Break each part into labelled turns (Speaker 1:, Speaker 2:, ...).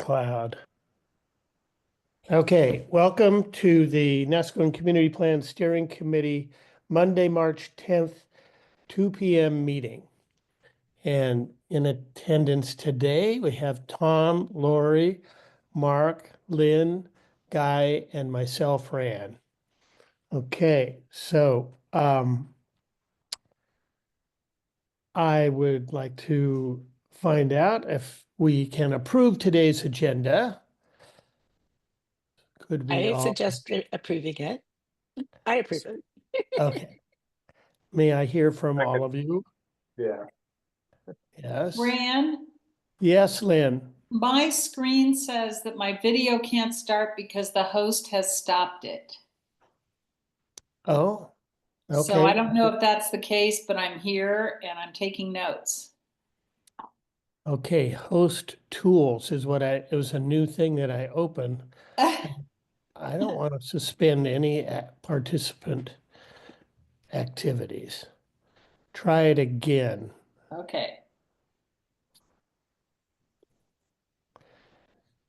Speaker 1: cloud. Okay, welcome to the Nesco Community Plan Steering Committee, Monday, March 10th, 2 p.m. meeting. And in attendance today, we have Tom, Lori, Mark, Lynn, Guy, and myself, Ran. Okay, so I would like to find out if we can approve today's agenda. Could we
Speaker 2: I
Speaker 1: all?
Speaker 2: suggest approving it. I approve it.
Speaker 1: Okay. May I hear from all of you?
Speaker 3: Yeah.
Speaker 1: Yes.
Speaker 4: Ran,
Speaker 1: Yes, Lynn.
Speaker 4: my screen says that my video can't start because the host has stopped it.
Speaker 1: Oh, okay.
Speaker 4: So I don't know if that's the case, but I'm here and I'm taking notes.
Speaker 1: Okay, host tools is what it was a new thing that I opened. I don't want to suspend any participant activities. Try it again.
Speaker 4: Okay.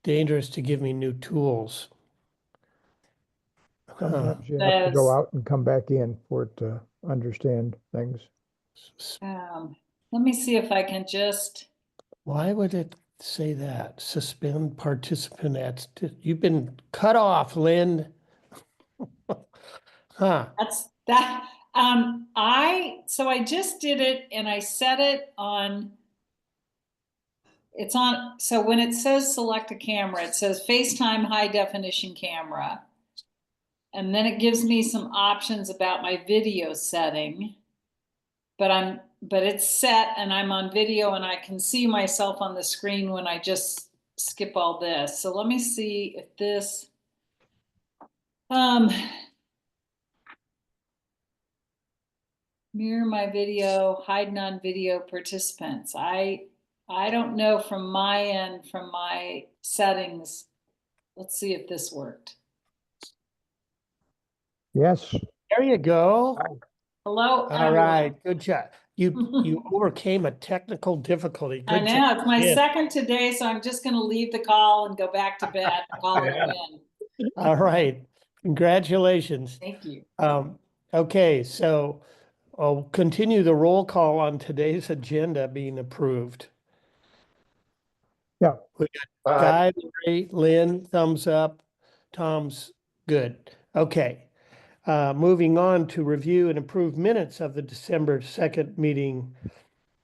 Speaker 1: Dangerous to give me new tools.
Speaker 5: Sometimes you have to go out and come back in for it to understand things.
Speaker 4: Let me see if I can just.
Speaker 1: Why would it say that? Suspend participant you've been cut off, Lynn. Huh.
Speaker 4: That's that. So I just did it and I set it on. It's on. So when it says select a camera, it says FaceTime high definition camera. And then it gives me some options about my video setting. But it's set and I'm on video and I can see myself on the screen when I just skip all this. So let me see if this mirror my video, hide non-video participants. I don't know from my end, from my settings. Let's see if this worked.
Speaker 5: Yes.
Speaker 1: There you go.
Speaker 4: Hello.
Speaker 1: All right, good job. You overcame a technical difficulty. Good
Speaker 4: I know
Speaker 1: job.
Speaker 4: it's my second today, so I'm just going to leave the call and go back to bed. Call it a win.
Speaker 1: All right, congratulations.
Speaker 4: Thank you.
Speaker 1: Okay, so I'll continue the roll call on today's agenda being approved.
Speaker 5: Yeah.
Speaker 1: We got Guy, Larry, Lynn, thumbs up. Tom's good. Okay. Moving on to review and approve minutes of the December 2nd meeting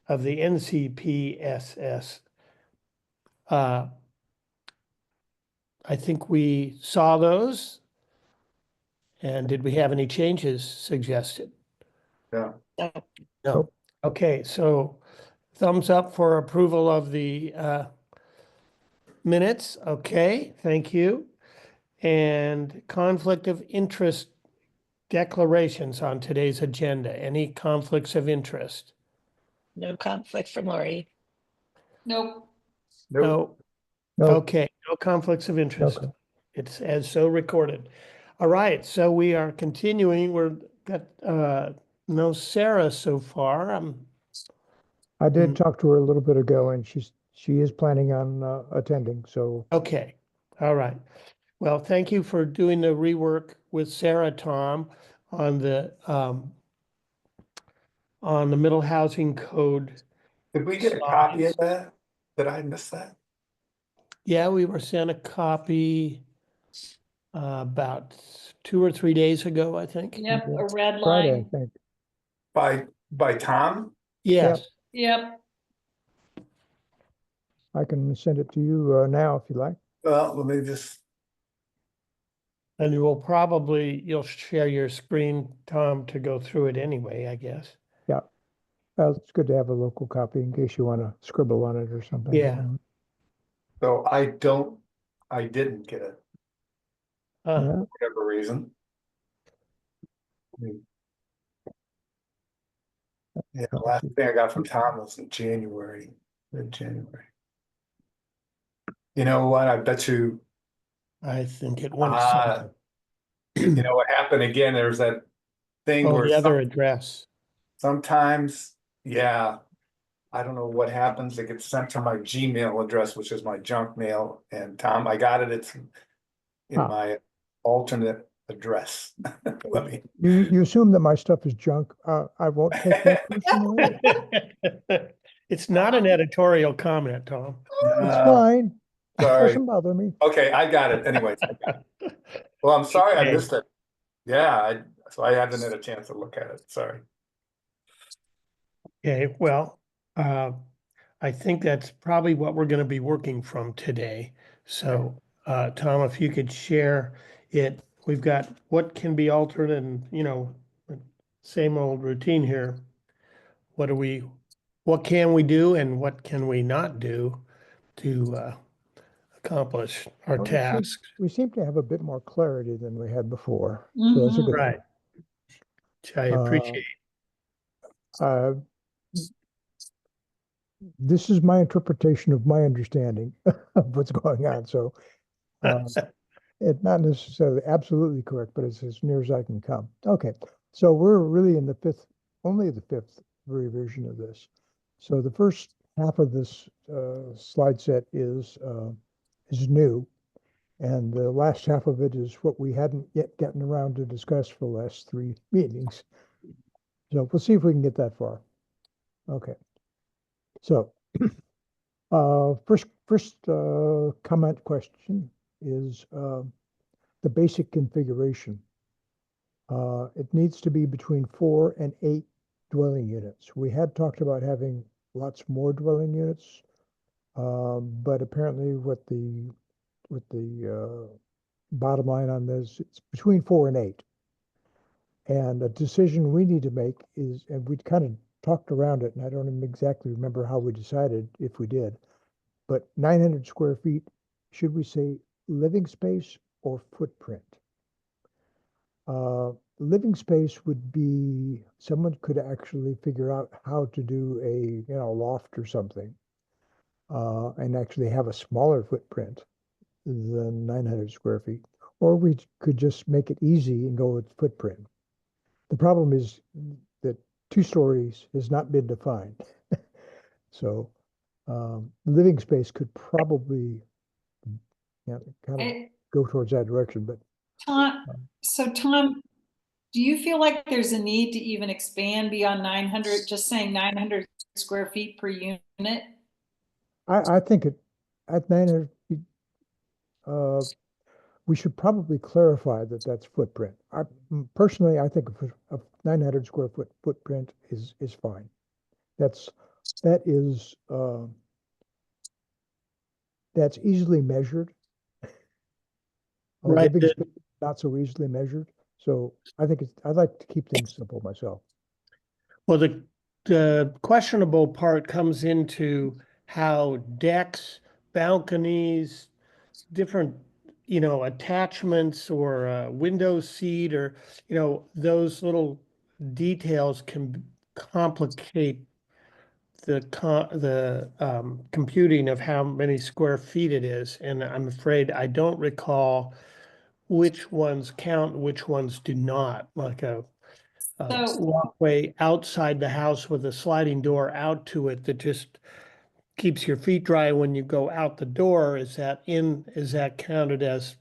Speaker 1: of the NCPSS. I think we saw those. And did we have any changes suggested?
Speaker 3: Yeah.
Speaker 1: No. Okay, so thumbs up for approval of the minutes. Okay, thank you. And conflict of interest declarations on today's agenda. Any conflicts of interest?
Speaker 2: No conflict from Lori.
Speaker 4: Nope.
Speaker 1: No.
Speaker 5: No.
Speaker 1: Okay, no conflicts of interest.
Speaker 5: Okay.
Speaker 1: It's as so recorded. All right, so we are continuing. We've got no Sarah so far.
Speaker 5: I did talk to her a little bit ago and she is planning on attending, so.
Speaker 1: Okay, all right. Well, thank you for doing the rework with Sarah, Tom, on the middle housing code.
Speaker 3: Did we get a copy of that? Did I miss that?
Speaker 1: Yeah, we were sent a copy about 2 or 3 days ago, I think.
Speaker 4: Yep. A red
Speaker 5: Friday, I
Speaker 4: line.
Speaker 5: think.
Speaker 3: By Tom?
Speaker 1: Yes.
Speaker 4: Yep.
Speaker 5: I can send it to you now if you like.
Speaker 3: Well, let me just.
Speaker 1: And you'll share your screen, Tom, to go through it anyway, I guess.
Speaker 5: Yeah. It's good to have a local copy in case you want to scribble on it or something.
Speaker 1: Yeah.
Speaker 3: So I didn't get it
Speaker 1: Uh,
Speaker 5: Yeah.
Speaker 3: for whatever reason. Yeah, the last thing I got from Tom was in January, mid-January. You know what? I bet you.
Speaker 1: I think it went.
Speaker 3: You know what happened again? There's that thing
Speaker 1: Oh,
Speaker 3: where
Speaker 1: the other address.
Speaker 3: sometimes, yeah, I don't know what happens. It gets sent to my Gmail address, which is my junk mail. And Tom, I got it. It's in
Speaker 5: Huh.
Speaker 3: my alternate address. Let me.
Speaker 5: You assume that my stuff is junk. I won't take that personally.
Speaker 1: It's not an editorial comment, Tom.
Speaker 5: It's fine.
Speaker 3: Sorry.
Speaker 5: Doesn't bother me.
Speaker 3: Okay, I got it. Anyways. Well, I'm sorry I
Speaker 1: Okay.
Speaker 3: missed it. Yeah, so I haven't had a chance to look at it. Sorry.
Speaker 1: Okay, well, I think that's probably what we're going to be working from today. So, Tom, if you could share it, we've got what can be altered and, same old routine here. What can we do and what can we not do to accomplish our
Speaker 5: Well,
Speaker 1: tasks?
Speaker 5: we seem to have a bit more clarity than we had before. So that's a
Speaker 4: Mhm.
Speaker 5: good thing.
Speaker 1: Right. Which I appreciate.
Speaker 5: Uh, this is my interpretation of my understanding of what's going on. So it's not necessarily absolutely correct, but it's as near as I can come. Okay, so we're really in only the fifth revision of this. So the first half of this slide set is new, and the last half of it is what we hadn't yet gotten around to discuss for the last 3 meetings. So we'll see if we can get that far. Okay. So first comment question is the basic configuration. It needs to be between 4 and 8 dwelling units. We had talked about having lots more dwelling units, but apparently what the bottom line on this, it's between 4 and 8. And a decision we need to make is, and we kind of talked around it, and I don't even exactly remember how we decided if we did, but 900 square feet, should we say living space or footprint? Living space would be, someone could actually figure out how to do a loft or something, and actually have a smaller footprint than 900 square feet. Or we could just make it easy and go with footprint. The problem is that 2 stories has not been defined. So living space could probably kind of
Speaker 4: Eh,
Speaker 5: go towards that direction, but
Speaker 4: Tom, do you feel like there's a need to even expand beyond 900, just saying 900 square feet per unit?
Speaker 5: I think at 900 feet, we should probably clarify that that's footprint. Personally, I think a 900 square foot footprint is fine. That is that's easily measured. A
Speaker 1: Right.
Speaker 5: living space not so easily measured. So I think I'd like to keep things simple myself.
Speaker 1: Well, the questionable part comes into how decks, balconies, different, attachments or window seat or, those little details can complicate the computing of how many square feet it is. And I'm afraid I don't recall which ones count, which ones do not, like a
Speaker 4: So
Speaker 1: walkway outside the house with a sliding door out to it that just keeps your feet dry when you go out the door. Is that counted as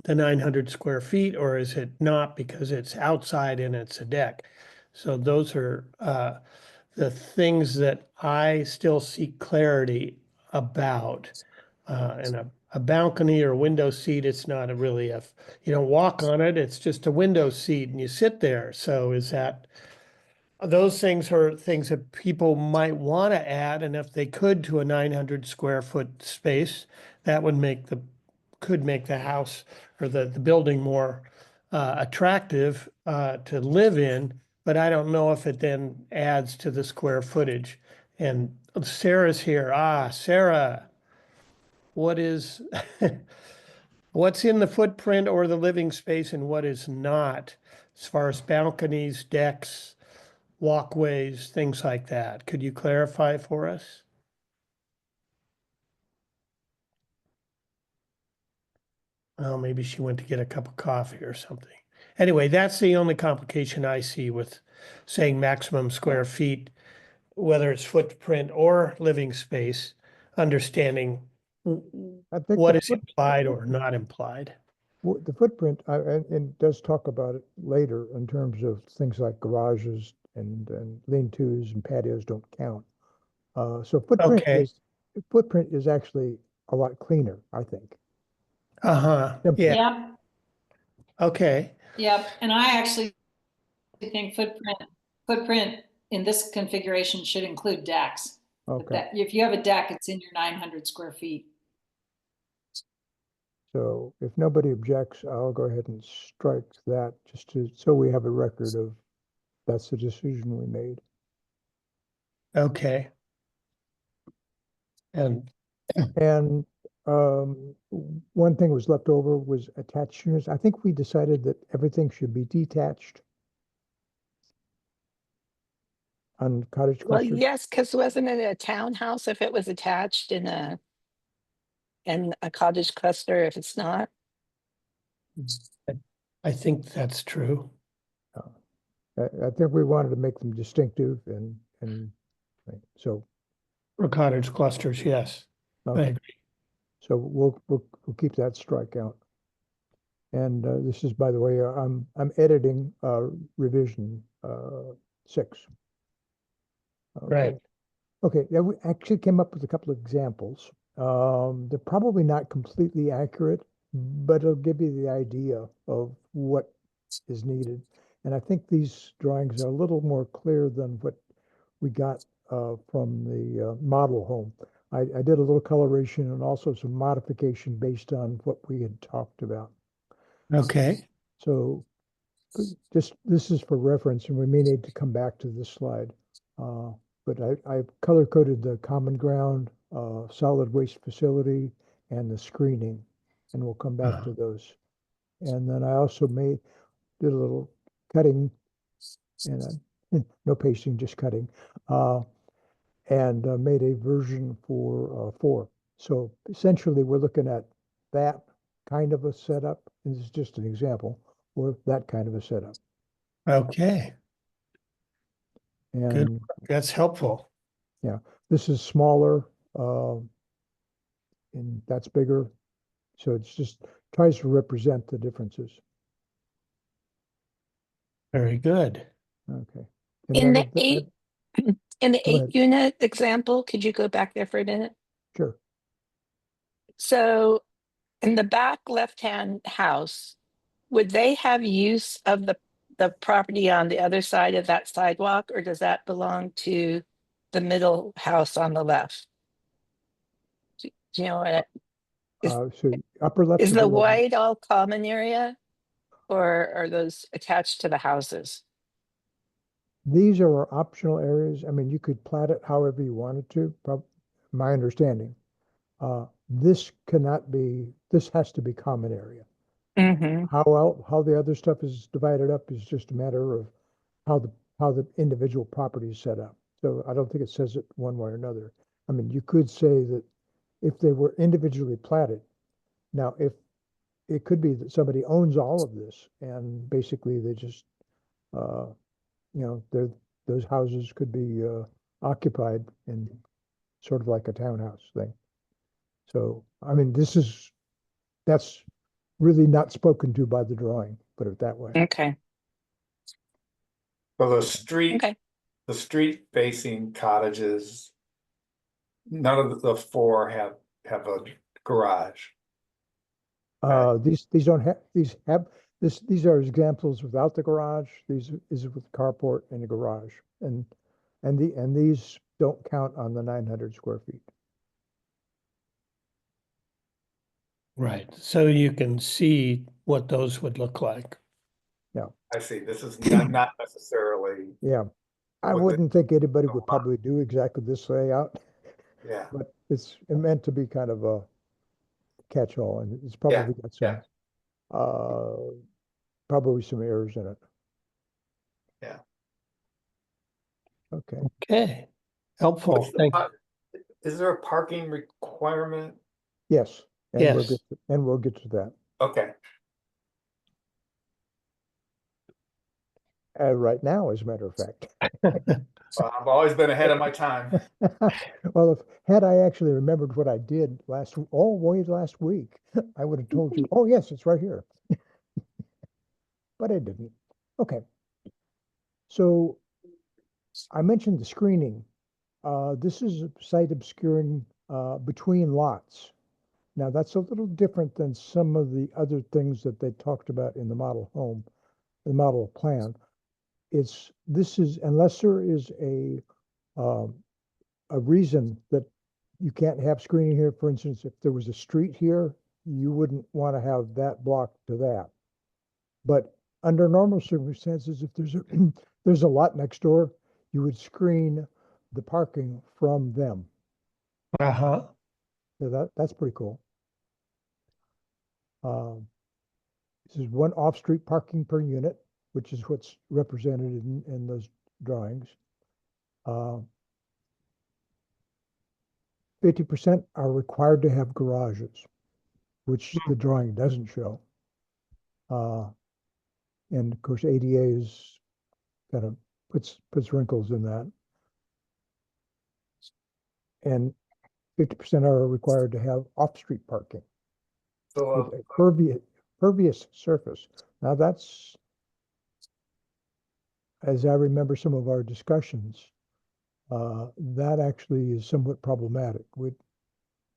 Speaker 1: the 900 square feet, or is it not because it's outside and it's a deck? So those are the things that I still seek clarity about. And a balcony or window seat, it's not you don't walk on it, it's just a window seat and you sit there. So those things are things that people might want to add, and if they could to a 900 square foot space, that could make the house or the building more attractive to live in. But I don't know if it then adds to the square footage. And Sarah's here. Sarah, what is what's in the footprint or the living space and what is not, as far as balconies, decks, walkways, things like that? Could you clarify for us? Oh, maybe she went to get a cup of coffee or something. Anyway, that's the only complication I see with saying maximum square feet. whether it's footprint or living space, understanding
Speaker 5: I think
Speaker 1: what
Speaker 5: the
Speaker 1: is implied or not implied.
Speaker 5: The footprint, and it does talk about it later in terms of things like garages and lean-tos and patios don't count. So
Speaker 1: Okay.
Speaker 5: footprint is actually a lot cleaner, I think.
Speaker 1: Uh-huh,
Speaker 5: Simple.
Speaker 1: yeah,
Speaker 4: Yep,
Speaker 1: okay,
Speaker 4: yep, and I actually think footprint in this configuration should include decks. But
Speaker 5: Okay,
Speaker 4: that, if you have a deck, it's in your 900 square feet.
Speaker 5: so if nobody objects, I'll go ahead and strike that so we have a record of that's the decision we made.
Speaker 1: okay. And,
Speaker 5: And one thing was left over was attached units. I think we decided that everything should be detached on cottage
Speaker 2: Well,
Speaker 5: clusters.
Speaker 2: yes, because wasn't it a townhouse if it was attached in a cottage cluster if it's not?
Speaker 1: I think that's true.
Speaker 5: I think we wanted to make them distinctive and so,
Speaker 1: For cottage clusters, yes. I
Speaker 5: okay,
Speaker 1: agree.
Speaker 5: so we'll keep that strike out. And this is, by the way, I'm editing revision 6. Okay.
Speaker 1: Right,
Speaker 5: Okay, yeah, we actually came up with a couple of examples. They're probably not completely accurate, but it'll give you the idea of what is needed. And I think these drawings are a little more clear than what we got from the model home. I did a little coloration and also some modification based on what we had talked about.
Speaker 1: okay,
Speaker 5: So this is for reference, and we may need to come back to this slide. But I color coded the common ground, solid waste facility, and the screening, and we'll come back to those. And then I also did a little cutting, and no pasting, just cutting, and made a version for 4. So essentially, we're looking at that kind of a setup. And this is just an example, or that kind of a setup.
Speaker 1: okay, good,
Speaker 5: And
Speaker 1: that's helpful.
Speaker 5: this is smaller, and that's bigger. So it's just tries to represent the differences.
Speaker 1: Very good.
Speaker 5: Okay. And
Speaker 2: In
Speaker 5: then
Speaker 2: the eight, in the
Speaker 5: Go ahead.
Speaker 2: 8-unit example, could you go back there for a minute?
Speaker 5: Sure.
Speaker 2: So in the back left-hand house, would they have use of the property on the other side of that sidewalk, or does that belong to the middle house on the left? Do you know what?
Speaker 5: So upper left
Speaker 2: Is
Speaker 5: of
Speaker 2: the
Speaker 5: 11.
Speaker 2: white all common area, or are those attached to the houses?
Speaker 5: These are our optional areas. I mean, you could plat it however you wanted to, my understanding. This has to be common area.
Speaker 2: Mm-hmm.
Speaker 5: How the other stuff is divided up is just a matter of how the individual property is set up. So I don't think it says it one way or another. I mean, you could say that if they were individually platted, now if it could be that somebody owns all of this and basically they just those houses could be occupied in sort of like a townhouse thing. So I mean, that's really not spoken to by the drawing, put it that way.
Speaker 2: Okay.
Speaker 3: So
Speaker 2: Okay.
Speaker 3: the street facing cottages, none of the 4 have a garage.
Speaker 5: These don't have these are examples without the garage. These is with carport and a garage, and these don't count on the 900 square feet.
Speaker 1: Right, so you can see what those would look like.
Speaker 3: I see, this is not necessarily,
Speaker 5: Yeah, I
Speaker 3: With the-
Speaker 5: wouldn't think anybody would probably do exactly this layout,
Speaker 3: yeah,
Speaker 5: but it's meant to be kind of a catch-all, and it's probably got some probably some errors in it.
Speaker 3: Yeah.
Speaker 5: Okay.
Speaker 1: Okay, helpful,
Speaker 3: What's the
Speaker 1: thank you.
Speaker 3: is there a parking requirement?
Speaker 5: Yes, and we'll
Speaker 1: Yes.
Speaker 5: get to that.
Speaker 3: Okay,
Speaker 5: Right now, as a matter of fact.
Speaker 3: Well, I've always been ahead of my time.
Speaker 5: Well, had I actually remembered what I did last week, I would have told you, oh, yes, it's right here. But I didn't. Okay. So I mentioned the screening. This is site obscuring between lots. Now, that's a little different than some of the other things that they talked about in the model home, the model plan. This is, unless there is a reason that you can't have screening here. For instance, if there was a street here, you wouldn't want to have that blocked to that. But under normal circumstances, if there's a there's a lot next door, you would screen the parking from them.
Speaker 1: Uh-huh.
Speaker 5: So that's pretty cool. This is one off-street parking per unit, which is what's represented in those drawings. 50% are required to have garages, which the drawing doesn't show. And of course, ADA is kind of puts wrinkles in that. And 50% are required to have off-street parking with
Speaker 3: So,
Speaker 5: a pervious surface. Now that's, as I remember some of our discussions, that actually is somewhat problematic. We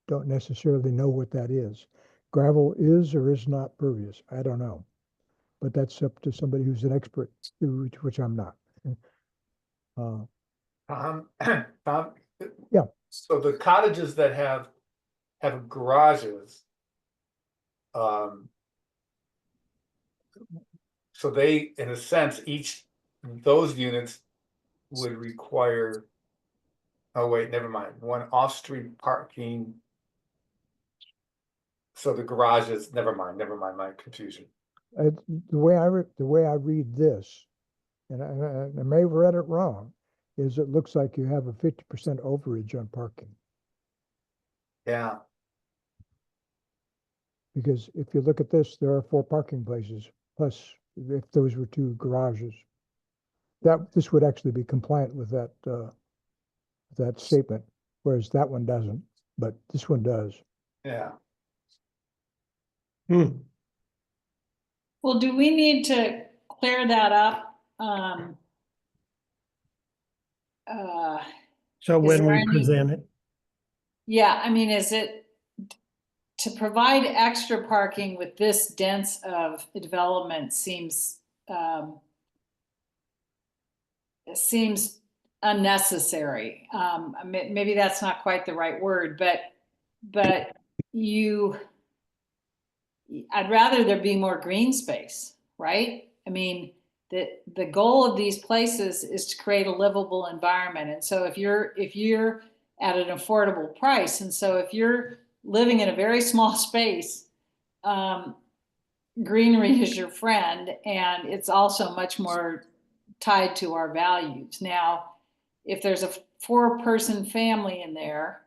Speaker 5: don't necessarily know what that is. Gravel is or is not pervious. I don't know. But that's up to somebody who's an expert, which I'm not.
Speaker 3: Tom,
Speaker 5: Yeah.
Speaker 3: So the cottages that have garages, so they, in a sense, those units would require, oh wait, never mind, one off-street parking. So the garages, never mind, my confusion.
Speaker 5: The way I read this, and I may have read it wrong, is it looks like you have a 50% overage on parking.
Speaker 3: Yeah,
Speaker 5: Because if you look at this, there are 4 parking places, plus if those were 2 garages. This would actually be compliant with that statement, whereas that one doesn't, but this one does.
Speaker 3: yeah.
Speaker 1: Hmm.
Speaker 4: Well, do we need to clear that up?
Speaker 1: So
Speaker 4: Is
Speaker 1: when
Speaker 4: there
Speaker 1: we
Speaker 4: any-
Speaker 1: present it,
Speaker 4: Yeah, I mean, is it to provide extra parking with this dense of development seems unnecessary. Maybe that's not quite the right word, but I'd rather there be more green space, right? I mean, the goal of these places is to create a livable environment. And so if you're at an affordable price, and so if you're living in a very small space, greenery is your friend, and it's also much more tied to our values. Now, if there's a 4-person family in there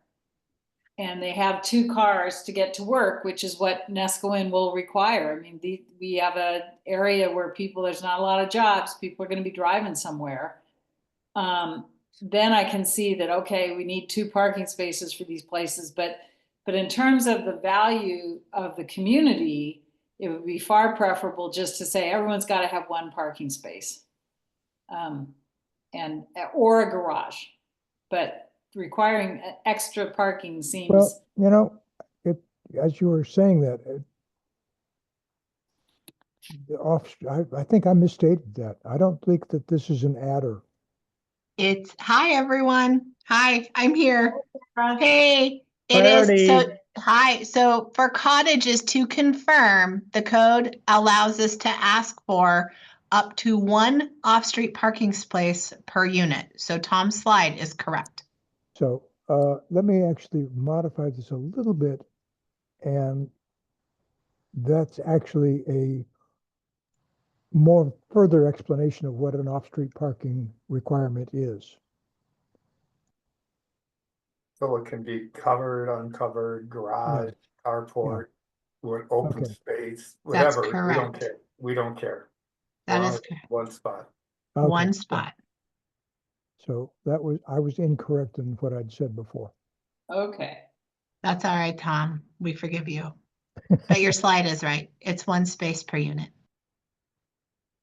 Speaker 4: and they have 2 cars to get to work, which is what Nescoin will require. I mean, we have an area where there's not a lot of jobs, people are going to be driving somewhere. Then I can see that, okay, we need 2 parking spaces for these places, but in terms of the value of the community, it would be far preferable just to say everyone's got to have 1 parking space, or a garage. But requiring extra parking seems.
Speaker 5: Well, as you were saying that, I think I misstated that. I don't think that this is an adder.
Speaker 6: Hi everyone. Hi, I'm here. Hey, it
Speaker 1: Hi,
Speaker 6: is so
Speaker 1: Artie.
Speaker 6: hi. So for cottages, to confirm, the code allows us to ask for up to 1 off-street parking space per unit. So Tom's slide is correct.
Speaker 5: So let me actually modify this a little bit, and that's actually a more further explanation of what an off-street parking requirement is.
Speaker 3: So it can be covered, uncovered, garage, carport, or open
Speaker 5: Okay.
Speaker 3: space,
Speaker 6: That's
Speaker 3: whatever. We don't
Speaker 6: correct.
Speaker 3: care. We don't care.
Speaker 6: That
Speaker 3: As long
Speaker 6: is
Speaker 3: as it's
Speaker 6: correct.
Speaker 3: 1 spot.
Speaker 5: Okay.
Speaker 6: 1 spot.
Speaker 5: So I was incorrect in what I'd said before.
Speaker 4: Okay.
Speaker 6: That's all right, Tom. We forgive you. But your slide is right. It's one space per unit.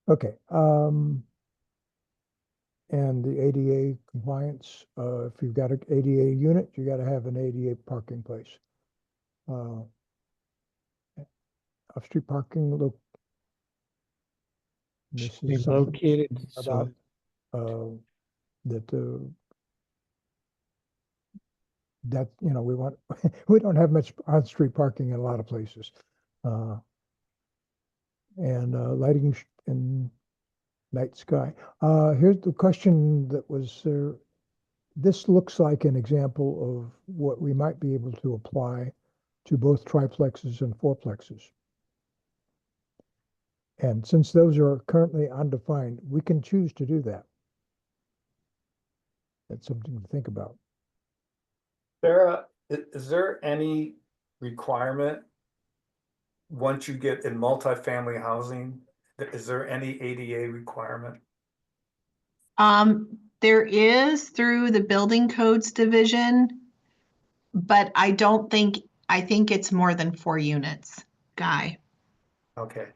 Speaker 5: Okay, and the ADA compliance, if you've got an ADA unit, you gotta have an ADA parking place. Off-street parking, look. This
Speaker 1: Be
Speaker 5: is something
Speaker 1: located,
Speaker 5: about,
Speaker 1: so
Speaker 5: that, we want, we don't have much on-street parking in a lot of places. And lighting in night sky. Here's the question that was there. This looks like an example of what we might be able to apply to both triplexes and fourplexes. And since those are currently undefined, we can choose to do that. That's something to think about.
Speaker 3: Sarah, is there any requirement once you get in multifamily housing, is there any ADA requirement?
Speaker 6: There is through the building codes division, but I think it's more than 4 units, Guy.
Speaker 3: Okay,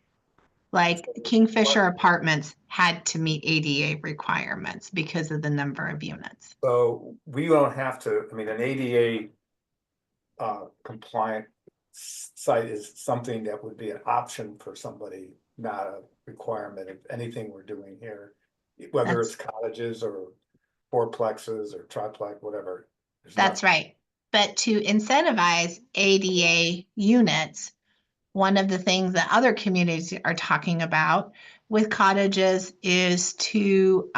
Speaker 6: Like Kingfisher Apartments had to meet ADA requirements because of the number of units.
Speaker 3: so we don't have to, I mean, an ADA compliant site is something that would be an option for somebody, not a requirement of anything we're doing here. Whether it's cottages or fourplexes or triplex, whatever.
Speaker 6: That's right. But to incentivize ADA units, one of the things that other communities are talking about with cottages is to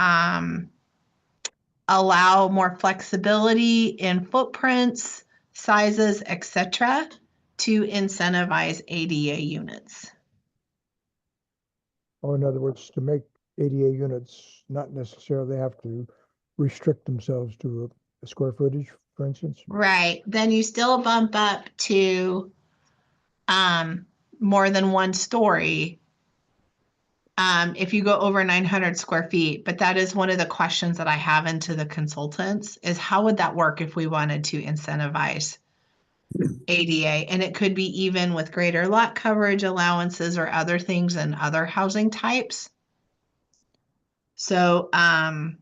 Speaker 6: allow more flexibility in footprints, sizes, etc., to incentivize ADA units.
Speaker 5: Or in other words, to make ADA units not necessarily have to restrict themselves to a square footage, for instance.
Speaker 6: Right. Then you still bump up to more than 1 story if you go over 900 square feet. But that is one of the questions that I have into the consultants is how would that work if we wanted to incentivize ADA? And it could be even with greater lot coverage allowances or other things and other housing types. So,
Speaker 3: The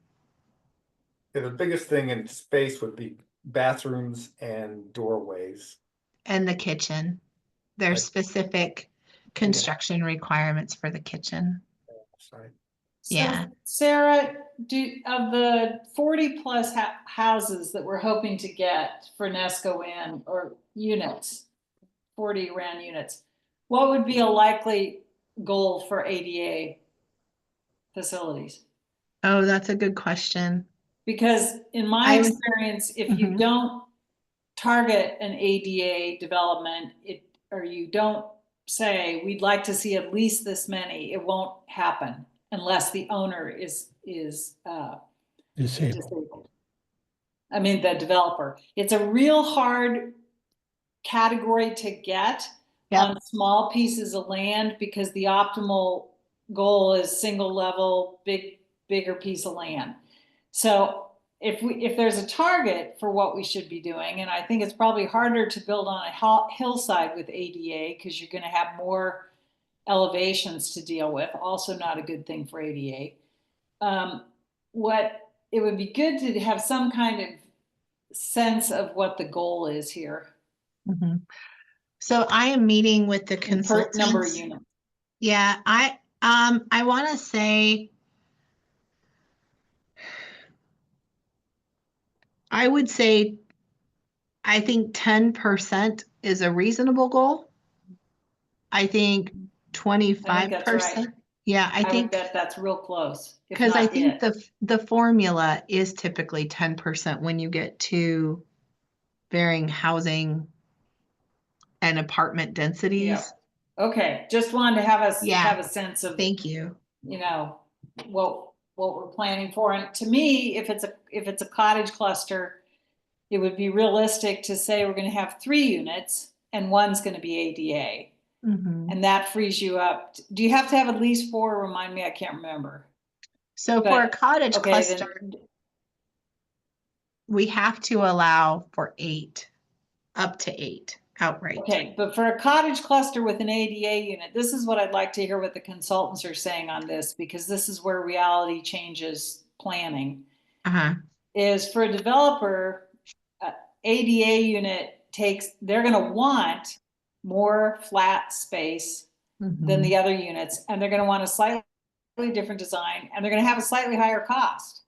Speaker 3: biggest thing in space would be bathrooms and doorways.
Speaker 6: and the kitchen, there's
Speaker 3: Like-
Speaker 6: specific construction requirements for the kitchen.
Speaker 3: Sorry.
Speaker 4: So
Speaker 6: Yeah.
Speaker 4: Sarah, of the 40 plus houses that we're hoping to get for Nesco Inn or units, 40 RAN units, what would be a likely goal for ADA facilities?
Speaker 6: Oh, that's a good question.
Speaker 4: Because in my
Speaker 6: I would-
Speaker 4: experience, if you
Speaker 6: Mhm.
Speaker 4: don't target an ADA development, or you don't say, we'd like to see at least this many, it won't happen unless the owner is disabled. I mean, the developer. It's a real hard category to get on small pieces of land because the optimal goal is single level, bigger piece of land. So if there's a target for what we should be doing, and I think it's probably harder to build on a hillside with ADA because you're going to have more elevations to deal with. Also, not a good thing for ADA. What it would be good to have some kind of sense of what the goal is here.
Speaker 6: Mm-hmm. So I am meeting with the consultants.
Speaker 4: Number of units.
Speaker 6: Yeah, I want to say, I would say, I think 10% is a reasonable goal. I think 25%.
Speaker 4: Right.
Speaker 6: Yeah, I think
Speaker 4: would bet that's real close.
Speaker 6: Because I think the formula is typically 10% when you get to varying housing and apartment densities.
Speaker 4: Yeah. Okay, just wanted to have a sense of,
Speaker 6: Thank you.
Speaker 4: What we're planning for. And to me, if it's a cottage cluster, it would be realistic to say we're going to have 3 units and one's going to be ADA.
Speaker 6: Mm-hmm.
Speaker 4: And that frees you up. Do you have to have at least 4? Remind me, I can't remember.
Speaker 6: So for a cottage cluster, we have to allow for 8, up to 8 outright.
Speaker 4: Okay, but for a cottage cluster with an ADA unit, this is what I'd like to hear what the consultants are saying on this, because this is where reality changes planning.
Speaker 6: Uh-huh.
Speaker 4: Is for a developer, ADA unit they're going to want more flat space than the other units, and they're going to want a slightly different design, and they're going to have a slightly higher cost.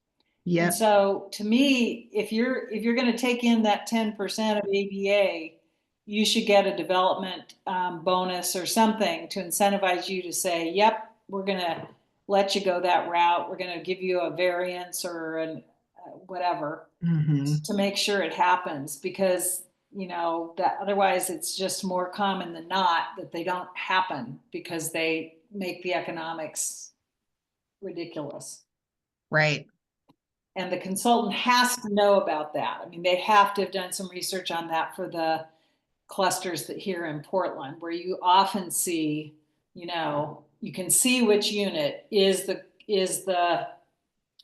Speaker 6: Yeah.
Speaker 4: And so to me, if you're going to take in that 10% of ADA, you should get a development bonus or something to incentivize you to say, yep, we're going to let you go that route. We're going to give you a variance or whatever to make sure it happens, because that otherwise it's just more common than not that they don't happen because they make the economics ridiculous.
Speaker 6: Right.
Speaker 4: And the consultant has to know about that. I mean, they have to have done some research on that for the clusters that here in Portland, where you often see, you can see which unit is the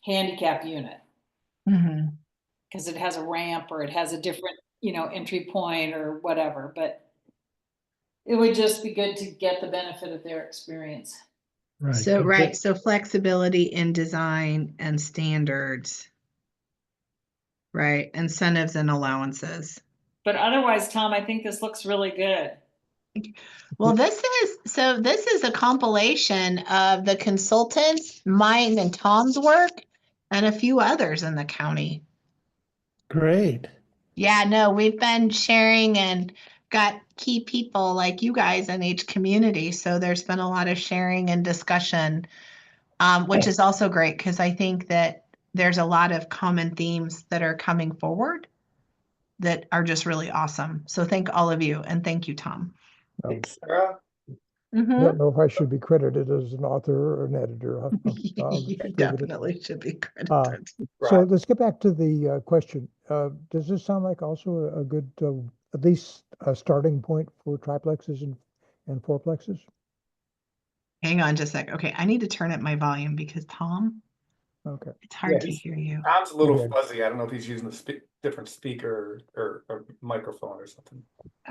Speaker 4: handicap unit, because it has a ramp or it has a different, entry point or whatever. But it would just be good to get the benefit of their experience.
Speaker 1: Right.
Speaker 6: So, right. So flexibility in design and standards. Right. Incentives and allowances.
Speaker 4: But otherwise, Tom, I think this looks really good.
Speaker 6: Well, this is a compilation of the consultants, mine and Tom's work, and a few others in the county.
Speaker 1: Great.
Speaker 6: Yeah, no, we've been sharing and got key people like you guys in each community. So there's been a lot of sharing and discussion, which is also great because I think that there's a lot of common themes that are coming forward that are just really awesome. So thank all of you, and thank you, Tom.
Speaker 3: Sarah?
Speaker 5: I don't know if I should be credited as an author or an editor. I'll
Speaker 6: You
Speaker 5: leave it.
Speaker 6: definitely should be credited.
Speaker 5: So
Speaker 3: Right.
Speaker 5: let's get back to the question. Does this sound like also a good, at least a starting point for triplexes and fourplexes?
Speaker 6: Hang on just a sec. Okay, I need to turn up my volume because Tom,
Speaker 5: Okay.
Speaker 6: it's hard to hear you.
Speaker 3: Tom's a little
Speaker 5: Okay.
Speaker 3: fuzzy. I don't know if he's using a different speaker or microphone or something.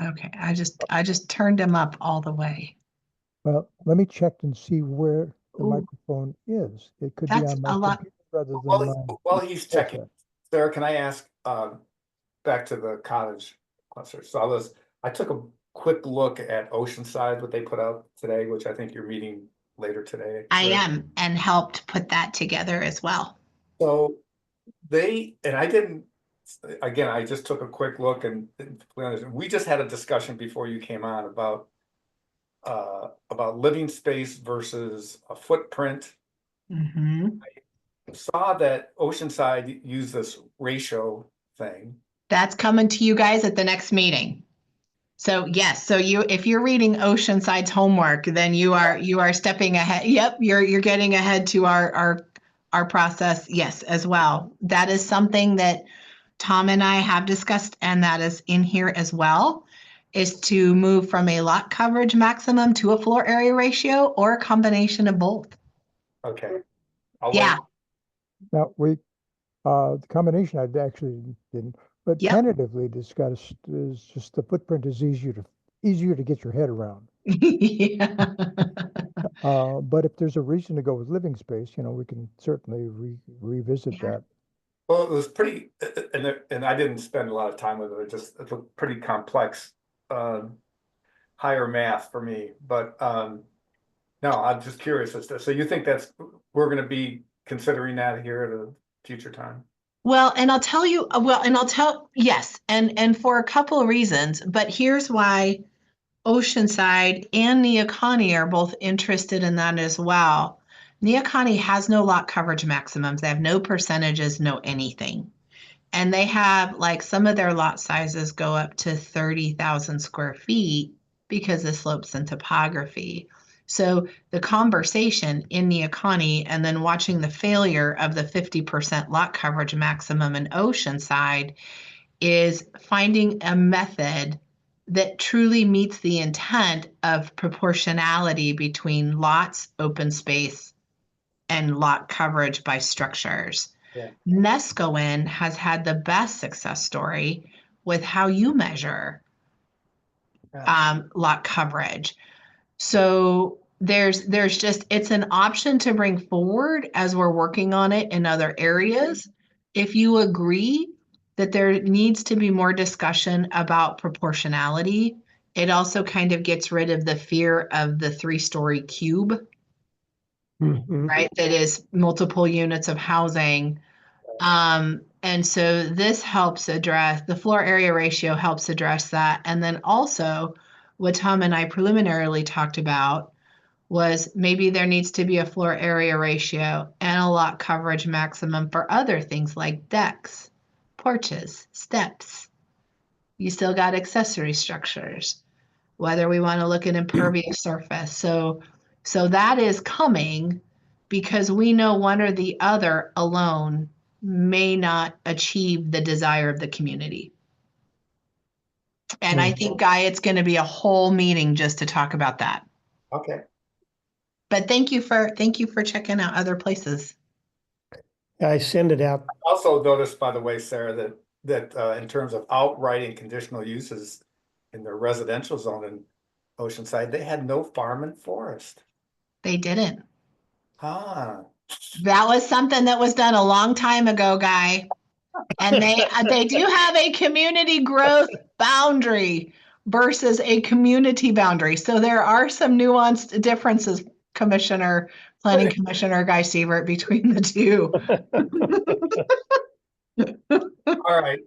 Speaker 6: Okay, I just turned him up all the way.
Speaker 5: Well, let me check and see where the
Speaker 6: Ooh.
Speaker 5: microphone is. It could be
Speaker 6: That's
Speaker 5: on my
Speaker 6: a lot.
Speaker 5: computer rather than mine.
Speaker 3: While he's checking, Sarah, can I ask back to the cottage cluster? So I took a quick look at Oceanside, what they put out today, which I think you're meeting later today.
Speaker 6: I
Speaker 3: right?
Speaker 6: am, and helped put that together as well.
Speaker 3: So I just took a quick look and we just had a discussion before you came on about living space versus a footprint. Saw that Oceanside used this ratio thing.
Speaker 6: That's coming to you guys at the next meeting. So yes, so if you're reading Oceanside's homework, then you are stepping ahead. Yep, you're getting ahead to our process. Yes, as well. That is something that Tom and I have discussed, and that is in here as well, is to move from a lot coverage maximum to a floor area ratio or a combination of both.
Speaker 3: Okay.
Speaker 6: Yeah.
Speaker 5: Now the combination I actually didn't, but tentatively discussed is just the footprint is easier to get your head around.
Speaker 6: Yeah.
Speaker 5: But if there's a reason to go with living space, we can certainly revisit that.
Speaker 3: Well, it was pretty, and I didn't spend a lot of time with it. It looked pretty complex, higher math for me. But no, I'm just curious as to. So you think we're going to be considering that here at a future time?
Speaker 6: Well, and I'll tell you. Yes, and for a couple of reasons. But here's why Oceanside and Neocani are both interested in that as well. Neocani has no lot coverage maximums. They have no percentages, no anything. And they have some of their lot sizes go up to 30,000 square feet because of slopes and topography. So the conversation in Neocani and then watching the failure of the 50% lot coverage maximum in Oceanside is finding a method that truly meets the intent of proportionality between lots, open space, and lot coverage by structures.
Speaker 3: Yeah.
Speaker 6: Nescoin has had the best success story with how you measure lot coverage. So there's just, it's an option to bring forward as we're working on it in other areas. If you agree that there needs to be more discussion about proportionality, it also kind of gets rid of the fear of the 3-story cube,
Speaker 1: Mhm.
Speaker 6: right? That is multiple units of housing. And so this helps address, the floor area ratio helps address that. And then also what Tom and I preliminarily talked about was maybe there needs to be a floor area ratio and a lot coverage maximum for other things like decks, porches, steps. You still got accessory structures, whether we want to look at impervious surface. So that is coming because we know one or the other alone may not achieve the desire of the community. And I think, Guy, it's going to be a whole meeting just to talk about that.
Speaker 3: Okay.
Speaker 6: But thank you for checking out other places.
Speaker 1: I send it out.
Speaker 3: Also noticed, by the way, Sarah, that in terms of outrighting conditional uses in their residential zone in Oceanside, they had no farm and forest.
Speaker 6: They didn't.
Speaker 3: Ah,
Speaker 6: That was something that was done a long time ago, Guy. And they do have a community growth boundary versus a community boundary. So there are some nuanced differences, Planning Commissioner Guy Sievert, between the two.
Speaker 3: all right.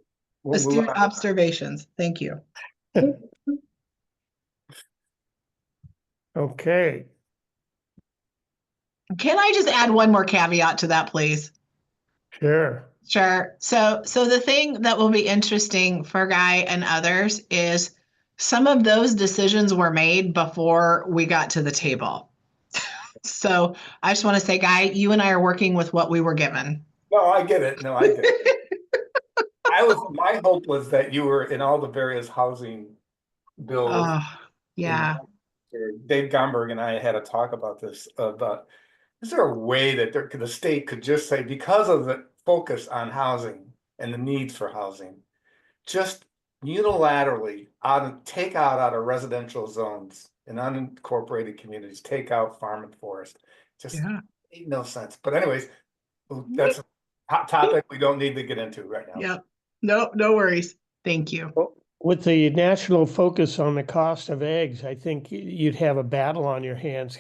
Speaker 3: We'll move
Speaker 6: Astute
Speaker 3: on.
Speaker 6: observations. Thank you.
Speaker 1: Okay.
Speaker 6: Can I just add one more caveat to that, please?
Speaker 1: Sure.
Speaker 6: Sure. So the thing that will be interesting for Guy and others is some of those decisions were made before we got to the table. So I just want to say, Guy, you and I are working with what we were given.
Speaker 3: No, I get it. No, I get it. My hope was that you were in all the various housing bills.
Speaker 6: Oh, yeah.
Speaker 3: Dave Gomberg and I had a talk about this, about is there a way that the state could just say, because of the focus on housing and the needs for housing, just unilaterally take out of residential zones and unincorporated communities, take out farm and forest. Just made no sense. But anyways, that's a hot topic we don't need to get into right now.
Speaker 6: Yep. No worries. Thank you.
Speaker 1: With the national focus on the cost of eggs, I think you'd have a battle on your hands.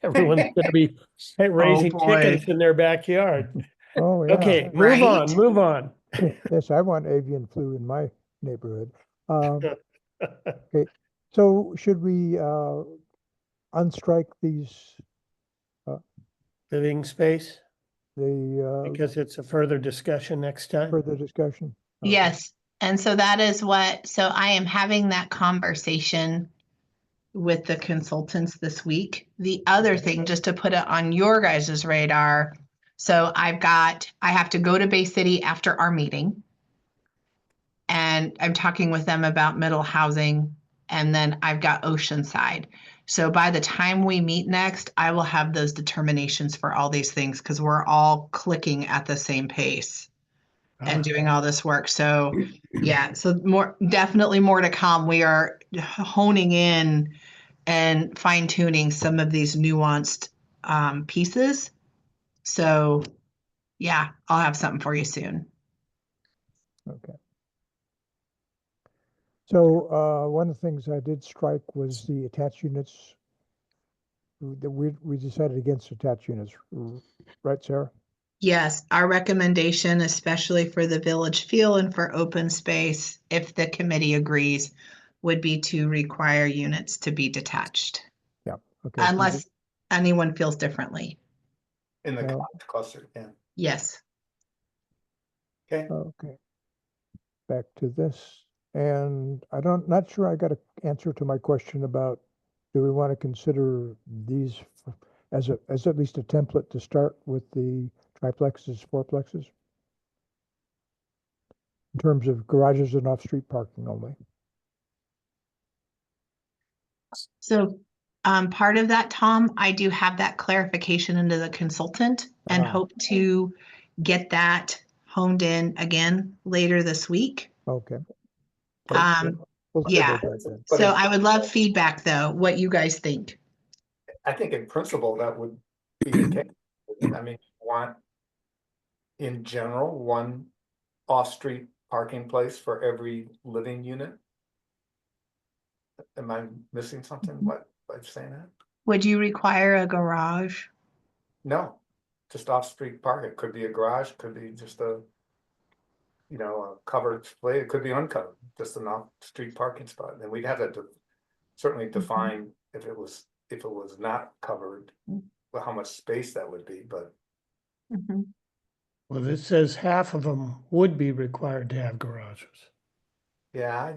Speaker 1: Everyone's going to be raising chickens in their backyard.
Speaker 5: Oh, yeah.
Speaker 1: Okay, move on.
Speaker 5: Yes, I want avian flu in my neighborhood. Okay, so should we unstrike these,
Speaker 1: Living space,
Speaker 5: the
Speaker 1: because it's a further discussion next time.
Speaker 5: further discussion? Okay.
Speaker 6: Yes. And so that is so I am having that conversation with the consultants this week. The other thing, just to put it on your guys' radar, so I have to go to Bay City after our meeting. And I'm talking with them about middle housing. And then I've got Oceanside. So by the time we meet next, I will have those determinations for all these things because we're all clicking at the same pace and doing all this work. So yeah, so definitely more to come. We are honing in and fine tuning some of these nuanced pieces. So yeah, I'll have something for you soon.
Speaker 5: Okay. So one of the things I did strike was the attached units. That we decided against attached units, right, Sarah?
Speaker 6: Yes, our recommendation, especially for the village feel and for open space, if the committee agrees, would be to require units to be detached.
Speaker 5: Yeah. Okay.
Speaker 6: Unless anyone feels differently.
Speaker 3: In the cluster, yeah.
Speaker 6: Yes.
Speaker 3: Okay.
Speaker 5: Okay. Back to this. And not sure I got an answer to my question about, do we want to consider these as at least a template to start with the triplexes, fourplexes? In terms of garages and off-street parking only.
Speaker 6: So part of that, Tom, I do have that clarification into the consultant and hope to get that honed in again later this week.
Speaker 5: Okay. We'll
Speaker 6: Yeah.
Speaker 5: schedule that then.
Speaker 3: But
Speaker 6: So
Speaker 3: if-
Speaker 6: I would love feedback though, what you guys think.
Speaker 3: I think in principle, that would be the case. I mean, want in general, one off-street parking place for every living unit? Am I missing something by saying that?
Speaker 6: Would you require a garage?
Speaker 3: No, just off-street parking. It could be a garage, could be just a, you know, a covered display. It could be uncovered, just an off-street parking spot. And we'd have to certainly define if it was not covered, well, how much space that would be, but
Speaker 1: Well, this says half of them would be required to have garages.
Speaker 3: yeah,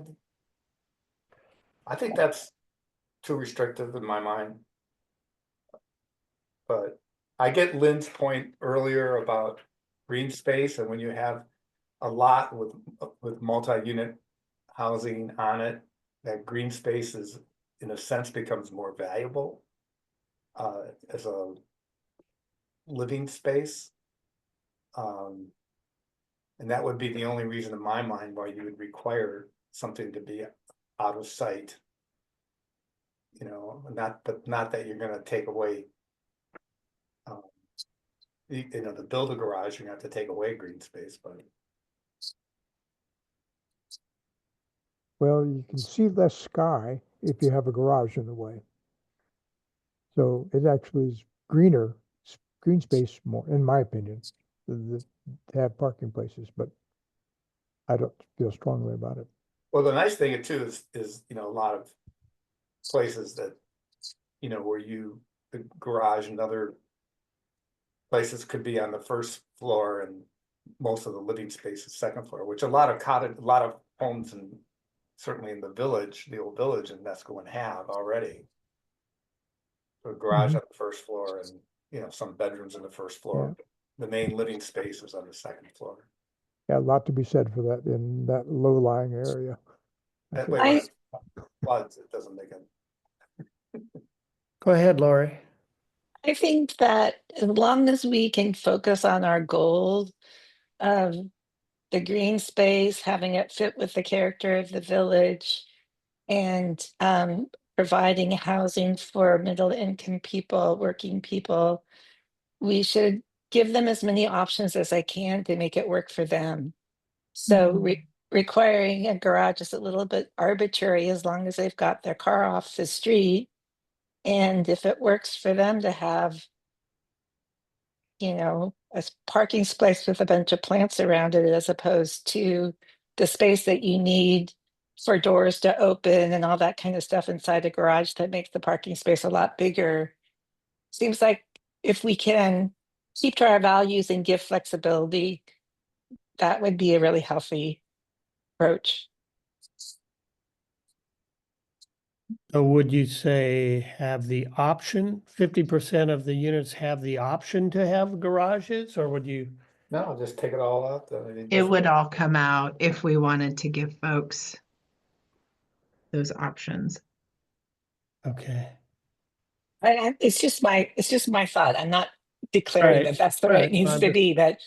Speaker 3: I think that's too restrictive in my mind. But I get Lynn's point earlier about green space, and when you have a lot with multi-unit housing on it, that green space is, in a sense, becomes more valuable as a living space. And that would be the only reason in my mind why you would require something to be out of sight. You know, not that you're gonna take away. You know, to build a garage, you're gonna have to take away green space, but
Speaker 5: Well, you can see less sky if you have a garage in the way. So it actually is greener, green space more, in my opinion, to have parking places, but I don't feel strongly about it.
Speaker 3: well, the nice thing too is, you know, a lot of places that, you know, where the garage and other places could be on the first floor and most of the living space is second floor, which a lot of homes and certainly in the village, the old village in Nesco have already. A garage on the first floor and, you know, some bedrooms in the first floor. The main living space is on the second floor.
Speaker 5: Yeah, a lot to be said for that in that low-lying area.
Speaker 3: That
Speaker 5: Okay.
Speaker 3: way, when it floods, it doesn't make a.
Speaker 1: Go ahead, Lori.
Speaker 2: I think that as long as we can focus on our goals of the green space, having it fit with the character of the village, and providing housing for middle income people, working people, we should give them as many options as I can to make it work for them. So requiring a garage is a little bit arbitrary as long as they've got their car off the street. And if it works for them to have, you know, a parking space with a bunch of plants around it, as opposed to the space that you need for doors to open and all that kind of stuff inside a garage that makes the parking space a lot bigger. Seems like if we can keep to our values and give flexibility, that would be a really healthy approach.
Speaker 1: So would you say have the option, 50% of the units have the option to have garages, or would you?
Speaker 3: No, just take it all out. I mean,
Speaker 6: It would all come out if we wanted to give folks those options.
Speaker 1: Okay.
Speaker 2: It's just my thought. I'm not declaring
Speaker 1: Right,
Speaker 2: that that's the way
Speaker 1: right.
Speaker 2: it needs
Speaker 1: I'm
Speaker 2: to
Speaker 1: just-
Speaker 2: be, but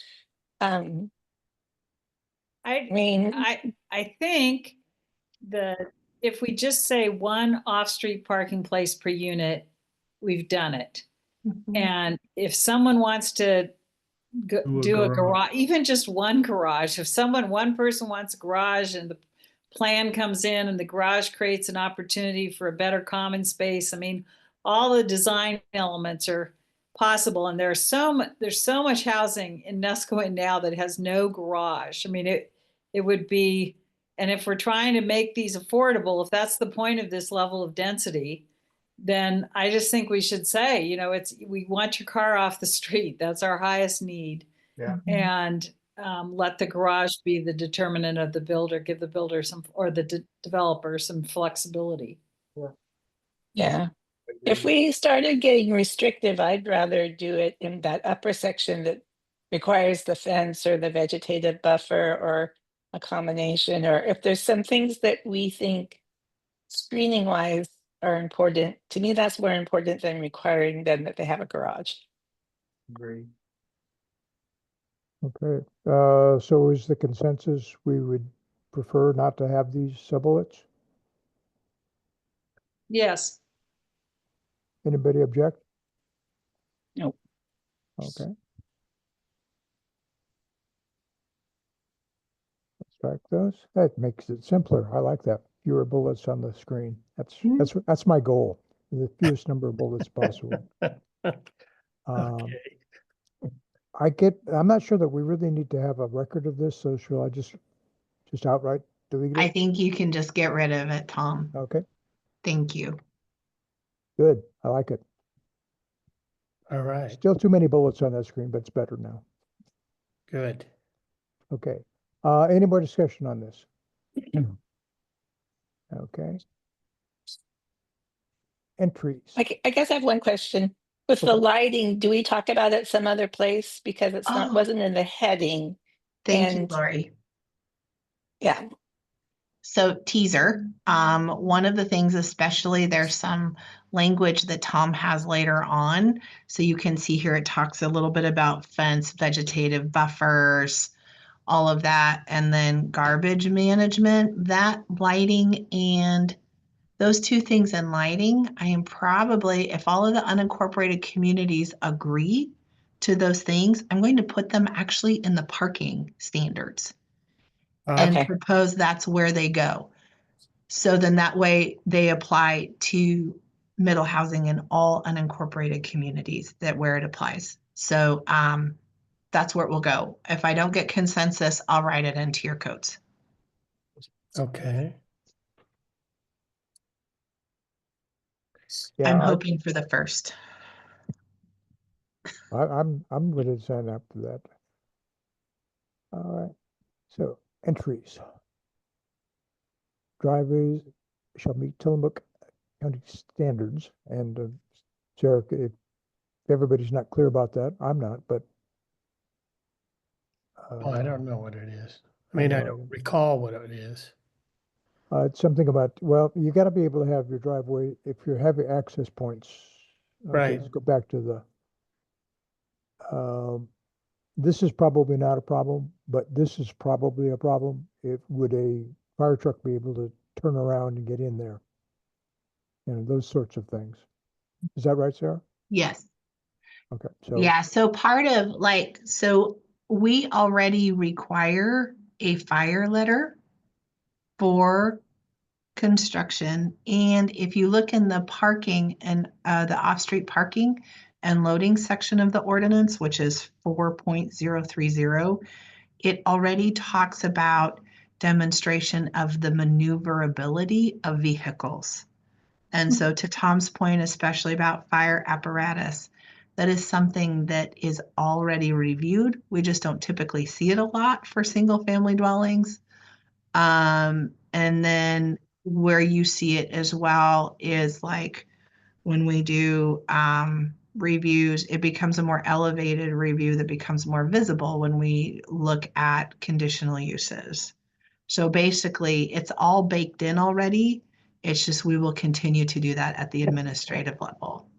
Speaker 4: I
Speaker 2: I mean,
Speaker 4: I think that if we just say one off-street parking place per unit, we've done it. And if someone wants to do a garage, even just one garage, if one person wants a garage and the plan comes in and the garage creates an opportunity for a better common space, I mean, all the design elements are possible. And there's so much housing in Nescoin now that has no garage. I mean, it would be, and if we're trying to make these affordable, if that's the point of this level of density, then I just think we should say, you know, we want your car off the street. That's our highest need.
Speaker 3: Yeah.
Speaker 4: And let the garage be the determinant of the builder, give the builder or the developer some flexibility.
Speaker 2: yeah. If we started getting restrictive, I'd rather do it in that upper section that requires the fence or the vegetative buffer or a combination, or if there's some things that we think screening wise are important. To me, that's more important than requiring them that they have a garage.
Speaker 3: Agree.
Speaker 5: Okay, so is the consensus, we would prefer not to have these sub-bullets?
Speaker 4: Yes.
Speaker 5: Anybody object?
Speaker 2: Nope.
Speaker 5: Okay. Strike those. That makes it simpler. I like that. Fewer bullets on the screen. That's my goal. The fewest number of bullets possible. Um,
Speaker 1: Okay.
Speaker 5: I'm not sure that we really need to have a record of this, so shall I just outright delete
Speaker 6: I
Speaker 5: it?
Speaker 6: think you can just get rid of it, Tom.
Speaker 5: Okay,
Speaker 6: Thank you.
Speaker 5: good. I like it.
Speaker 1: All right,
Speaker 5: Still too many bullets on that screen, but it's better now.
Speaker 1: good.
Speaker 5: Okay. Any more discussion on this? Okay. Entries.
Speaker 2: I guess I have one question. With the
Speaker 5: Okay.
Speaker 2: lighting, do we talk about it some other place? Because it's not,
Speaker 6: Oh,
Speaker 2: wasn't in the heading.
Speaker 6: thank you,
Speaker 2: And
Speaker 6: Lori.
Speaker 2: yeah,
Speaker 6: So teaser, one of the things, especially there's some language that Tom has later on. So you can see here, it talks a little bit about fence, vegetative buffers, all of that, and then garbage management, that lighting and those two things in lighting, I am probably, if all of the unincorporated communities agree to those things, I'm going to put them actually in the parking standards and
Speaker 2: Okay.
Speaker 6: propose that's where they go. So then that way they apply to middle housing in all unincorporated communities that where it applies. So that's where it will go. If I don't get consensus, I'll write it into your codes.
Speaker 1: Okay,
Speaker 5: Yeah,
Speaker 6: I'm hoping for the first.
Speaker 5: I'm going to sign up for that. All right. So entries. Driveways shall meet Tillamook County standards. And Sarah, if everybody's not clear about that, I'm not, but.
Speaker 1: well, I don't know what it is. I
Speaker 5: I
Speaker 1: mean, I
Speaker 5: know.
Speaker 1: don't recall what it is.
Speaker 5: It's something about, well, you got to be able to have your driveway, if you have your access points. Okay,
Speaker 1: Right.
Speaker 5: let's go back to this is probably not a problem, but this is probably a problem. Would a fire truck be able to turn around and get in there? Those sorts of things. Is that right, Sarah?
Speaker 6: Yes.
Speaker 5: Okay, so.
Speaker 6: Yeah, so part of so we already require a fire letter for construction. And if you look in the parking and the off-street parking and loading section of the ordinance, which is 4.030, it already talks about demonstration of the maneuverability of vehicles. And so to Tom's point, especially about fire apparatus, that is something that is already reviewed. We just don't typically see it a lot for single family dwellings. And then where you see it as well is like when we do reviews, it becomes a more elevated review that becomes more visible when we look at conditional uses. So basically, it's all baked in already. It's just we will continue to do that at the administrative level.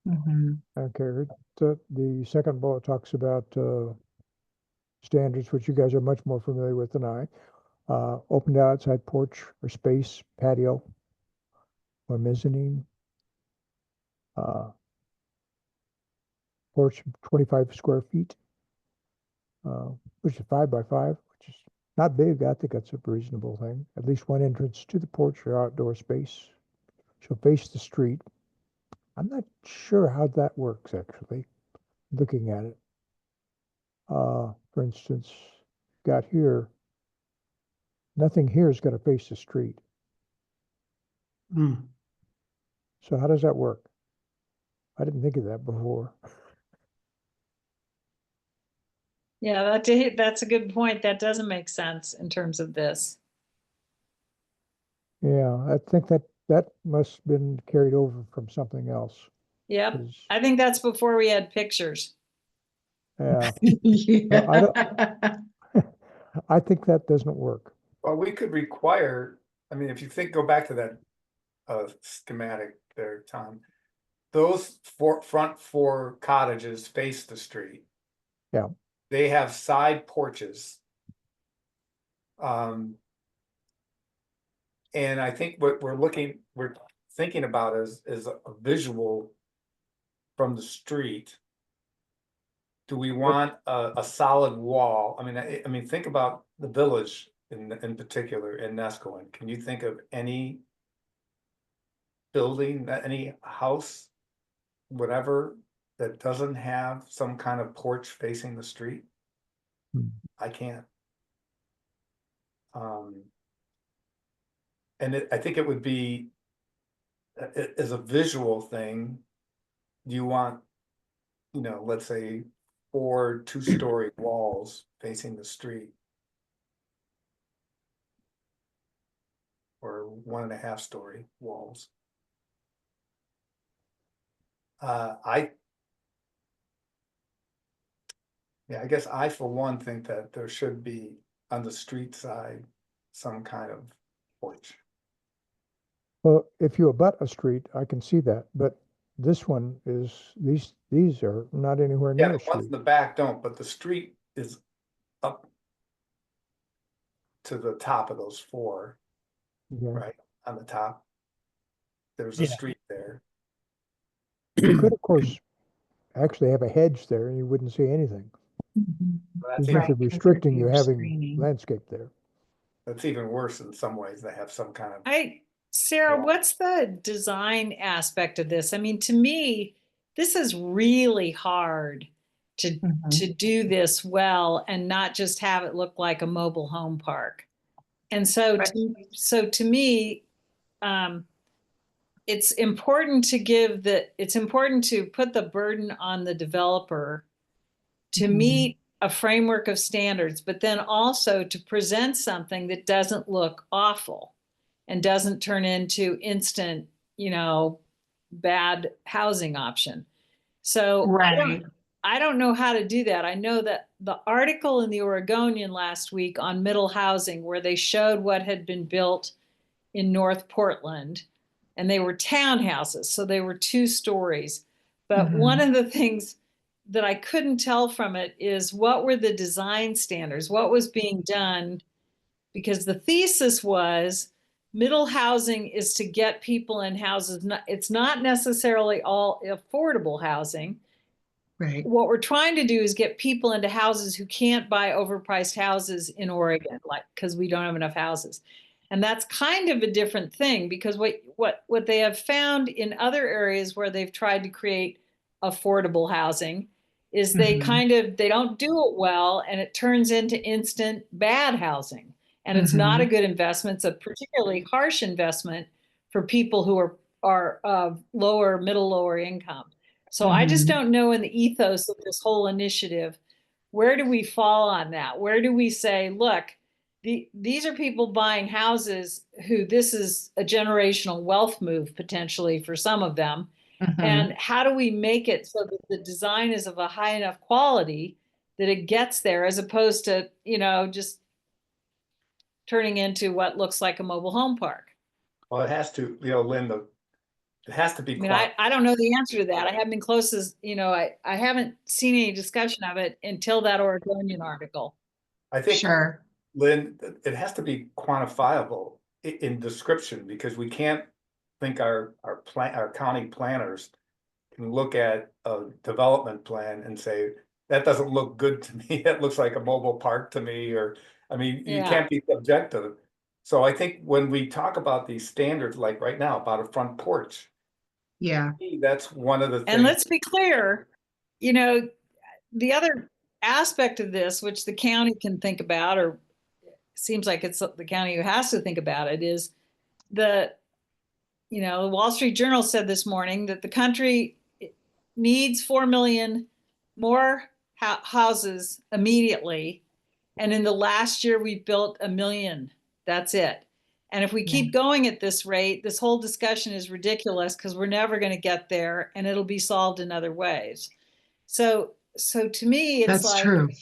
Speaker 6: Mhm.
Speaker 5: Okay, the second bullet talks about standards, which you guys are much more familiar with than I. Open to outside porch or space, patio, or mezzanine. Porch 25 square feet, which is 5 by 5, which is not big. I think that's a reasonable thing. At least one entrance to the porch or outdoor space. Shall face the street. I'm not sure how that works, actually, looking at it. For instance, got here, nothing here is going to face the street.
Speaker 1: Hmm.
Speaker 5: So how does that work? I didn't think of that before.
Speaker 4: Yeah, that's a good point. That doesn't make sense in terms of this.
Speaker 5: Yeah, I think that must have been carried over from something else.
Speaker 4: Yep.
Speaker 5: 'Cause,
Speaker 4: I think that's before we had pictures.
Speaker 5: yeah,
Speaker 6: Yeah.
Speaker 5: I don't, I think that doesn't work.
Speaker 3: Well, we could require, I mean, if you go back to that schematic there, Tom. those front four cottages face the street.
Speaker 5: Yeah.
Speaker 3: They have side porches. And I think what we're thinking about is a visual from the street. Do we want a solid wall? I mean, think about the village in particular in Nescoin. Can you think of any building, any house, whatever, that doesn't have some kind of porch facing the street?
Speaker 5: Hmm.
Speaker 3: I can't. And I think it would be as a visual thing. Do you want, let's say 4 2-story walls facing the street? Or 1.5-story walls? I guess I, for one, think that there should be on the street side some kind of porch.
Speaker 5: Well, if you abut a street, I can see that, but this one is, these are not anywhere
Speaker 3: Yeah,
Speaker 5: near a
Speaker 3: the ones in
Speaker 5: street.
Speaker 3: the back don't, but the street is up to the top of those 4,
Speaker 5: Okay.
Speaker 3: right? On the top. There's a
Speaker 1: Yeah.
Speaker 3: street there.
Speaker 5: You could, of course, actually have a hedge there and you wouldn't see anything.
Speaker 3: But
Speaker 5: It's
Speaker 3: That's
Speaker 5: just
Speaker 3: even,
Speaker 5: restricting you having landscape there.
Speaker 3: that's even worse in some ways. They have some kind of,
Speaker 4: Sarah,
Speaker 3: Yeah.
Speaker 4: what's the design aspect of this? I mean, to me, this is really hard to do this well and not just have it look like a mobile home park. And so, to me, it's important to put the burden on the developer to meet a framework of standards, but then also to present something that doesn't look awful and doesn't turn into instant, bad housing option. So
Speaker 6: Right.
Speaker 4: I don't know how to do that. I know that the article in the Oregonian last week on middle housing, where they showed what had been built in North Portland, and they were townhouses, so they were 2 stories. But one of the things that I couldn't tell from it is what were the design standards, what was being done, because the thesis was middle housing is to get people in houses. It's not necessarily all affordable housing.
Speaker 6: Right.
Speaker 4: What we're trying to do is get people into houses who can't buy overpriced houses in Oregon, like, because we don't have enough houses. And that's kind of a different thing, because what they have found in other areas where they've tried to create affordable housing is they don't do it well, and it turns into instant bad housing. And it's not a good investment. It's a particularly harsh investment for people who are of lower income. So I just don't know, in the ethos of this whole initiative, where do we fall on that? Where do we say, look, these are people buying houses who this is a generational wealth move potentially for some of them. And how do we make it so that the design is of a high enough quality that it gets there, as opposed to, just turning into what looks like a mobile home park?
Speaker 3: well, it has to, Lynn, it has to be.
Speaker 4: I mean, I don't know the answer to that. I haven't been close as, I haven't seen any discussion of it until that Oregonian article.
Speaker 3: I think,
Speaker 6: Sure.
Speaker 3: Lynn, it has to be quantifiable in description, because we can't think our county planners can look at a development plan and say, that doesn't look good to me. It looks like a mobile park to me, you
Speaker 4: Yeah.
Speaker 3: can't be subjective. So I think when we talk about these standards, like right now about a front porch,
Speaker 6: Yeah.
Speaker 3: that's one of the things.
Speaker 4: And let's be clear, the other aspect of this, which the county can think about, or seems like it's the county who has to think about it, is the Wall Street Journal said this morning that the country needs 4 million more houses immediately. And in the last year, we built 1 million. That's it. And if we keep going at this rate, this whole discussion is ridiculous, because we're never going to get there, and it'll be solved in other ways. So to me, it's
Speaker 6: That's true.
Speaker 4: it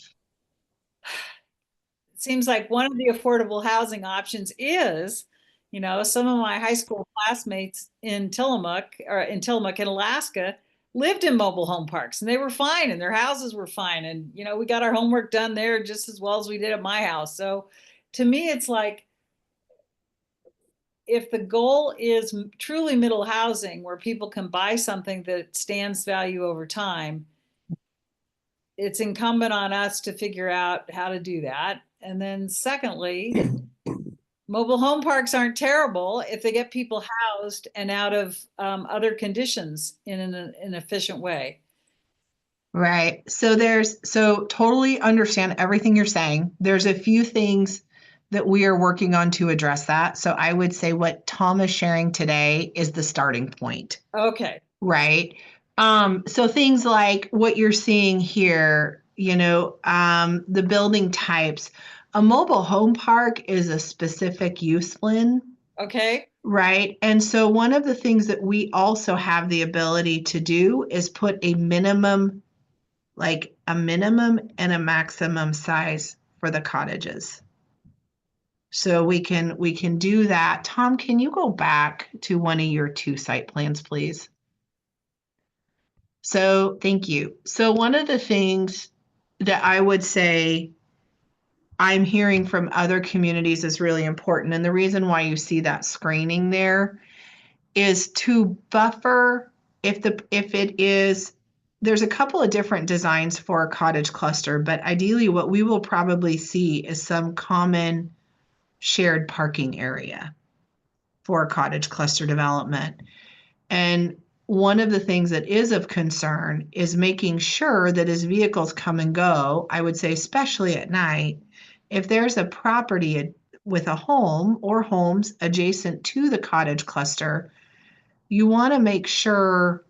Speaker 4: seems like one of the affordable housing options is You know, some of my high school classmates in Tillamook in Alaska lived in mobile home parks and they were fine and their houses were fine. And, you know, we got our homework done there just as well as we did at my house. So to me, it's like, if the goal is truly middle housing where people can buy something that stands value over time, it's incumbent on us to figure out how to do that. And then secondly, mobile home parks aren't terrible if they get people housed and out of other conditions in an efficient way.
Speaker 6: Right. So totally understand everything you're saying. There's a few things that we are working on to address that. So I would say what Tom is sharing today is the starting point.
Speaker 4: Okay.
Speaker 6: Right. So things like what you're seeing here, the building types. A mobile home park is a specific use, Lynn.
Speaker 4: Okay.
Speaker 6: Right. And so one of the things that we also have the ability to do is put a minimum and a maximum size for the cottages. So we can do that. Tom, can you go back to one of your 2 site plans, please? So thank you. So one of the things that I would say I'm hearing from other communities is really important. And the reason why you see that screening there is to buffer there's a couple of different designs for a cottage cluster, but ideally what we will probably see is some common shared parking area for a cottage cluster development. And one of the things that is of concern is making sure that as vehicles come and go, I would say especially at night, if there's a property with a home or homes adjacent to the cottage cluster, you want to make sure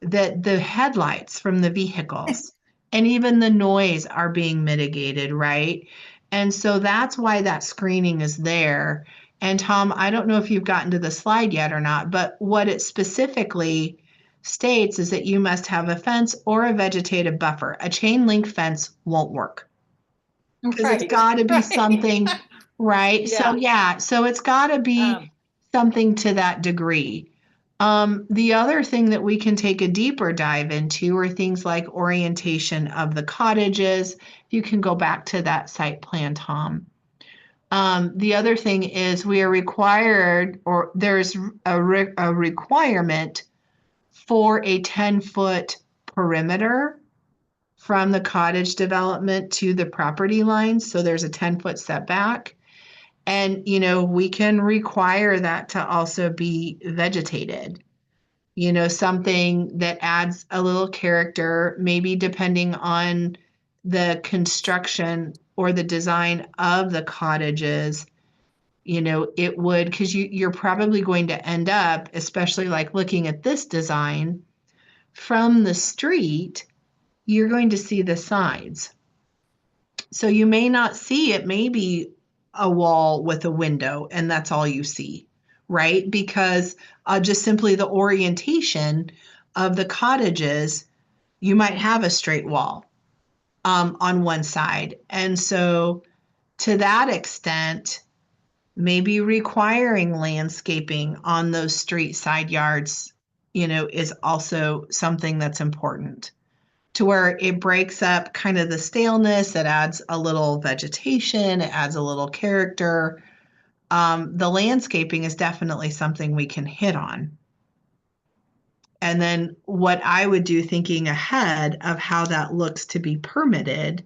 Speaker 6: that the headlights from the vehicles and even the noise are being mitigated, right? And so that's why that screening is there. And Tom, I don't know if you've gotten to the slide yet or not, but what it specifically states is that you must have a fence or a vegetative buffer. A chain link fence won't work because it's got to be something, right?
Speaker 4: Yeah.
Speaker 6: So it's got to be something to that degree. The other thing that we can take a deeper dive into are things like orientation of the cottages. You can go back to that site plan, Tom. The other thing is we are required, or there's a requirement for a 10-foot perimeter from the cottage development to the property line. So there's a 10-foot setback. And, we can require that to also be vegetated. Something that adds a little character, maybe depending on the construction or the design of the cottages, it would, because you're probably going to end up, especially like looking at this design from the street, you're going to see the sides. So you may not see it, maybe a wall with a window, and that's all you see, right? Because just simply the orientation of the cottages, you might have a straight wall on one side. And so to that extent, maybe requiring landscaping on those street side yards, is also something that's important, to where it breaks up kind of the staleness. It adds a little vegetation, it adds a little character. The landscaping is definitely something we can hit on. And then what I would do, thinking ahead of how that looks to be permitted,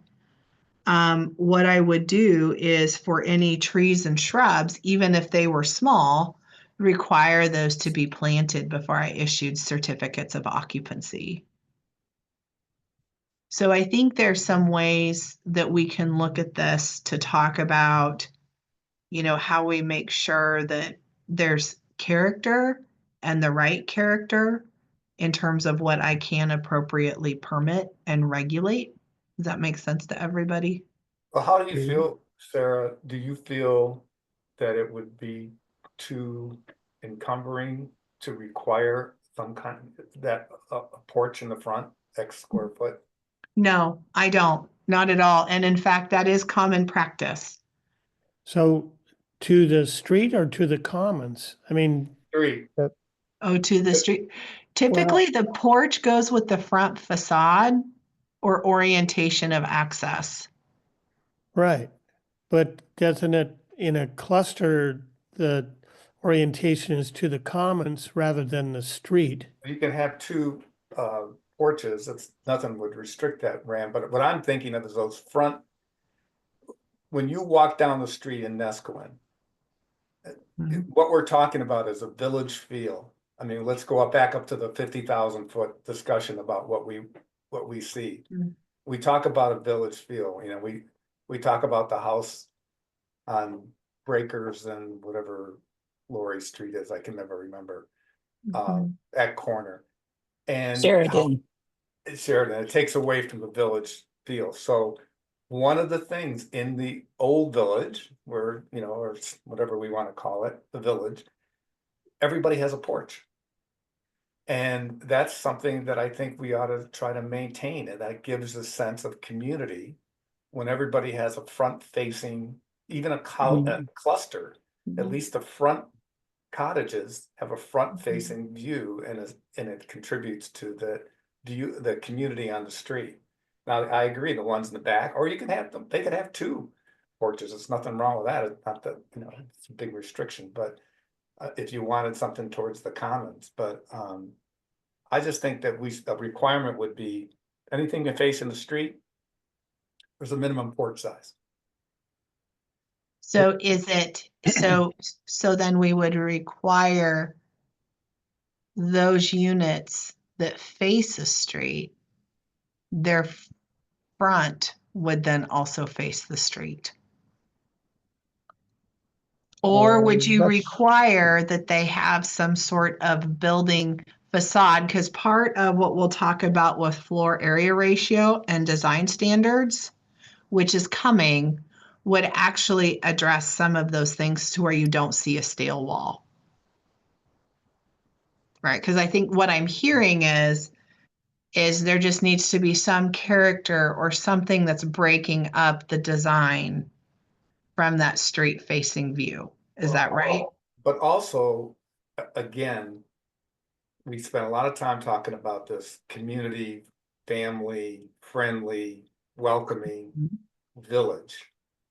Speaker 6: what I would do is for any trees and shrubs, even if they were small, require those to be planted before I issued certificates of occupancy. So I think there's some ways that we can look at this to talk about, how we make sure that there's character and the right character in terms of what I can appropriately permit and regulate. Does that make sense to everybody?
Speaker 3: Well, how do you feel, Sarah? Do you feel that it would be too encumbering to require some kind that a porch in the front, X square foot?
Speaker 6: No, I don't. Not at all. And in fact, that is common practice.
Speaker 1: So To the street or to the commons? I mean,
Speaker 3: Street.
Speaker 6: Oh, to the street. Typically, the porch goes with the front facade or orientation of access.
Speaker 1: right. But doesn't it, in a cluster, the orientation is to the commons rather than the street?
Speaker 3: You can have two porches, it's, nothing would restrict that, Rand, but what I'm thinking of is those front. When you walk down the street in Nescoin, what we're talking about is a village feel. I mean, let's go back up to the 50,000-foot discussion about what we see.
Speaker 6: Mhm.
Speaker 3: We talk about a village feel, you know, we talk about the house on Breakers and whatever Laurie Street is, I can never remember, that corner. And
Speaker 2: Sheridan.
Speaker 3: Sheridan, it takes away from the village feel. So one of the things in the old village, where, you know, or whatever we want to call it, the village, everybody has a porch. And that's something that I think we ought to try to maintain, and that gives a sense of community when everybody has a front facing, even a cluster, at least the front cottages have a front facing view, and it contributes to the view, the community on the street. Now, I agree, the ones in the back, or you can have them, they could have two porches, there's nothing wrong with that, it's not that, you know, it's a big restriction, but if you wanted something towards the commons, but I just think that a requirement would be anything that facing the street, there's a minimum porch size.
Speaker 6: So is it, so then we would require those units that face a street, their front would then also face the street? Or would you
Speaker 5: That's-
Speaker 6: require that they have some sort of building facade? Because part of what we'll talk about with floor area ratio and design standards, which is coming, would actually address some of those things to where you don't see a stale wall. Right? Because I think what I'm hearing is there just needs to be some character or something that's breaking up the design from that street facing view. Is that right?
Speaker 3: But also, again, we spent a lot of time talking about this community, family, friendly, welcoming village.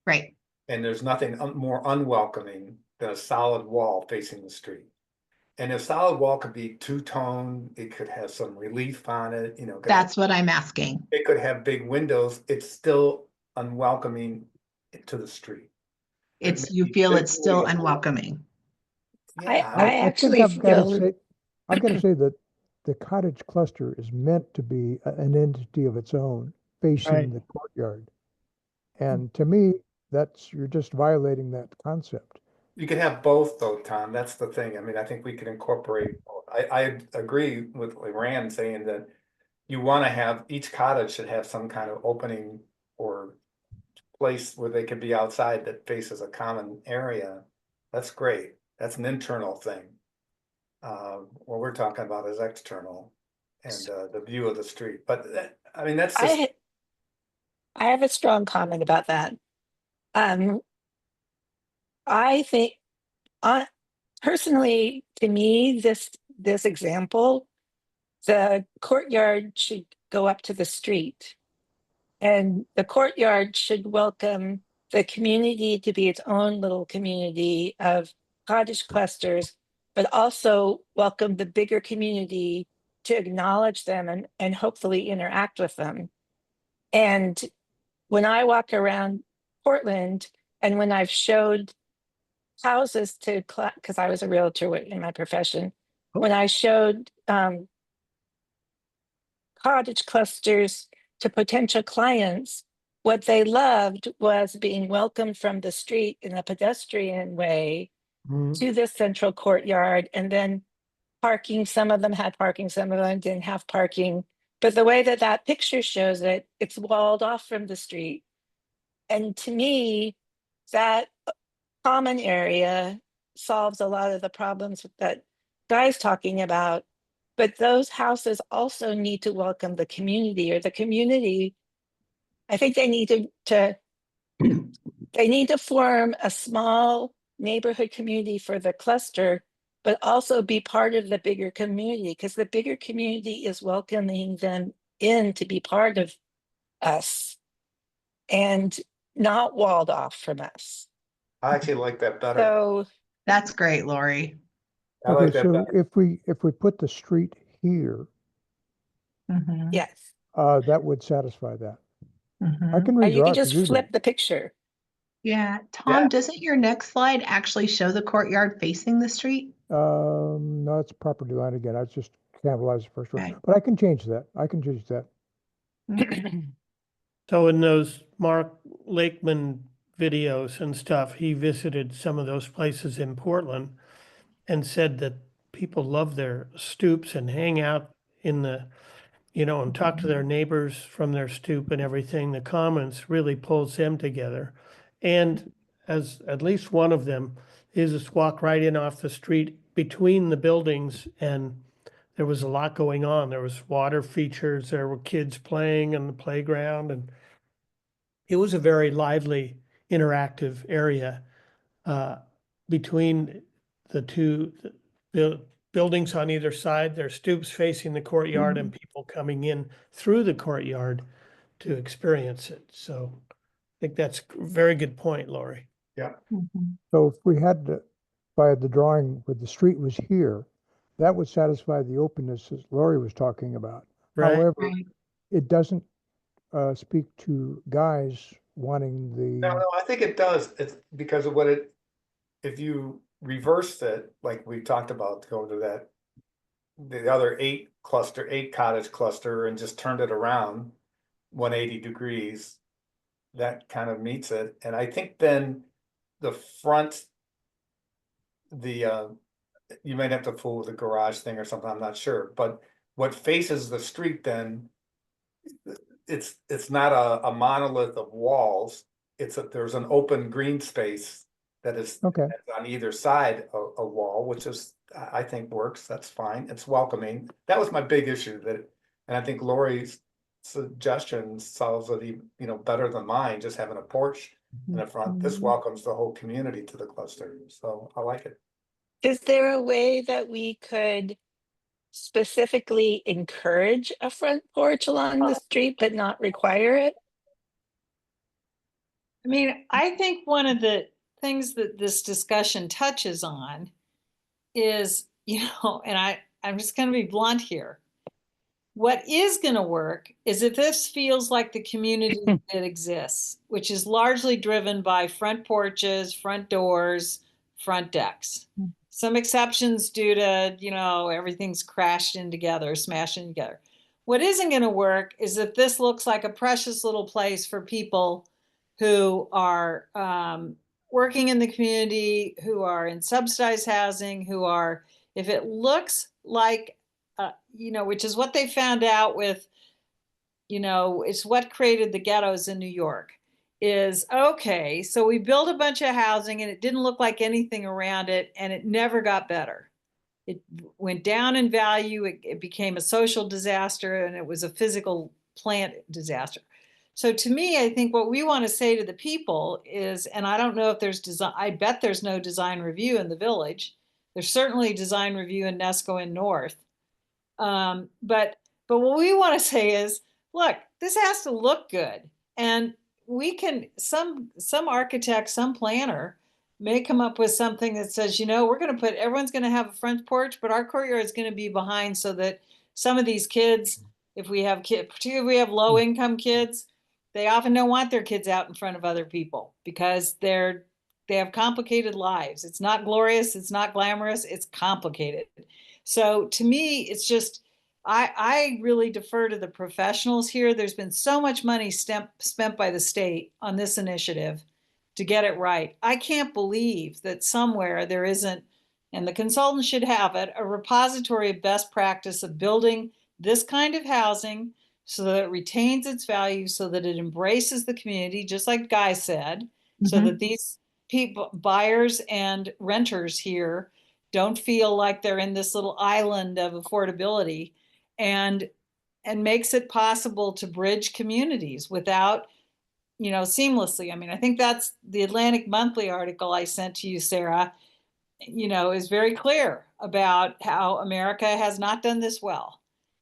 Speaker 6: Right.
Speaker 3: And there's nothing more unwelcoming than a solid wall facing the street. And a solid wall could be two-tone, it could have some relief on it, you know.
Speaker 6: That's what I'm asking.
Speaker 3: It could have big windows, it's still unwelcoming to the street.
Speaker 6: You feel it's still unwelcoming.
Speaker 3: Yeah,
Speaker 2: I actually
Speaker 5: I've got to
Speaker 2: feel
Speaker 5: say, I've got to say that the cottage cluster is meant to be an entity of its own, facing
Speaker 1: Right.
Speaker 5: the courtyard. And to me, you're just violating that concept.
Speaker 3: you could have both though, Tom, that's the thing, I mean, I think we could incorporate, I agree with Rand saying that you want to have, each cottage should have some kind of opening or place where they could be outside that faces a common area. That's great, that's an internal thing. What we're talking about is external and the view of the street, but I mean, that's just.
Speaker 2: I have a strong comment about that. I think, personally, to me, this example, the courtyard should go up to the street, and the courtyard should welcome the community to be its own little community of cottage clusters, but also welcome the bigger community to acknowledge them and hopefully interact with them. And when I walk around Portland, and when I've showed houses to, because I was a realtor in my profession, when I showed cottage clusters to potential clients, what they loved was being welcomed from the street in a pedestrian way to this central courtyard, and then parking. Some of them had parking, some of them didn't have parking. But the way that that picture shows it, it's walled off from the street. And to me, that common area solves a lot of the problems that Guy's talking about. But those houses also need to welcome the community, or the community, I think they need to they need to form a small neighborhood community for the cluster, but also be part of the bigger community, because the bigger community is welcoming them in to be part of us and not walled off from us.
Speaker 3: I actually like that better.
Speaker 2: So
Speaker 6: That's great, Lori.
Speaker 3: I like
Speaker 5: Okay,
Speaker 3: that
Speaker 5: so
Speaker 3: better.
Speaker 5: if we put the street here,
Speaker 6: Mhm,
Speaker 2: yes,
Speaker 5: that would satisfy that. I
Speaker 6: mhm.
Speaker 5: can
Speaker 2: you can
Speaker 5: redraw it to
Speaker 2: just
Speaker 5: do
Speaker 2: flip
Speaker 5: that.
Speaker 2: the picture.
Speaker 6: Yeah, Tom,
Speaker 3: Yeah.
Speaker 6: doesn't your next slide actually show the courtyard facing the street?
Speaker 5: No, it's property line again. I just capitalized the first
Speaker 6: Okay.
Speaker 5: word, but I can change that. I can change that.
Speaker 1: So in those Mark Lakeman videos and stuff, he visited some of those places in Portland and said that people love their stoops and hang out in the, and talk to their neighbors from their stoop and everything. The Commons really pulls them together. And as at least one of them is just walk right in off the street between the buildings, and there was a lot going on. There was water features, there were kids playing on the playground, and it was a very lively, interactive area between the two buildings on either side. Their stoops facing the courtyard and people coming in through the courtyard to experience it. So I think that's a very good point, Lori.
Speaker 6: Mhm.
Speaker 5: So if we had to, by the drawing where the street was here, that would satisfy the openness as Lori was talking about.
Speaker 1: Right.
Speaker 5: However,
Speaker 6: Right.
Speaker 5: it doesn't speak to guys wanting
Speaker 3: No,
Speaker 5: the,
Speaker 3: I think it does. It's because of if you reversed it, like we talked about, go to the other eight cottage cluster and just turned it around 180 degrees, that kind of meets it. And I think then the front, you might have to fool with the garage thing or something, I'm not sure, but what faces the street then, it's not a monolith of walls. There's an open green space that is
Speaker 5: okay.
Speaker 3: on either side of a wall, which is, I think works, that's fine, it's welcoming. That was my big issue and I think Lori's suggestion solves it, better than mine, just having a porch in the front. This welcomes the whole community to the cluster, so I like it.
Speaker 2: Is there a way that we could specifically encourage a front porch along the street but not require it?
Speaker 4: I mean, I think one of the things that this discussion touches on is, and I'm just going to be blunt here. What is going to work is if this feels like the community that exists, which is largely driven by front porches, front doors, front decks. Some exceptions due to, everything's crashed in together, smashed in together. What isn't going to work is if this looks like a precious little place for people who are working in the community, who are in subsidized housing, if it looks like, which is what they found out with, it's what created the ghettos in New York, is okay, so we built a bunch of housing and it didn't look like anything around it and it never got better. It went down in value, it became a social disaster, and it was a physical plant disaster. So to me, I think what we want to say to the people is, and I don't know if there's design, I bet there's no design review in the village. There's certainly design review in Nesco and North. But what we want to say is, look, this has to look good. And we can, some architect, some planner may come up with something that says, we're going to everyone's going to have a front porch, but our courtyard is going to be behind, so that some of these kids, if we have kids, particularly if we have low income kids, they often don't want their kids out in front of other people because they have complicated lives. It's not glorious, it's not glamorous, it's complicated. So to me, it's just, I really defer to the professionals here. There's been so much money spent by the state on this initiative to get it right. I can't believe that somewhere there isn't, and the consultant should have it, a repository of best practice of building this kind of housing so that it retains its value, so that it embraces the community, just like Guy said, so that these people, buyers and renters here, don't feel like they're in this little island of affordability, and makes it possible to bridge communities without seamlessly. I mean, I think that's the Atlantic Monthly article I sent to you, Sarah, is very clear about how America has not done this well,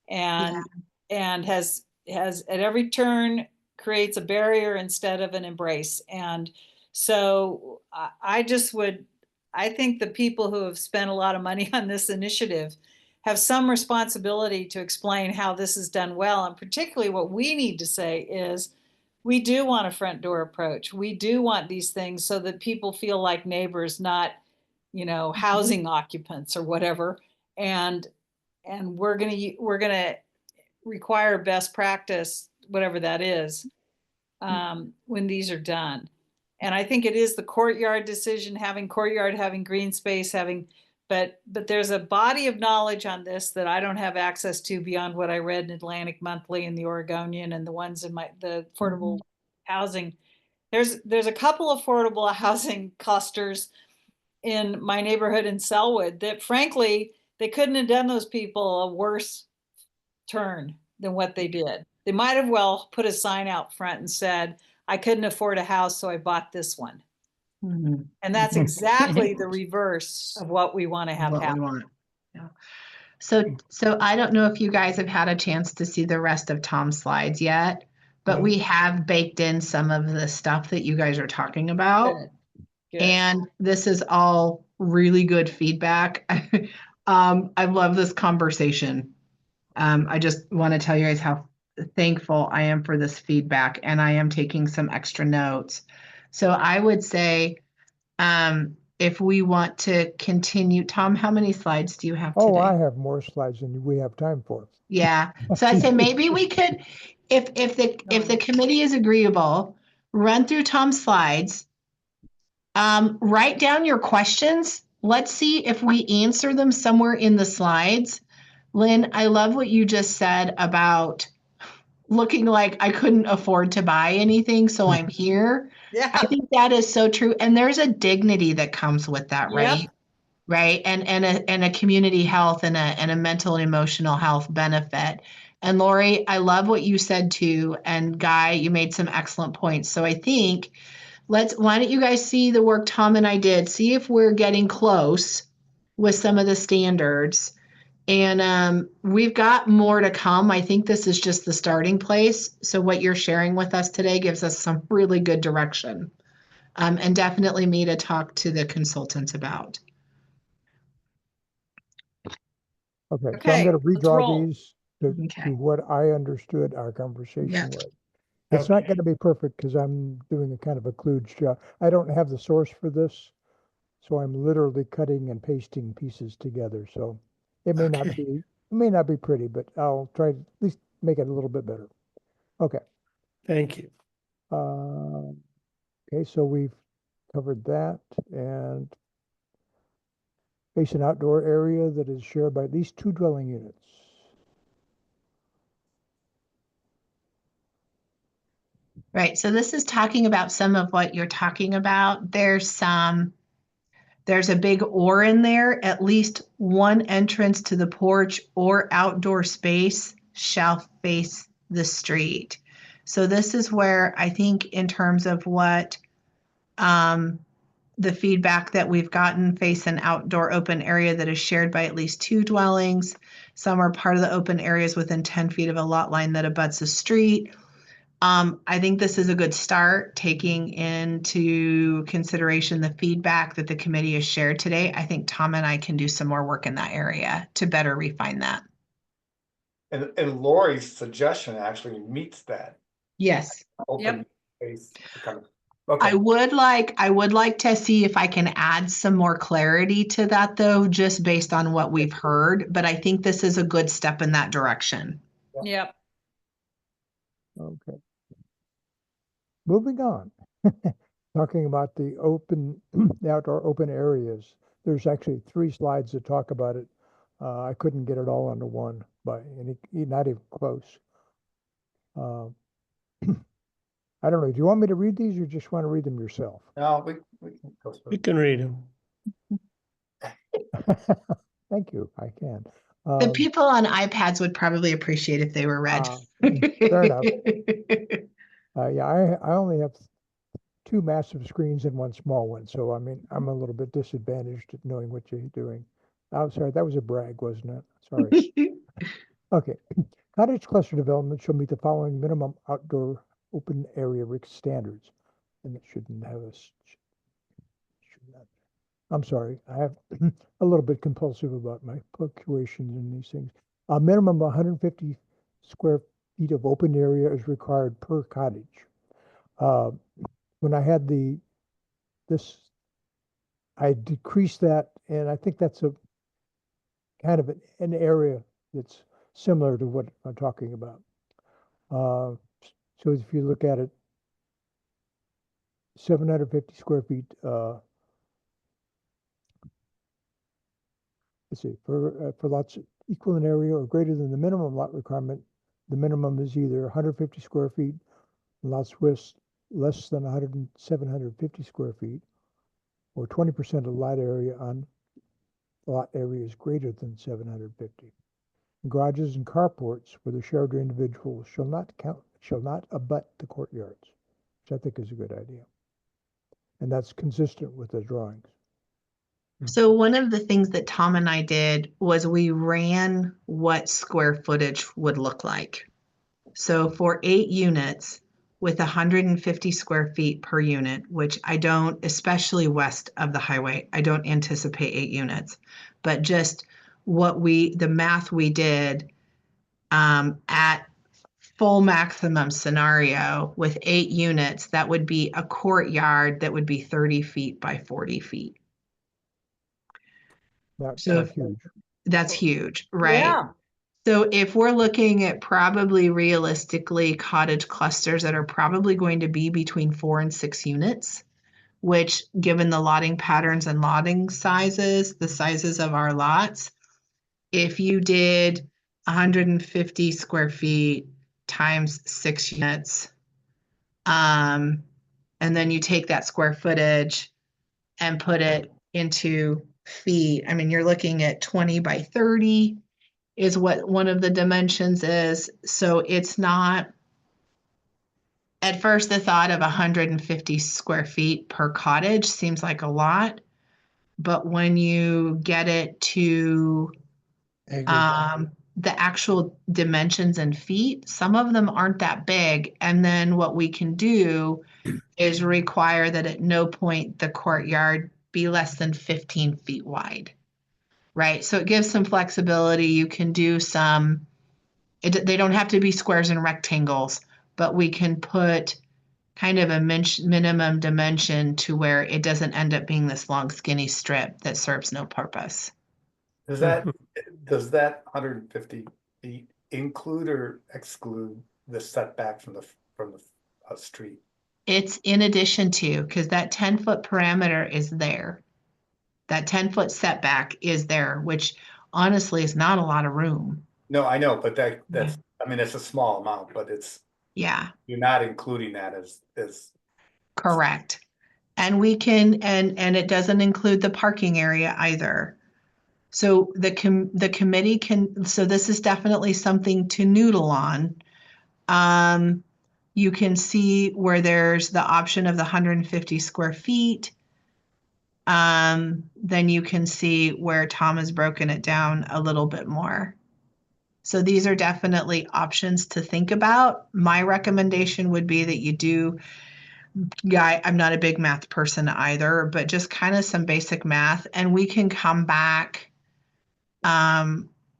Speaker 4: and has at every turn creates a barrier instead of an embrace. And so I think the people who have spent a lot of money on this initiative have some responsibility to explain how this is done well. And particularly what we need to say is, we do want a front door approach. We do want these things so that people feel like neighbors, not, housing occupants or whatever. And we're gonna require best practice, whatever that is, when these are done. And I think it is the courtyard decision, having courtyard, having green space, but there's a body of knowledge on this that I don't have access to beyond what I read in Atlantic Monthly and the Oregonian and the ones in the affordable housing. There's a couple of affordable housing clusters in my neighborhood in Selwood that, frankly, they couldn't have done those people a worse turn than what they did. They might have well put a sign out front and said, I couldn't afford a house, so I bought this one.
Speaker 6: Mhm.
Speaker 4: And that's exactly the reverse of what we want to have
Speaker 6: What we
Speaker 4: happen.
Speaker 6: want. Yeah. So I don't know if you guys have had a chance to see the rest of Tom's slides yet, but we have baked in some of the stuff that you guys are talking about.
Speaker 4: Good. Good.
Speaker 6: And this is all really good feedback. I love this conversation. I just want to tell you guys how thankful I am for this feedback, and I am taking some extra notes. So I would say, if we want to continue, Tom, how many slides do you have today?
Speaker 5: Oh, I have more slides than we have time for.
Speaker 6: Yeah. So I say maybe we could, if the committee is agreeable, run through Tom's slides. Write down your questions. Let's see if we answer them somewhere in the slides. Lynn, I love what you just said about looking like I couldn't afford to buy anything, so I'm here.
Speaker 4: Yeah.
Speaker 6: I think that is so true. And there's a dignity that comes with that, right?
Speaker 4: Yep.
Speaker 6: Right. And a community health and a mental and emotional health benefit. And Lori, I love what you said too. And Guy, you made some excellent points. So I think why don't you guys see the work Tom and I did, see if we're getting close with some of the standards. And we've got more to come. I think this is just the starting place. So what you're sharing with us today gives us some really good direction, and definitely me to talk to the consultants about.
Speaker 5: Okay, so I'm
Speaker 4: Okay,
Speaker 5: going to
Speaker 4: let's
Speaker 5: redraw
Speaker 4: roll.
Speaker 5: these to what I understood our conversation
Speaker 6: Yeah.
Speaker 5: was. It's not going to be perfect because I'm doing a kind of a kludge job. I don't have the source for this, so I'm literally cutting and pasting pieces together. So it may not be pretty, but I'll try to at least make it a little bit better. Okay.
Speaker 1: Thank you.
Speaker 5: Okay, so we've covered that, and face an outdoor area that is shared by at least 2 dwelling units.
Speaker 6: Right. So this is talking about some of what you're talking about. There's a big or in there. At least one entrance to the porch or outdoor space shall face the street. So this is where I think in terms of what the feedback that we've gotten, face an outdoor open area that is shared by at least 2 dwellings. Some are part of the open areas within 10 feet of a lot line that abuts a street. I think this is a good start, taking into consideration the feedback that the committee has shared today. I think Tom and I can do some more work in that area to better refine that.
Speaker 3: And Lori's suggestion actually meets that.
Speaker 6: Yes.
Speaker 3: Open space kind of. Okay.
Speaker 6: I would like to see if I can add some more clarity to that though, just based on what we've heard, but I think this is a good step in that direction.
Speaker 4: Yep.
Speaker 5: Okay. Moving on. Talking about the outdoor open areas. There's actually 3 slides that talk about it. I couldn't get it all onto one, not even close. I don't know. Do you want me to read these or just want to read them yourself?
Speaker 3: No, we can go through.
Speaker 1: You can read them.
Speaker 5: Thank you. I can.
Speaker 6: The people on iPads would probably appreciate if they were read.
Speaker 5: Fair enough. Yeah, I only have two massive screens and one small one, so I mean, I'm a little bit disadvantaged at knowing what you're doing. I'm sorry, that was a brag, wasn't it? Sorry. Okay. Cottage cluster development shall meet the following minimum outdoor open area standards. And it shouldn't have a, should not. I'm sorry, I have a little bit compulsive about my punctuations in these things. A minimum of 150 square feet of open area is required per cottage. When I had this, I decreased that, and I think that's a kind of an area that's similar to what I'm talking about. So if you look at it, 750 square feet, let's see, for lots equal in area or greater than the minimum lot requirement, the minimum is either 150 square feet, lots with less than 750 square feet, or 20% of lot area on lot areas greater than 750. Garages and carports with a shared individual shall not abut the courtyards, which I think is a good idea. And that's consistent with the drawings.
Speaker 6: So one of the things that Tom and I did was we ran what square footage would look like. So for 8 units with 150 square feet per unit, which I don't, especially west of the highway, I don't anticipate 8 units, but just the math we did at full maximum scenario with 8 units, that would be a courtyard that would be 30 feet by 40 feet. So
Speaker 5: Huge.
Speaker 6: that's huge, right?
Speaker 4: Yeah.
Speaker 6: So if we're looking at probably realistically cottage clusters that are probably going to be between 4 and 6 units, which given the lotting patterns and lotting sizes, the sizes of our lots, if you did 150 square feet times 6 units, and then you take that square footage and put it into feet, I mean, you're looking at 20 by 30 is what one of the dimensions is. So it's not, at first the thought of 150 square feet per cottage seems like a lot, but when you get it to the actual dimensions in feet, some of them aren't that big. And then what we can do is require that at no point the courtyard be less than 15 feet wide, right? So it gives some flexibility. You can do some, they don't have to be squares and rectangles, but we can put kind of a minimum dimension to where it doesn't end up being this long skinny strip that serves no purpose.
Speaker 3: Does that 150 feet include or exclude the setback from the street?
Speaker 6: It's in addition to, because that 10-foot parameter is there. That 10-foot setback is there, which honestly is not a lot of room.
Speaker 3: No, I know, but that's, I mean, it's a small amount, but
Speaker 6: Yeah,
Speaker 3: you're not including that as
Speaker 6: correct. And we can, and it doesn't include the parking area either. So the committee can, so this is definitely something to noodle on. You can see where there's the option of the 150 square feet. Then you can see where Tom has broken it down a little bit more. So these are definitely options to think about. My recommendation would be that you do, I'm not a big math person either, but just kind of some basic math, and we can come back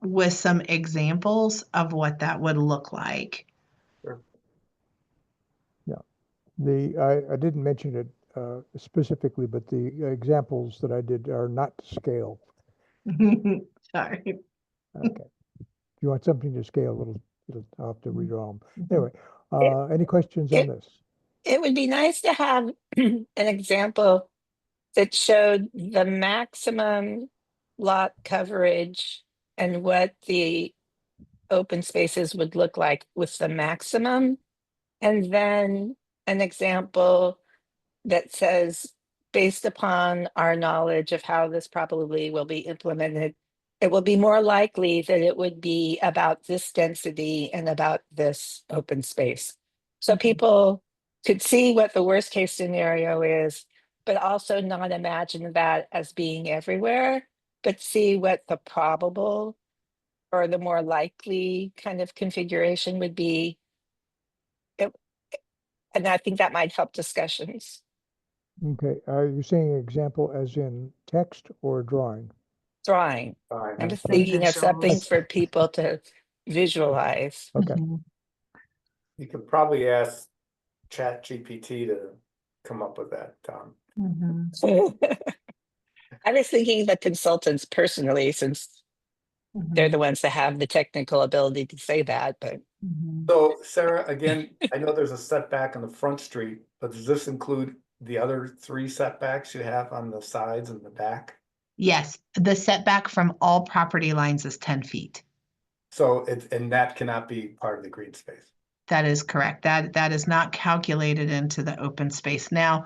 Speaker 6: with some examples of what that would look like.
Speaker 5: I didn't mention it specifically, but the examples that I did are not to scale.
Speaker 6: Sorry.
Speaker 5: Okay. If you want something to scale, I'll have to redraw them. Anyway, any questions
Speaker 2: it-
Speaker 5: on this?
Speaker 2: It would be nice to have an example that showed the maximum lot coverage and what the open spaces would look like with the maximum. And then an example that says, based upon our knowledge of how this probably will be implemented, it will be more likely that it would be about this density and about this open space. So people could see what the worst case scenario is, but also not imagine that as being everywhere, but see what the probable or the more likely kind of configuration would be. And I think that might help discussions.
Speaker 5: Okay, are you saying example as in text or drawing?
Speaker 2: Drawing.
Speaker 3: Fine.
Speaker 2: I'm just
Speaker 6: Some
Speaker 2: thinking of something
Speaker 6: visuals.
Speaker 2: for people to visualize.
Speaker 5: Okay,
Speaker 6: Mhm.
Speaker 3: You could probably ask Chat GPT to come up with that, Tom.
Speaker 6: Mhm.
Speaker 2: I was thinking the consultants personally, since they're the
Speaker 6: Mhm.
Speaker 2: ones that have the technical ability to say that, but
Speaker 6: Mhm.
Speaker 3: So Sarah, again, I know there's a setback on the front street, but does this include the other 3 setbacks you have on the sides and the back?
Speaker 6: Yes, the setback from all property lines is 10 feet.
Speaker 3: So and that cannot be part of the green space.
Speaker 6: That is correct. That is not calculated into the open space. Now,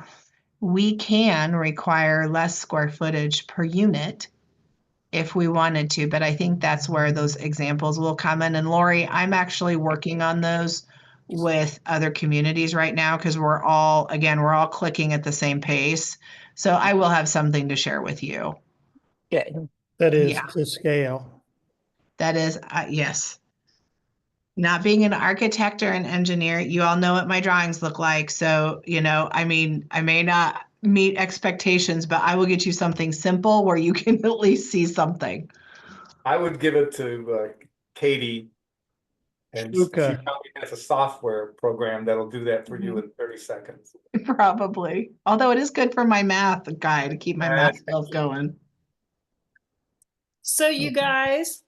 Speaker 6: we can require less square footage per unit if we wanted to, but I think that's where those examples will come in. And Lori, I'm actually working on those with other communities right now because we're all clicking at the same pace. So I will have something to share with you.
Speaker 2: good.
Speaker 1: That is
Speaker 6: Yeah.
Speaker 1: to scale.
Speaker 6: That is, yes. Not being an architect or an engineer, you all know what my drawings look like. So, I mean, I may not meet expectations, but I will get you something simple where you can at least see something.
Speaker 3: I would give it to Katie, and she
Speaker 1: Luca.
Speaker 3: probably has a software program that'll do that for you in 30 seconds.
Speaker 6: Probably. Although it is good for my math guy to keep my math skills going.
Speaker 4: So you
Speaker 5: Okay.
Speaker 4: guys,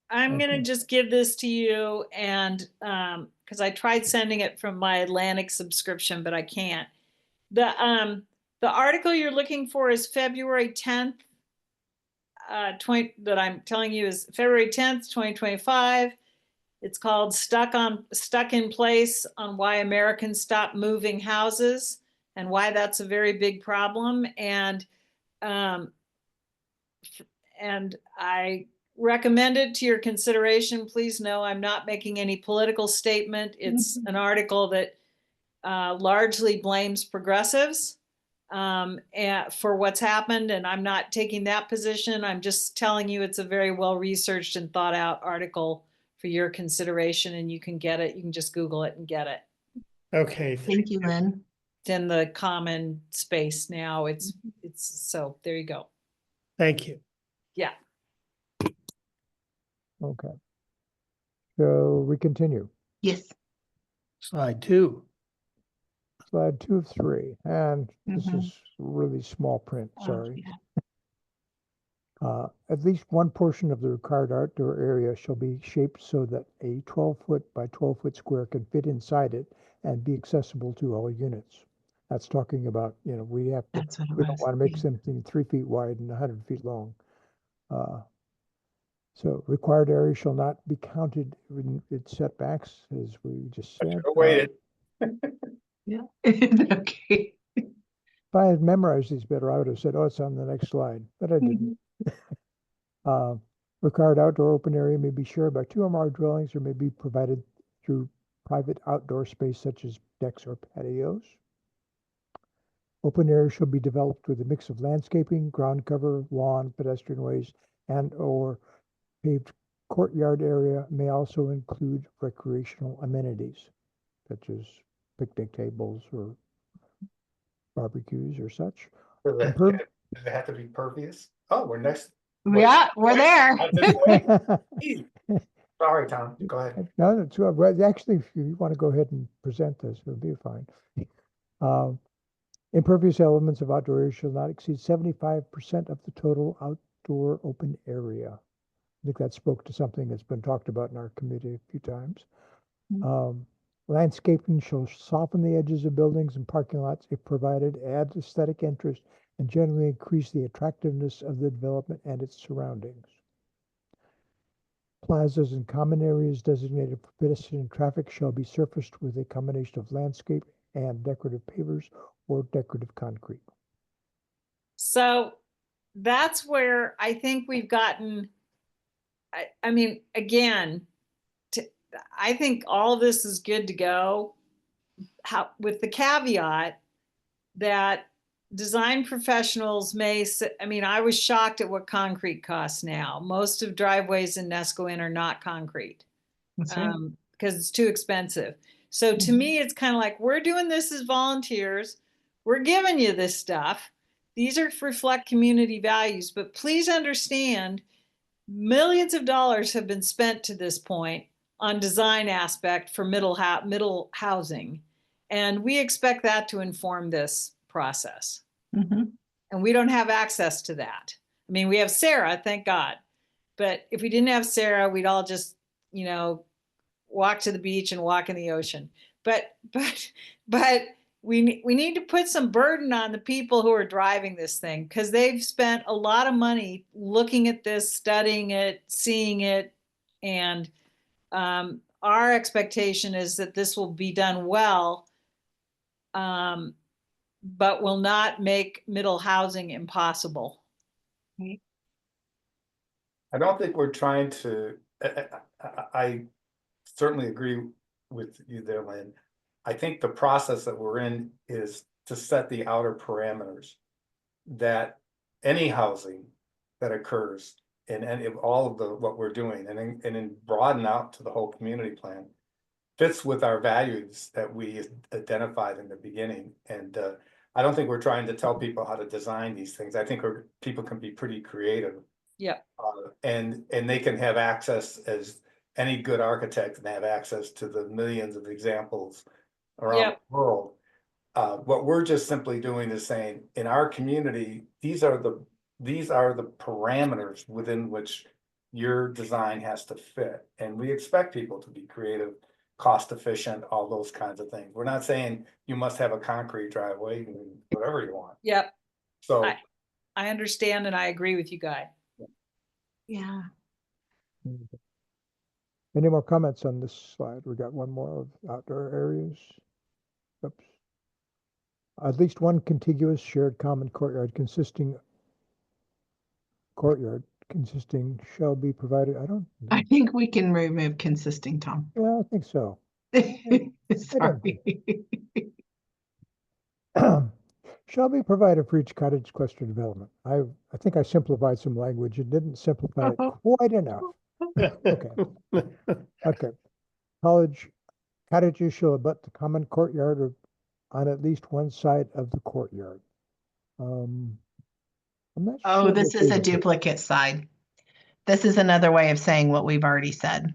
Speaker 4: I'm gonna
Speaker 5: Okay.
Speaker 4: just give this to you and because I tried sending it from my Atlantic subscription, but I can't. The article you're looking for is February 10th, 20 that I'm telling you is February 10th, 2025. It's called Stuck in Place on Why Americans Stop Moving Houses and Why That's a Very Big Problem. Um, and I recommend it to your consideration. Please know I'm not making any political statement. It's an article that largely blames progressives for what's happened, and I'm not taking that position. I'm just telling you it's a very well researched and thought out article for your consideration, and you can get it. You can just Google it and get it.
Speaker 1: Okay,
Speaker 6: Thank you, Lynn.
Speaker 4: It's in the common space now. It's so there you go.
Speaker 1: thank you.
Speaker 4: Yeah.
Speaker 5: Okay. So we continue.
Speaker 6: Yes.
Speaker 1: Slide 2.
Speaker 5: Slide 2 of 3, and this
Speaker 6: Mhm.
Speaker 5: is really small print,
Speaker 6: Oh,
Speaker 5: sorry.
Speaker 6: yeah.
Speaker 5: At least one portion of the required outdoor area shall be shaped so that a 12-foot by 12-foot square can fit inside it and be accessible to all units. That's talking about, we have to,
Speaker 6: That's what it
Speaker 5: we don't
Speaker 6: was.
Speaker 5: want to make
Speaker 6: Yeah.
Speaker 5: something 3 feet wide and 100 feet long. So required area shall not be counted in its setbacks, as we just
Speaker 3: I
Speaker 5: said.
Speaker 3: should have waited.
Speaker 6: Yeah. Okay.
Speaker 5: If I had memorized these better, I would have said, oh, it's on the next slide, but I didn't. Required outdoor open area may be shared by 2 or more dwellings or may be provided through private outdoor space such as decks or patios. Open areas shall be developed with a mix of landscaping, ground cover, lawn, pedestrian ways, and or paved courtyard area may also include recreational amenities such as picnic tables or barbecues or such.
Speaker 3: Does
Speaker 5: Imperv-
Speaker 3: it have to be pervious? Oh, we're next.
Speaker 6: Yeah, we're there.
Speaker 3: I just wait. Sorry, Tom, go ahead.
Speaker 5: No, that's well, actually, if you want to go ahead and present this, it'll be fine. Impervious elements of outdoor area shall not exceed 75% of the total outdoor open area. I think that spoke to something that's been talked about in our committee a few times. Landscaping shall soften the edges of buildings and parking lots if provided, add aesthetic interest, and generally increase the attractiveness of the development and its surroundings. Plazas and common areas designated for pedestrian traffic shall be surfaced with a combination of landscape and decorative pavers or decorative concrete.
Speaker 4: So that's where I think we've gotten. I mean, again, I think all of this is good to go. with the caveat that design professionals may, I mean, I was shocked at what concrete costs now. Most of driveways in Nesco Inn are not concrete.
Speaker 6: That's right.
Speaker 4: Because it's too expensive. So to me, it's kind of like, we're doing this as volunteers. We're giving you this stuff. These are reflect community values, but please understand, millions of dollars have been spent to this point on design aspect for middle housing. And we expect that to inform this process.
Speaker 6: Mhm.
Speaker 4: And we don't have access to that. I mean, we have Sarah, thank God. But if we didn't have Sarah, we'd all just, walk to the beach and walk in the ocean. But we need to put some burden on the people who are driving this thing, because they've spent a lot of money looking at this, studying it, seeing it, and our expectation is that this will be done well, but will not make middle housing impossible.
Speaker 3: I don't think we're trying to, I certainly agree with you there, Lynn. I think the process that we're in is to set the outer parameters that any housing that occurs in any of all of what we're doing, and then broaden out to the whole community plan, fits with our values that we identified in the beginning. And I don't think we're trying to tell people how to design these things. I think people can be pretty creative.
Speaker 4: Yeah.
Speaker 3: And they can have access, as any good architect can have access to the millions of examples around the world. What we're just simply doing is saying, in our community, these are the parameters within which your design has to fit. And we expect people to be creative, cost efficient, all those kinds of things. We're not saying you must have a concrete driveway, you can do whatever you want.
Speaker 4: Yep.
Speaker 3: So
Speaker 4: I understand, and I agree with you, Guy.
Speaker 6: Yeah.
Speaker 5: Any more comments on this slide? We got one more of outdoor areas. Oops. At least one contiguous shared common courtyard consisting shall be provided. I don't know.
Speaker 6: I think we can remove consisting, Tom.
Speaker 5: Yeah, I think so.
Speaker 6: Sorry.
Speaker 5: Shall be provided for each cottage cluster development. I think I simplified some language. It didn't simplify it quite enough. Okay. Cottages shall abut the common courtyard or on at least one side of the courtyard. I'm not
Speaker 6: Oh,
Speaker 5: sure
Speaker 6: this
Speaker 5: what
Speaker 6: is
Speaker 5: they
Speaker 6: a
Speaker 5: would do.
Speaker 6: duplicate side. This is another way of saying what we've already said.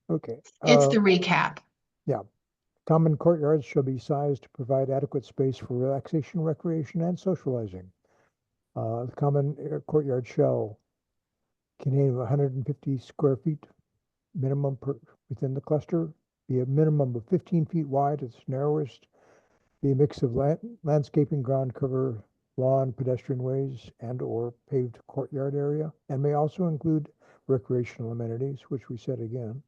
Speaker 5: Okay.
Speaker 6: It's the recap.
Speaker 5: Common courtyards shall be sized to provide adequate space for relaxation, recreation, and socializing. The common courtyard shall contain 150 square feet minimum within the cluster, be a minimum of 15 feet wide at its narrowest, be a mix of landscaping, ground cover, lawn, pedestrian ways, and or paved courtyard area, and may also include recreational amenities, which we said again.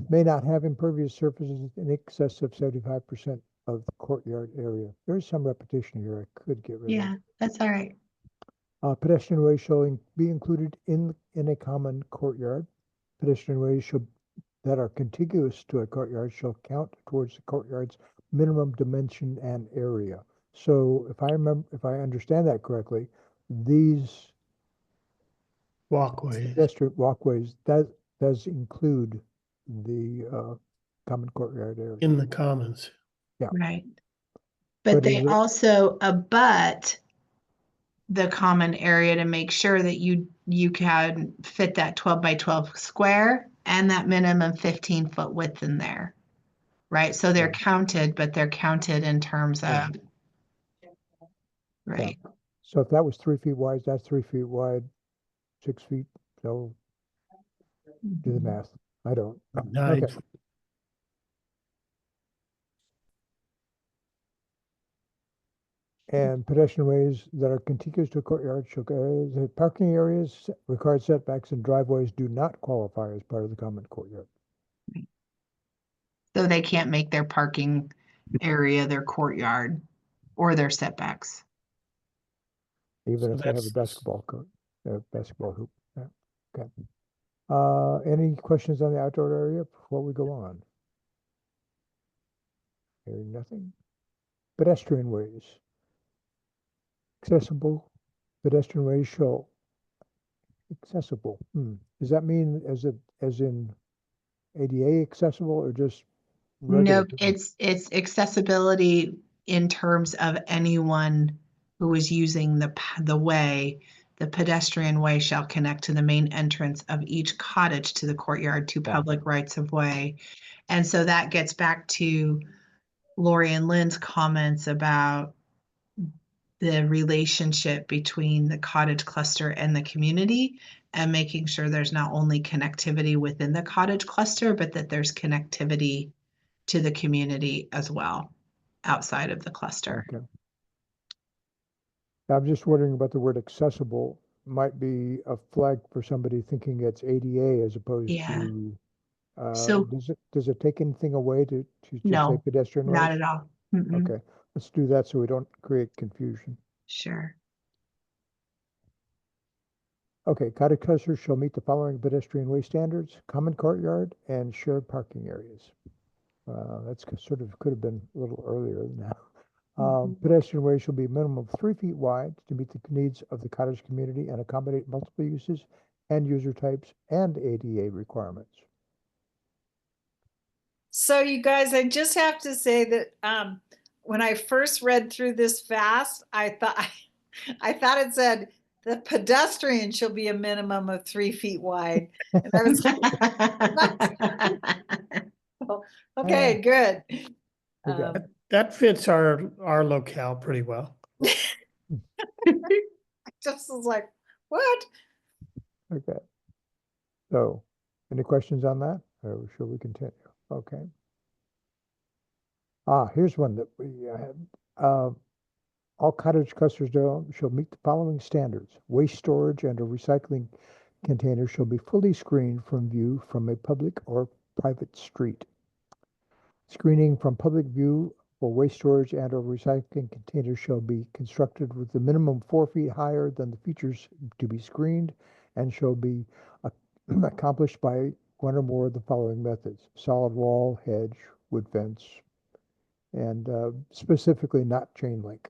Speaker 5: May not have impervious surfaces in excess of 75% of the courtyard area. There's some repetition here I could get rid of.
Speaker 6: Yeah, that's all right.
Speaker 5: Pedestrian ways shall be included in a common courtyard. Pedestrian ways that are contiguous to a courtyard shall count towards the courtyard's minimum dimension and area. So if I understand that correctly, these pedestrian walkways, that does include the common courtyard area.
Speaker 1: In the commons.
Speaker 5: Yeah.
Speaker 6: Right. But they also abut the common area to make sure that you can fit that 12 by 12 square and that minimum 15-foot width in there. Right. So they're counted, but they're counted in terms of right.
Speaker 5: Yeah. So if that was 3 feet wide, that's 3 feet wide, 6 feet. So do the math. I don't. Okay. And pedestrian ways that are contiguous to a courtyard shall the parking areas, required setbacks, and driveways do not qualify as part of the common courtyard.
Speaker 6: So they can't make their parking area their courtyard or their setbacks.
Speaker 5: Even if they have a basketball court, a basketball hoop. Yeah. Okay. Any questions on the outdoor area before we go on? Hearing nothing. Pedestrian ways. Accessible pedestrian ways shall accessible. Does that mean as in ADA accessible or just regular?
Speaker 6: Nope, it's accessibility in terms of anyone who is using the way. The pedestrian way shall connect to the main entrance of each cottage to the courtyard to public rights of way. And so that gets back to Lori and Lynn's comments about the relationship between the cottage cluster and the community, and making sure there's not only connectivity within the cottage cluster, but that there's connectivity to the community as well, outside of the cluster.
Speaker 5: Okay. I'm just wondering about the word accessible. Might be a flag for somebody thinking it's ADA as opposed
Speaker 6: Yeah.
Speaker 5: to,
Speaker 6: So
Speaker 5: does it take anything away to just say
Speaker 6: no,
Speaker 5: pedestrian
Speaker 6: not
Speaker 5: ways?
Speaker 6: at all. Mm-mm.
Speaker 5: Okay, let's do that so we don't create confusion.
Speaker 6: Sure.
Speaker 5: Okay, cottage clusters shall meet the following pedestrian way standards: common courtyard and shared parking areas. That's sort of could have been a little earlier than that. Pedestrian ways shall be a minimum of 3 feet wide to meet the needs of the cottage community and accommodate multiple uses and user types and ADA requirements.
Speaker 4: So you guys, I just have to say that when I first read through this fast, I thought it said the pedestrian shall be a minimum of 3 feet wide. And I was like, okay, good.
Speaker 5: We got it.
Speaker 1: That fits our locale pretty well.
Speaker 4: Just was like, what?
Speaker 5: Okay. So, any questions on that, or shall we continue? Okay. Here's one that we had. All cottage clusters shall meet the following standards. Waste storage and a recycling container shall be fully screened from view from a public or private street. Screening from public view for waste storage and or recycling containers shall be constructed with the minimum 4 feet higher than the features to be screened and shall be accomplished by one or more of the following methods: solid wall, hedge, wood fence, and specifically not chain link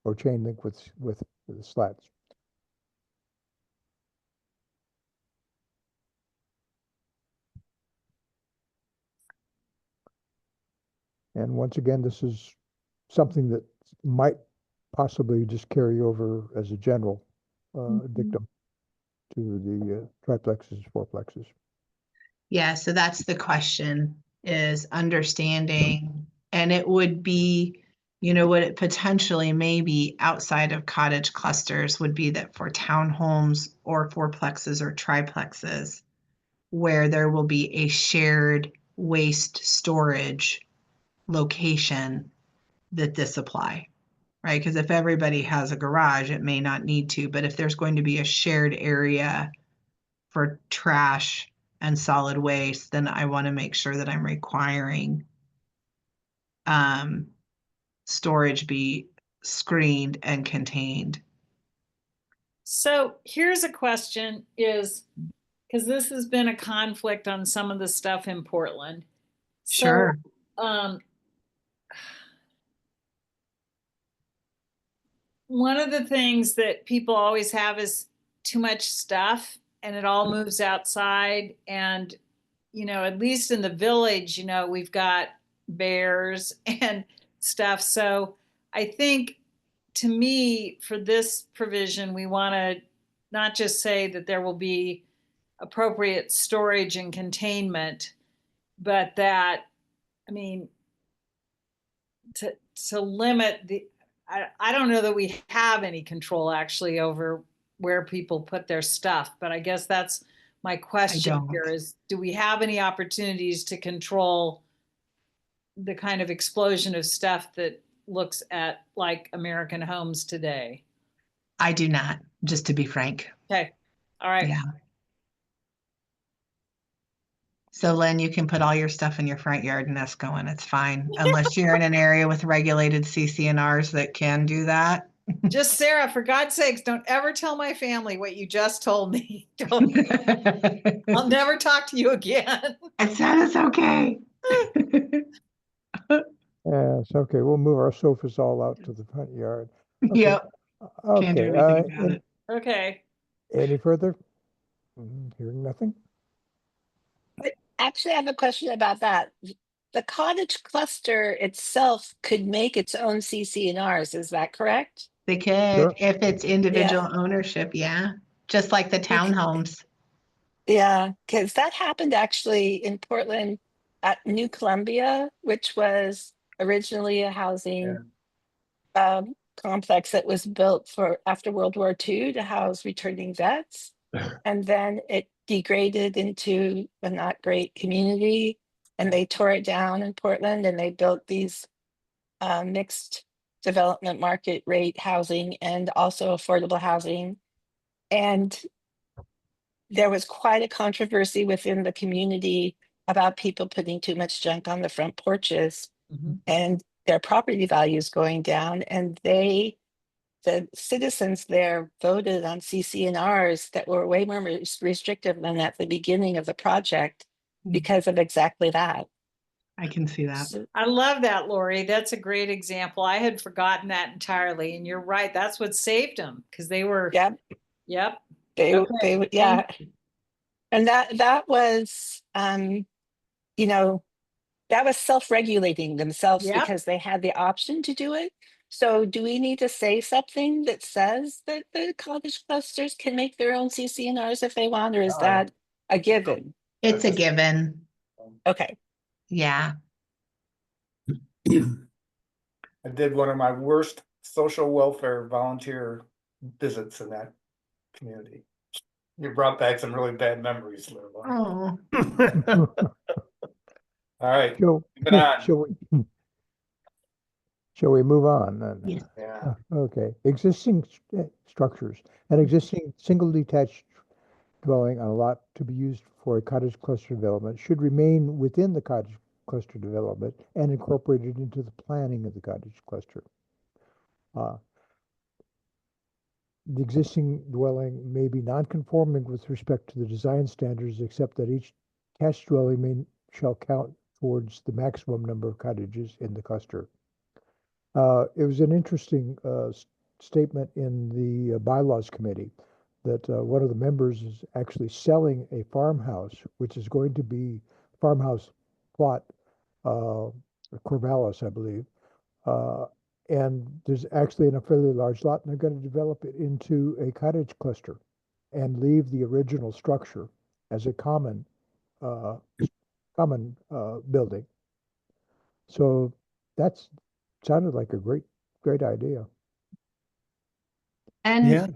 Speaker 5: or chain link with slats. And once again, this is something that might possibly just carry over as a general dictum to the triplexes, fourplexes.
Speaker 6: Yeah, so that's the question, is understanding, and it would be, what it potentially may be outside of cottage clusters would be that for townhomes or fourplexes or triplexes, where there will be a shared waste storage location, that this apply, right? Because if everybody has a garage, it may not need to, but if there's going to be a shared area for trash and solid waste, then I want to make sure that I'm requiring storage be screened and contained.
Speaker 4: So here's a question is, because this has been a conflict on some of the stuff in Portland.
Speaker 6: Sure.
Speaker 4: So, one of the things that people always have is too much stuff and it all moves outside. And, at least in the village, we've got bears and stuff. So I think, to me, for this provision, we want to not just say that there will be appropriate storage and containment, but that, to limit I don't know that we have any control actually over where people put their stuff, but I guess that's my question here is, do we have any opportunities to control the kind of explosion of stuff that looks at like American homes today?
Speaker 6: I do not, just to be frank.
Speaker 4: Okay. All right.
Speaker 6: Yeah. So Lynn, you can put all your stuff in your front yard and ESCO and it's fine, unless you're in an area with regulated CCNRs that can do that.
Speaker 4: Just Sarah, for God's sakes, don't ever tell my family what you just told me. I'll never talk to you again.
Speaker 6: I said it's okay.
Speaker 5: Yes, okay, we'll move our sofas all out to the front yard. Okay,
Speaker 6: Yep. Can't do
Speaker 5: Okay,
Speaker 6: anything about it.
Speaker 4: Okay.
Speaker 5: any further? Hearing nothing?
Speaker 2: Actually, I have a question about that. The cottage cluster itself could make its own CC&Rs, is that correct?
Speaker 6: They could,
Speaker 5: Sure.
Speaker 6: if it's individual ownership, yeah. Just like the townhomes.
Speaker 2: Yeah, because that happened actually in Portland at New Columbia, which was originally a housing complex that was built for after World War II to house returning vets. And then it degraded into a not great community, and they tore it down in Portland, and they built these mixed development market rate housing and also affordable housing. And there was quite a controversy within the community about people putting too much junk on the front porches and their property values going down. And the citizens there voted on CC&Rs that were way more restrictive than at the beginning of the project because of exactly that.
Speaker 6: I can see that.
Speaker 2: So,
Speaker 4: I love that, Lori. That's a great example. I had forgotten that entirely. And you're right. That's what saved them because they were,
Speaker 2: yep,
Speaker 4: yep.
Speaker 2: they
Speaker 4: Okay,
Speaker 2: yeah.
Speaker 4: thank you.
Speaker 2: And that was you know, that was self-regulating themselves
Speaker 4: Yep.
Speaker 2: because they had the option to do it. So do we need to say something that says that the cottage clusters can make their own CC&Rs if they want, or is that a given?
Speaker 6: It's a given.
Speaker 2: Okay.
Speaker 6: Yeah.
Speaker 3: I did one of my worst social welfare volunteer visits in that community. You brought back some really bad memories, Lorelai.
Speaker 6: Oh,
Speaker 3: All right,
Speaker 5: Shall,
Speaker 3: moving on.
Speaker 5: shall we move on then?
Speaker 6: Yeah.
Speaker 3: Yeah,
Speaker 5: Okay, existing structures. An existing single detached dwelling on a lot to be used for a cottage cluster development should remain within the cottage cluster development and incorporated into the planning of the cottage cluster. The existing dwelling may be non-conforming with respect to the design standards, except that each attached dwelling shall count towards the maximum number of cottages in the cluster. It was an interesting statement in the bylaws committee that one of the members is actually selling a farmhouse, which is going to be farmhouse plot, Corvallis, I believe. And there's actually a fairly large lot, and they're going to develop it into a cottage cluster and leave the original structure as a common building. So that's sounded like a great idea.
Speaker 1: Yeah.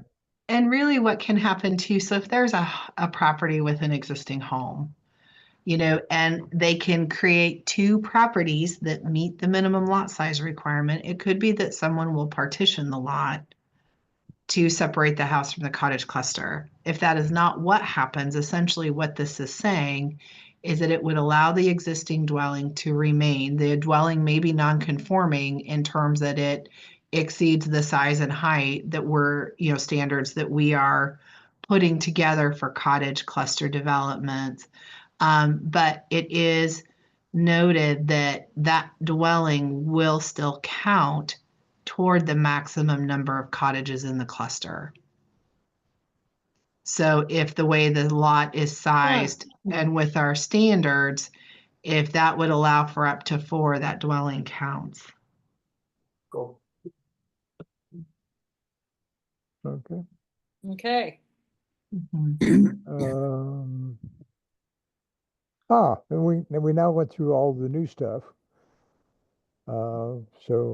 Speaker 6: And really what can happen too, so if there's a property with an existing home, and they can create two properties that meet the minimum lot size requirement, it could be that someone will partition the lot to separate the house from the cottage cluster. If that is not what happens, essentially what this is saying is that it would allow the existing dwelling to remain. The dwelling may be non-conforming in terms that it exceeds the size and height that we're, standards that we are putting together for cottage cluster developments. But it is noted that that dwelling will still count toward the maximum number of cottages in the cluster. So if the way the lot is sized and with our standards, if that would allow for up to 4, that dwelling counts.
Speaker 3: go.
Speaker 5: Okay.
Speaker 4: Okay.
Speaker 5: And we now went through all the new stuff. So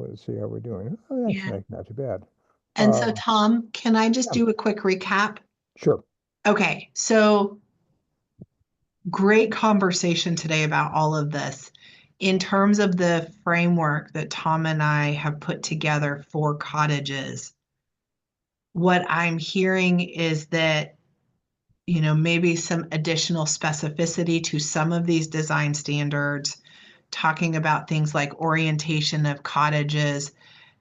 Speaker 5: let's see how we're doing. Oh, that's
Speaker 6: Yeah.
Speaker 5: not too bad.
Speaker 6: And so, Tom, can I just do a quick recap?
Speaker 5: Sure.
Speaker 6: Okay, so great conversation today about all of this. In terms of the framework that Tom and I have put together for cottages, what I'm hearing is that, maybe some additional specificity to some of these design standards, talking about things like orientation of cottages,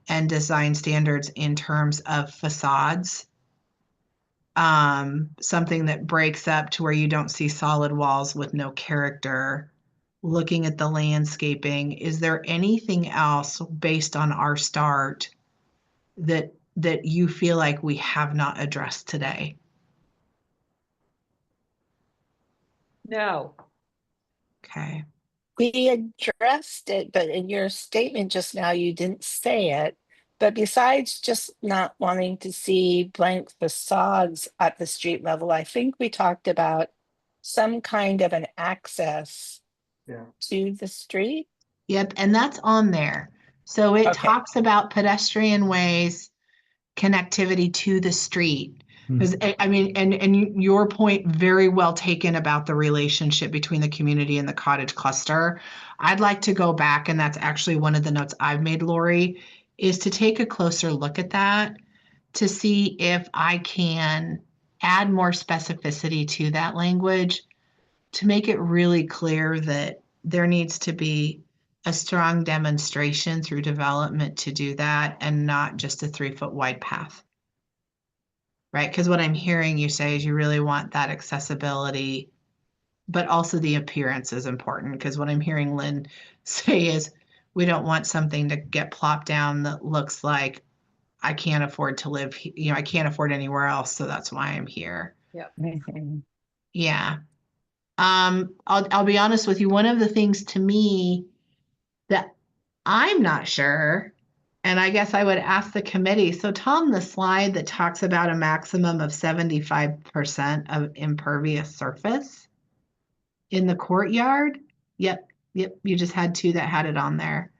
Speaker 6: and design standards in terms of facades. Something that breaks up to where you don't see solid walls with no character. Looking at the landscaping, is there anything else based on our start that you feel like we have not addressed today?
Speaker 7: No.
Speaker 6: Okay.
Speaker 2: We addressed it, but in your statement just now, you didn't say it. But besides just not wanting to see blank facades at the street level, I think we talked about some kind of an access
Speaker 3: Yeah.
Speaker 2: to the street.
Speaker 6: Yep, and that's on there. So it
Speaker 2: Okay.
Speaker 6: talks about pedestrian ways, connectivity to the street. Because I mean, and your point very well taken about the relationship between the community and the cottage cluster. I'd like to go back, and that's actually one of the notes I've made, Lori, is to take a closer look at that to see if I can add more specificity to that language to make it really clear that there needs to be a strong demonstration through development to do that and not just a 3-foot wide path. Right? Because what I'm hearing you say is you really want that accessibility, but also the appearance is important. Because what I'm hearing Lynn say is we don't want something to get plopped down that looks like I can't afford to live, I can't afford anywhere else. So that's why I'm here.
Speaker 2: Mhm.
Speaker 6: Yeah. I'll be honest with you. One of the things to me that I'm not sure, and I guess I would ask the committee. So Tom, the slide that talks about a maximum of 75% of impervious surface in the courtyard. Yep. You just had two that had it on there.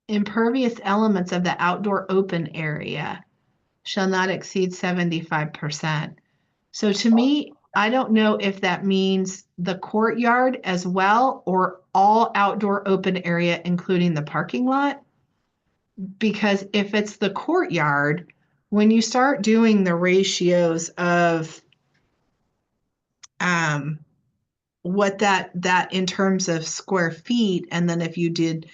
Speaker 6: Impervious elements of the outdoor open area shall not exceed 75%. So to me, I don't know if that means the courtyard as well or all outdoor open area, including the parking lot. Because if it's the courtyard, when you start doing the ratios of what that in terms of square feet, and then if you did,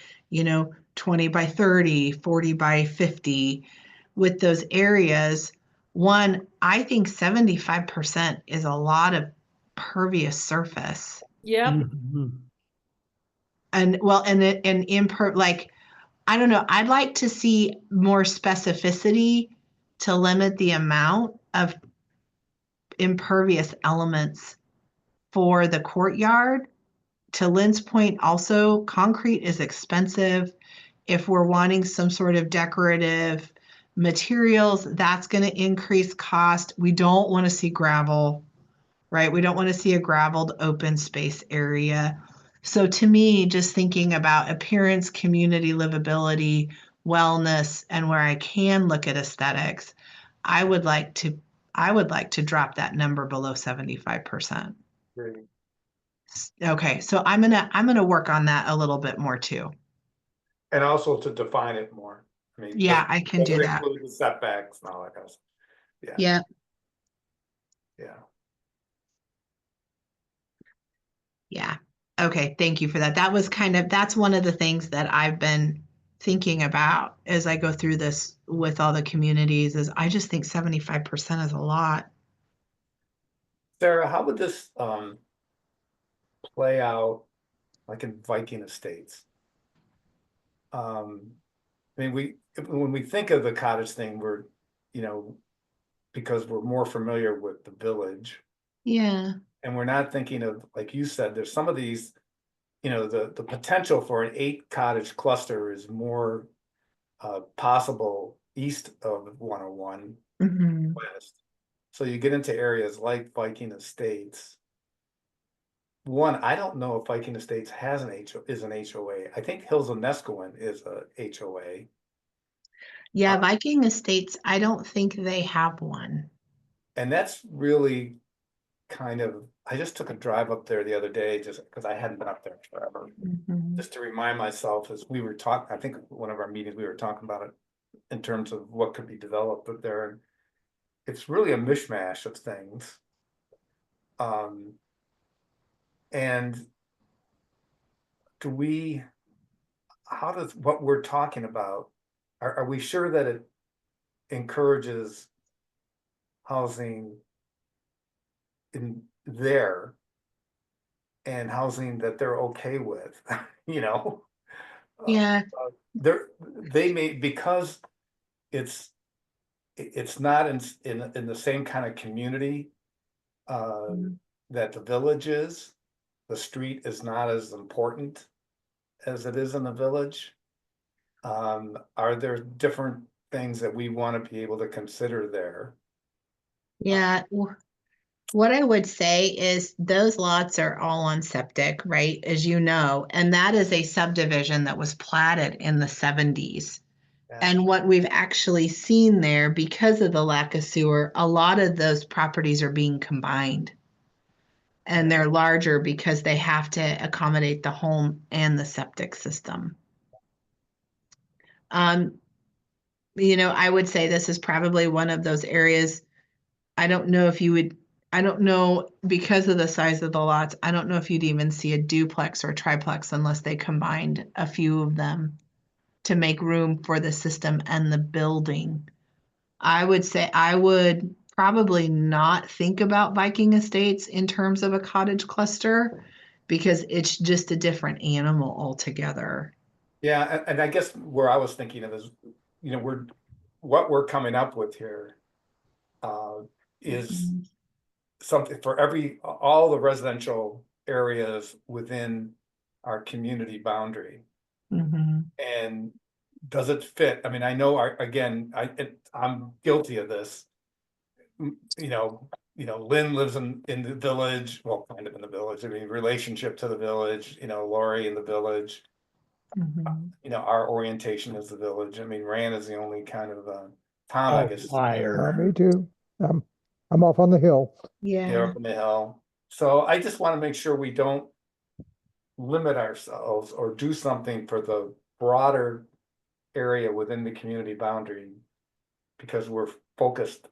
Speaker 6: 20 by 30, 40 by 50 with those areas, I think 75% is a lot of pervious surface.
Speaker 7: Yep.
Speaker 1: Mhm.
Speaker 6: And well, like, I don't know, I'd like to see more specificity to limit the amount of impervious elements for the courtyard. To Lynn's point, also, concrete is expensive. If we're wanting some sort of decorative materials, that's going to increase cost. We don't want to see gravel, right? We don't want to see a graveled open space area. So to me, just thinking about appearance, community livability, wellness, and where I can look at aesthetics, I would like to drop that number below 75%.
Speaker 3: Great.
Speaker 6: Okay, so I'm gonna work on that a little bit more too.
Speaker 3: And also to define it more. I mean,
Speaker 6: Yeah, I can do
Speaker 3: does it
Speaker 6: that.
Speaker 3: include the setbacks and all that kind of stuff? Yeah,
Speaker 6: Yeah,
Speaker 3: yeah.
Speaker 6: yeah. Okay, thank you for that. That's one of the things that I've been thinking about as I go through this with all the communities is I just think 75% is a lot.
Speaker 3: Sarah, how would this play out like in Viking Estates? I mean, when we think of the cottage thing, we're, because we're more familiar with the village,
Speaker 6: Yeah.
Speaker 3: and we're not thinking of, like you said, there's some of these, the potential for an 8 cottage cluster is more possible east of 101
Speaker 6: Mhm.
Speaker 3: west. So you get into areas like Viking Estates. One, I don't know if Viking Estates has an HOA. I think Hills of Nescoin is a HOA.
Speaker 6: Yeah, Viking Estates, I don't think they have one.
Speaker 3: And that's really kind of, I just took a drive up there the other day just because I hadn't been up there forever.
Speaker 6: Mhm.
Speaker 3: Just to remind myself as we were talking, I think one of our meetings, we were talking about it in terms of what could be developed up there. It's really a mishmash of things. And do we, how does what we're talking about, are we sure that it encourages housing in there and housing that they're okay with, you know?
Speaker 6: Yeah.
Speaker 3: They may, because it's not in the same kind of community that the village is. The street is not as important as it is in the village. Are there different things that we want to be able to consider there?
Speaker 6: Yeah. What I would say is those lots are all on septic, right? As you know, and that is a subdivision that was platted in the 70s.
Speaker 3: Yeah.
Speaker 6: And what we've actually seen there, because of the lack of sewer, a lot of those properties are being combined. And they're larger because they have to accommodate the home and the septic system. I would say this is probably one of those areas. I don't know if you would, I don't know, because of the size of the lots, I don't know if you'd even see a duplex or triplex unless they combined a few of them to make room for the system and the building. I would say I would probably not think about Viking Estates in terms of a cottage cluster because it's just a different animal altogether.
Speaker 3: Yeah, and I guess where I was thinking of is, what we're coming up with here is something for all the residential areas within our community boundary.
Speaker 6: Mm-hmm.
Speaker 3: And does it fit? I mean, I know, I'm guilty of this. Lynn lives in the village, well, kind of in the village, I mean, relationship to the village, Lori in the village.
Speaker 6: Mm-hmm.
Speaker 3: Our orientation is the village. I mean, Rand is the only kind of, Tom, I guess.
Speaker 1: Outlier.
Speaker 5: Me too. I'm off on the hill.
Speaker 6: Yeah.
Speaker 3: They're up in the hill. So I just want to make sure we don't limit ourselves or do something for the broader area within the community boundary. Because we're focused,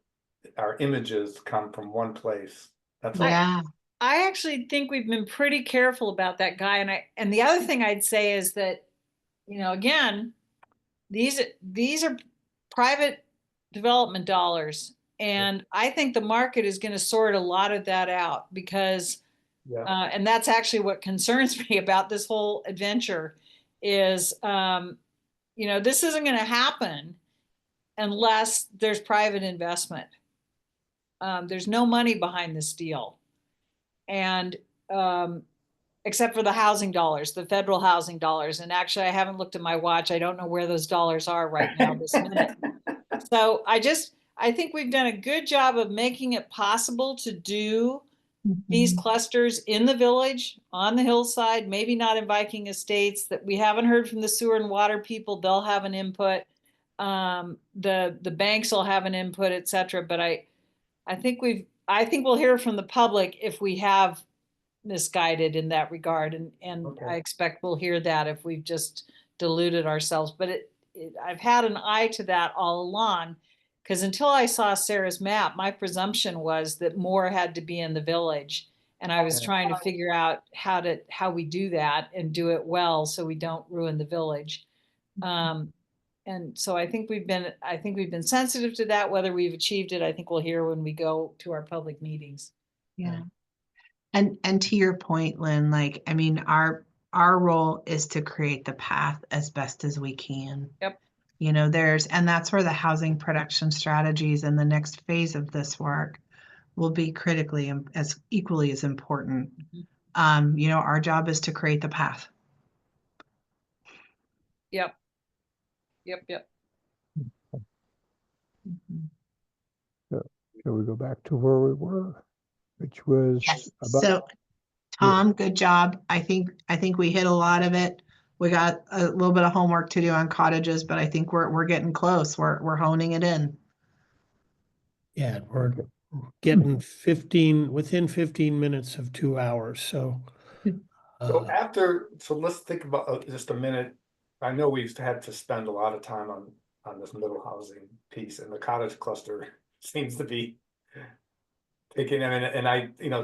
Speaker 3: our images come from one place. That's all.
Speaker 6: Yeah.
Speaker 4: I actually think we've been pretty careful about that guy. And the other thing I'd say is that, again, these are private development dollars. And I think the market is going to sort a lot of that out because,
Speaker 3: Yeah.
Speaker 4: and that's actually what concerns me about this whole adventure is, this isn't going to happen unless there's private investment. There's no money behind this deal. And except for the housing dollars, the federal housing dollars. And actually, I haven't looked at my watch. I don't know where those dollars are right now this minute. So I think we've done a good job of making it possible to do these clusters in the village, on the hillside, maybe not in Viking Estates. That we haven't heard from the sewer and water people. They'll have an input. The banks will have an input, et cetera. But I think we'll hear from the public if we have misguided in that regard. And
Speaker 3: Okay.
Speaker 4: I expect we'll hear that if we've just deluded ourselves. But I've had an eye to that all along, because until I saw Sarah's map, my presumption was that more had to be in the village. And I was trying to figure out how we do that and do it well so we don't ruin the village. And so I think we've been sensitive to that. Whether we've achieved it, I think we'll hear when we go to our public meetings.
Speaker 6: Yeah. And to your point, Lynn, our role is to create the path as best as we can.
Speaker 4: Yep.
Speaker 6: And that's where the housing production strategies and the next phase of this work will be critically as equally as important. Our job is to create the path.
Speaker 4: Yep.
Speaker 5: Shall we go back to where we were, which was about
Speaker 6: So, Tom, good job. I think we hit a lot of it. We got a little bit of homework to do on cottages, but I think we're getting close. We're honing it in.
Speaker 1: Yeah, we're getting within 15 minutes of 2 hours. So,
Speaker 3: So let's think about just a minute. I know we've had to spend a lot of time on this middle housing piece, and the cottage cluster seems to be taking,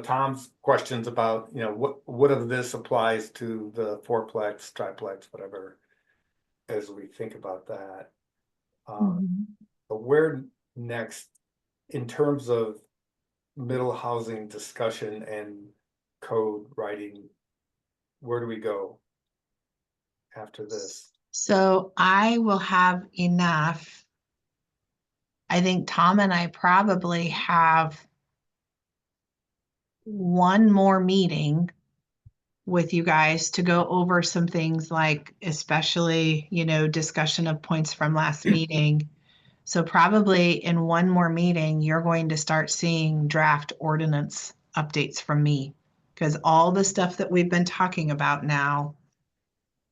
Speaker 3: Tom's questions about, what of this applies to the fourplex, triplex, whatever. as we think about that.
Speaker 6: Mhm.
Speaker 3: But where next, in terms of middle housing discussion and code writing, where do we go after this?
Speaker 6: So I will have enough. I think Tom and I probably have one more meeting with you guys to go over some things like, especially, discussion of points from last meeting. So probably in one more meeting, you're going to start seeing draft ordinance updates from me. Because all the stuff that we've been talking about now,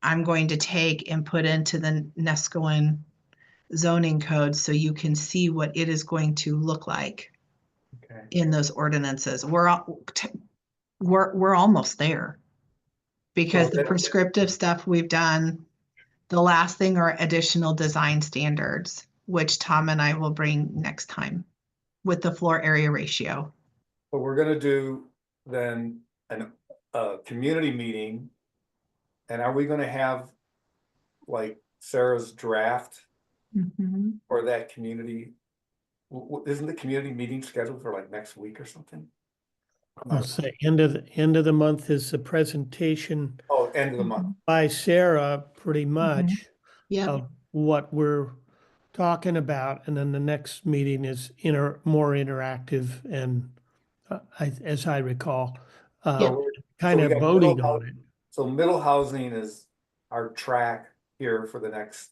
Speaker 6: I'm going to take and put into the Nescoin zoning code so you can see what it is going to look like
Speaker 3: Okay.
Speaker 6: in those ordinances. We're almost there. Because
Speaker 3: So
Speaker 6: the
Speaker 3: that-
Speaker 6: prescriptive stuff we've done, the last thing are additional design standards, which Tom and I will bring next time with the floor area ratio.
Speaker 3: But we're gonna do then a community meeting. And are we gonna have like Sarah's draft for that community? Isn't the community meeting scheduled for like next week or something?
Speaker 1: I'll say end of the month is the presentation
Speaker 3: Oh, end of the month.
Speaker 1: by Sarah, pretty much,
Speaker 6: Yeah,
Speaker 1: of what we're talking about, and then the next meeting is more interactive and, as I recall,
Speaker 6: Yep.
Speaker 1: kind
Speaker 3: we
Speaker 1: of
Speaker 3: got
Speaker 1: voting
Speaker 3: middle
Speaker 1: on it.
Speaker 3: So middle housing is our track here for the next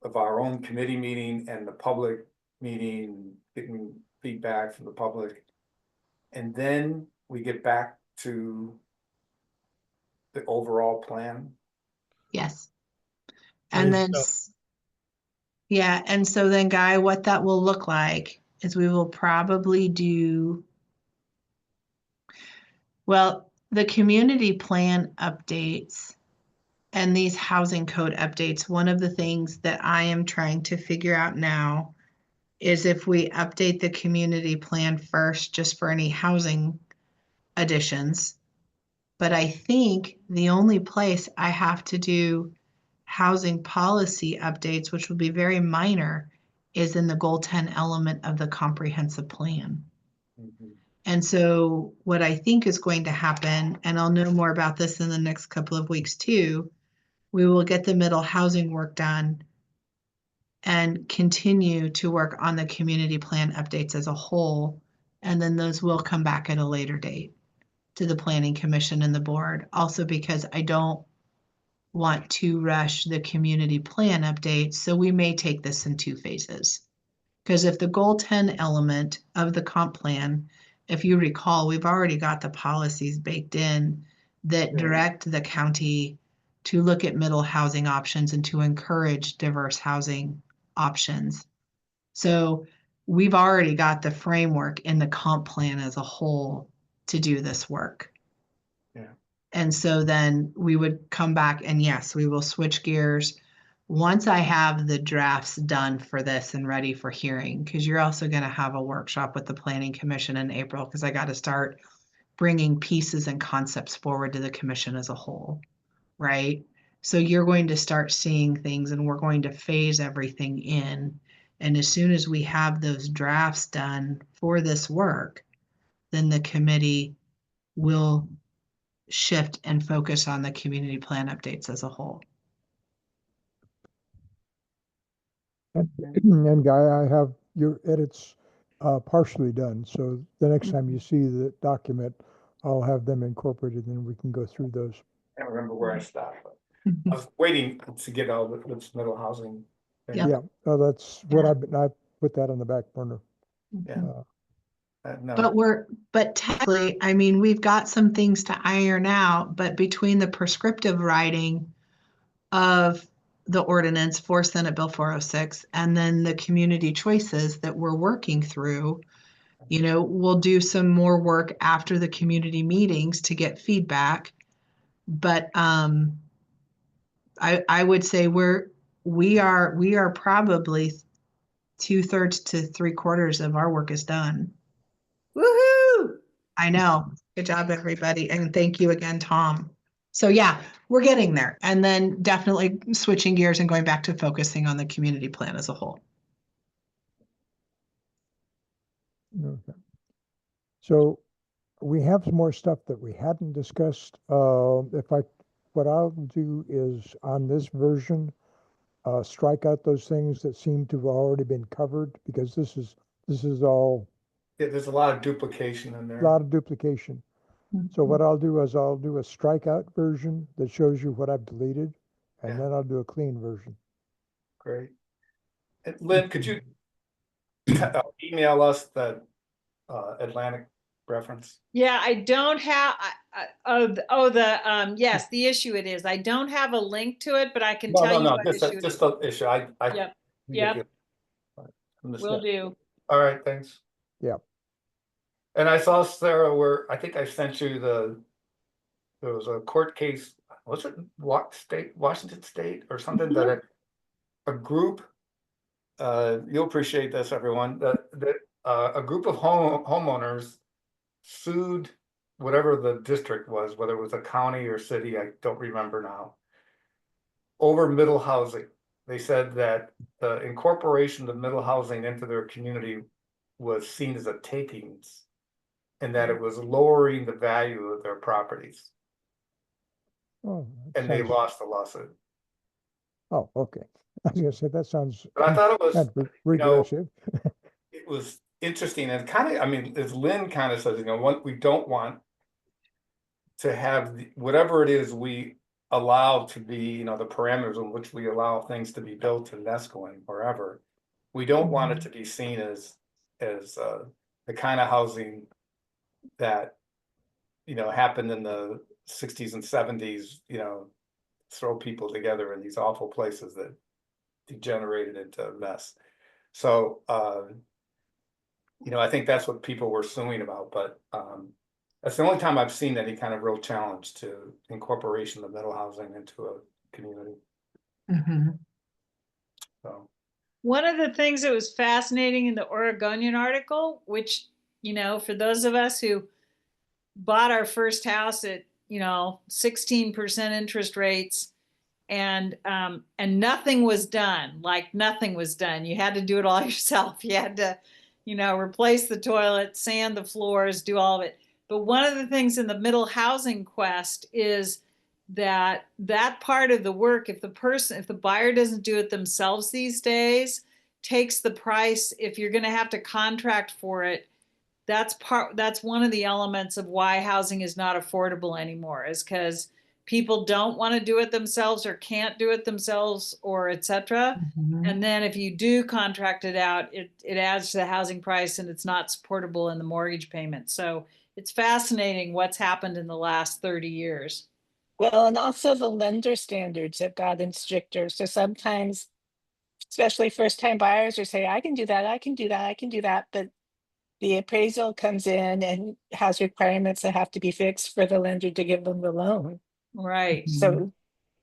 Speaker 3: of our own committee meeting and the public meeting, getting feedback from the public. And then we get back to the overall plan.
Speaker 6: yes.
Speaker 1: I
Speaker 6: And
Speaker 1: think
Speaker 6: then,
Speaker 1: so.
Speaker 6: yeah, and so then, Guy, what that will look like is we will probably do, well, the community plan updates and these housing code updates. One of the things that I am trying to figure out now is if we update the community plan first, just for any housing additions. But I think the only place I have to do housing policy updates, which will be very minor, is in the goal 10 element of the comprehensive plan.
Speaker 3: Mhm.
Speaker 6: And so what I think is going to happen, and I'll know more about this in the next couple of weeks too, we will get the middle housing work done and continue to work on the community plan updates as a whole. And then those will come back at a later date to the planning commission and the board. Also because I don't want to rush the community plan updates. So we may take this in two phases. Because if the goal 10 element of the comp plan, if you recall, we've already got the policies baked in that direct the county to look at middle housing options and to encourage diverse housing options. So we've already got the framework in the comp plan as a whole to do this work.
Speaker 3: Yeah.
Speaker 6: And so then we would come back and yes, we will switch gears once I have the drafts done for this and ready for hearing, because you're also going to have a workshop with the Planning Commission in April, because I got to start bringing pieces and concepts forward to the commission as a whole, right? So you're going to start seeing things and we're going to phase everything in. And as soon as we have those drafts done for this work, then the committee will shift and focus on the community plan updates as a whole.
Speaker 5: And Guy, I have your edits partially done, so the next time you see the document, I'll have them incorporated, and we can go through those.
Speaker 3: I can't remember where I stopped, but I was waiting to get all this middle housing. thing.
Speaker 6: Yep.
Speaker 5: Yeah, that's what
Speaker 6: Yeah.
Speaker 5: I put that on the back burner.
Speaker 3: Yeah. No,
Speaker 6: But technically, I mean, we've got some things to iron out, but between the prescriptive writing of the ordinance for Senate Bill 406 and then the community choices that we're working through, we'll do some more work after the community meetings to get feedback. But I would say we are probably 2/3 to 3/4 of our work is done.
Speaker 1: Woohoo!
Speaker 6: I know. Good job, everybody. And thank you again, Tom. So yeah, we're getting there. And then definitely switching gears and going back to focusing on the community plan as a whole.
Speaker 5: Okay. So we have some more stuff that we hadn't discussed. What I'll do is on this version, strike out those things that seem to have already been covered because this is all
Speaker 3: Yeah, there's a lot of duplication in
Speaker 5: a
Speaker 3: there.
Speaker 5: lot of duplication. So what I'll do is I'll do a strikeout version that shows you what I've deleted, and
Speaker 3: Yeah.
Speaker 5: then I'll do a clean version.
Speaker 3: Great. And Lynn, could you email us the Atlantic reference?
Speaker 4: Yeah, I don't have, yes, the issue it is. I don't have a link to it, but I can
Speaker 3: No,
Speaker 4: tell
Speaker 3: no,
Speaker 4: you
Speaker 3: no,
Speaker 4: what issue it is.
Speaker 3: just the issue. I.
Speaker 4: Yep,
Speaker 3: we
Speaker 4: yep.
Speaker 3: get
Speaker 4: Will do.
Speaker 3: All right, thanks.
Speaker 5: Yeah.
Speaker 3: And I saw Sarah where I think I sent you there was a court case, was it Washington State or something that a group, you'll appreciate this, everyone, that a group of homeowners sued whatever the district was, whether it was a county or city, I don't remember now, over middle housing. They said that the incorporation of middle housing into their community was seen as a takings and that it was lowering the value of their properties.
Speaker 5: Oh, that
Speaker 3: And they
Speaker 5: sounds-
Speaker 3: lost the lawsuit.
Speaker 5: Oh, okay. I was gonna say that sounds
Speaker 3: But I thought it was,
Speaker 5: kind of
Speaker 3: know,
Speaker 5: regressive.
Speaker 3: it was interesting and kind of, I mean, as Lynn kind of says, what we don't want to have whatever it is we allow to be, the parameters in which we allow things to be built in Nesco wherever. We don't want it to be seen as the kind of housing that, happened in the 60s and 70s, throw people together in these awful places that degenerated into a mess. So, I think that's what people were suing about, but that's the only time I've seen any kind of real challenge to incorporation of middle housing into a community. So,
Speaker 4: One of the things that was fascinating in the Oregonian article, which, for those of us who bought our first house at, 16% interest rates and nothing was done, like nothing was done. You had to do it all yourself. You had to, replace the toilet, sand the floors, do all of it. But one of the things in the middle housing quest is that part of the work, if the buyer doesn't do it themselves these days, takes the price. If you're going to have to contract for it, that's one of the elements of why housing is not affordable anymore, is because people don't want to do it themselves or can't do it themselves, or etc. And then if you do contract it out, it adds to the housing price and it's not supportable in the mortgage payment. So it's fascinating what's happened in the last 30 years.
Speaker 2: Well, and also the lender standards have gotten stricter. So sometimes, especially first-time buyers, are say, I can do that, I can do that, I can do that. But the appraisal comes in and has requirements that have to be fixed for the lender to give them the loan.
Speaker 4: Right.
Speaker 2: So,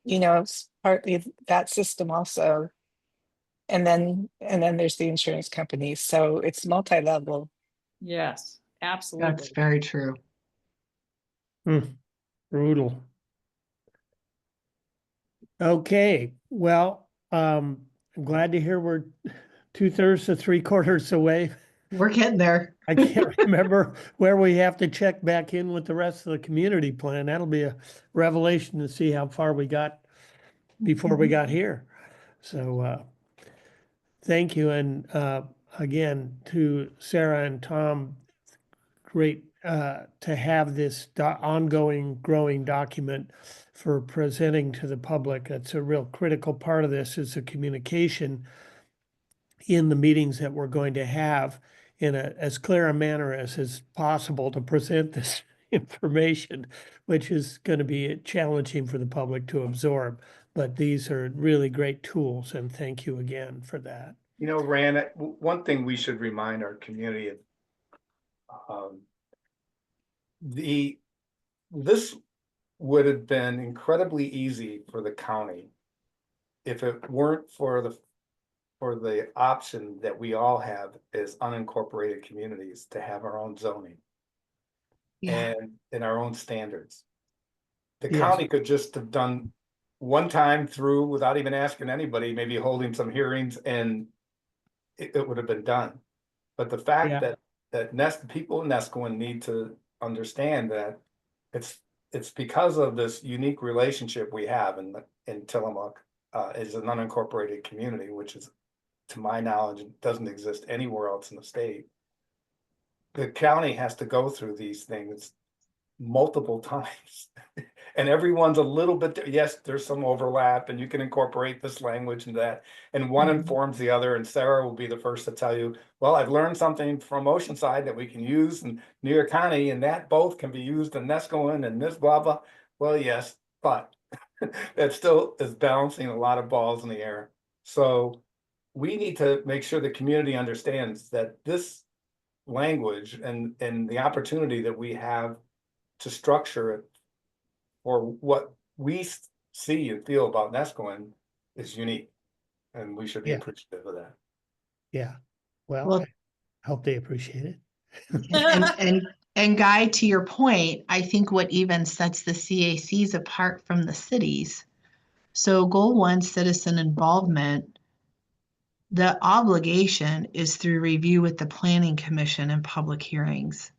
Speaker 2: it's partly that system also. And then there's the insurance companies. So it's multi-level.
Speaker 4: Yes, absolutely.
Speaker 6: That's very true.
Speaker 1: Brutal. Okay, well, I'm glad to hear we're 2/3 to 3/4 away.
Speaker 6: We're getting there.
Speaker 1: I can't remember where we have to check back in with the rest of the community plan. That'll be a revelation to see how far we got before we got here. So thank you. And again, to Sarah and Tom, great to have this ongoing growing document for presenting to the public. That's a real critical part of this, is the communication in the meetings that we're going to have in as clear a manner as is possible to present this information, which is going to be challenging for the public to absorb. But these are really great tools, and thank you again for that.
Speaker 3: Rand, one thing we should remind our community of, this would have been incredibly easy for the county if it weren't for the option that we all have as unincorporated communities to have our own zoning and our own standards. The
Speaker 1: Yes.
Speaker 3: county could just have done one time through without even asking anybody, maybe holding some hearings, and it would have been done. But the fact
Speaker 1: Yeah.
Speaker 3: that people in Nescoin need to understand that it's because of this unique relationship we have in Tillamook, is an unincorporated community, which is, to my knowledge, doesn't exist anywhere else in the state. The county has to go through these things multiple times. And everyone's a little bit, yes, there's some overlap, and you can incorporate this language and that, and one informs the other, and Sarah will be the first to tell you, well, I've learned something from Oceanside that we can use in New York County, and that both can be used in Nescoin and this blah, blah. Well, yes, but that still is balancing a lot of balls in the air. So we need to make sure the community understands that this language and the opportunity that we have to structure it for what we see and feel about Nescoin is unique, and we should be
Speaker 1: Yeah.
Speaker 3: appreciative of that.
Speaker 1: Yeah. Well,
Speaker 6: Well-
Speaker 1: I hope they appreciate it.
Speaker 6: And Guy, to your point, I think what even sets the CACs apart from the cities. So goal 1, citizen involvement, the obligation is through review with the planning commission and public hearings.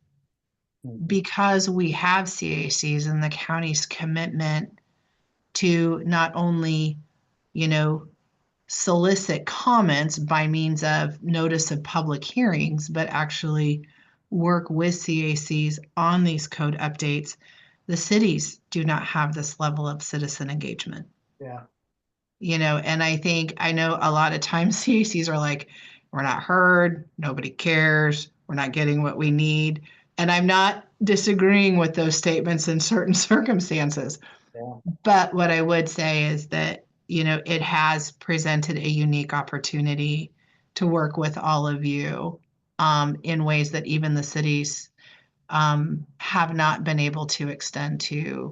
Speaker 6: Because we have CACs and the county's commitment to not only, solicit comments by means of notice of public hearings, but actually work with CACs on these code updates, the cities do not have this level of citizen engagement.
Speaker 3: Yeah.
Speaker 6: And I know a lot of times CACs are like, we're not heard, nobody cares, we're not getting what we need. And I'm not disagreeing with those statements in certain circumstances.
Speaker 3: Yeah.
Speaker 6: But what I would say is that, it has presented a unique opportunity to work with all of you in ways that even the cities have not been able to extend to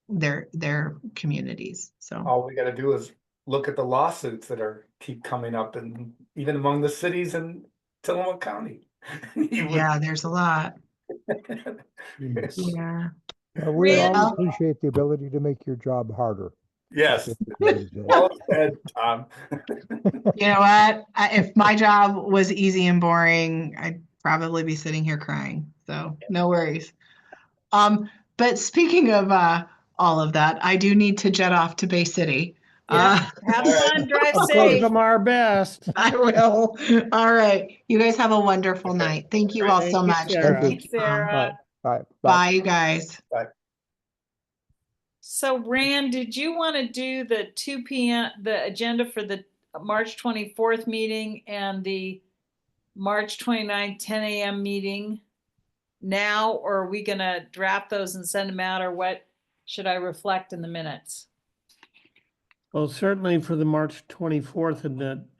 Speaker 6: their communities. So
Speaker 3: All we gotta do is look at the lawsuits that keep coming up, and even among the cities in Tillamook County.
Speaker 6: yeah, there's a lot.
Speaker 1: Yes.
Speaker 6: Yeah.
Speaker 5: We
Speaker 4: Rand-
Speaker 5: all appreciate the ability to make your job harder.
Speaker 3: Yes,
Speaker 5: Yes.
Speaker 3: well said, Tom.
Speaker 6: You know what? If my job was easy and boring, I'd probably be sitting here crying. So no worries. But speaking of all of that, I do need to jet off to Bay City.
Speaker 4: Yeah. Have
Speaker 3: All right.
Speaker 4: fun, drive
Speaker 1: I'll give
Speaker 4: safe.
Speaker 1: them our best.
Speaker 6: I will. All right. You guys have a wonderful
Speaker 3: Okay.
Speaker 6: night. Thank you all
Speaker 1: Thank
Speaker 6: so
Speaker 1: you,
Speaker 6: much.
Speaker 1: Sarah.
Speaker 6: Thank you, Tom.
Speaker 4: Sarah.
Speaker 5: Bye.
Speaker 6: Bye, you guys.
Speaker 4: So Rand, did you want to do the 2 p.m. the agenda for the March 24th meeting and the March 29th 10 a.m. meeting now, or are we gonna draft those and send them out, or what should I reflect in the minutes?
Speaker 1: Well, certainly for the March 24th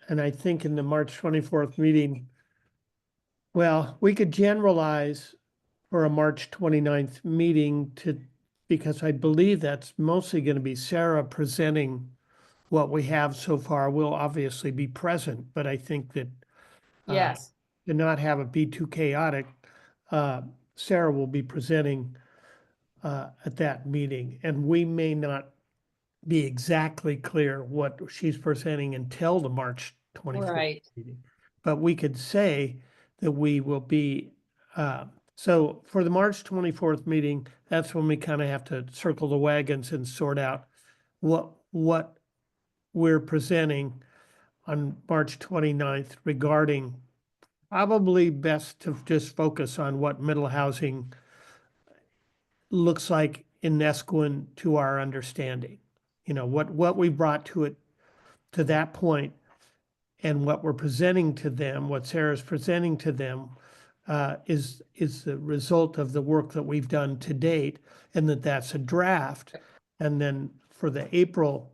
Speaker 1: and I think in the March 24th meeting, well, we could generalize for a March 29th meeting because I believe that's mostly going to be Sarah presenting what we have so far. We'll obviously be present, but I think that
Speaker 4: Yes.
Speaker 1: to not have it be too chaotic, Sarah will be presenting at that meeting, and we may not be exactly clear what she's presenting until the March 24th
Speaker 4: Right.
Speaker 1: meeting. But we could say that we will be, so for the March 24th meeting, that's when we kind of have to circle the wagons and sort out what we're presenting on March 29th regarding, probably best to just focus on what middle housing looks like in Nesquin to our understanding. What we brought to it to that point and what we're presenting to them, what Sarah's presenting to them is the result of the work that we've done to date, and that's a draft. And then for the April,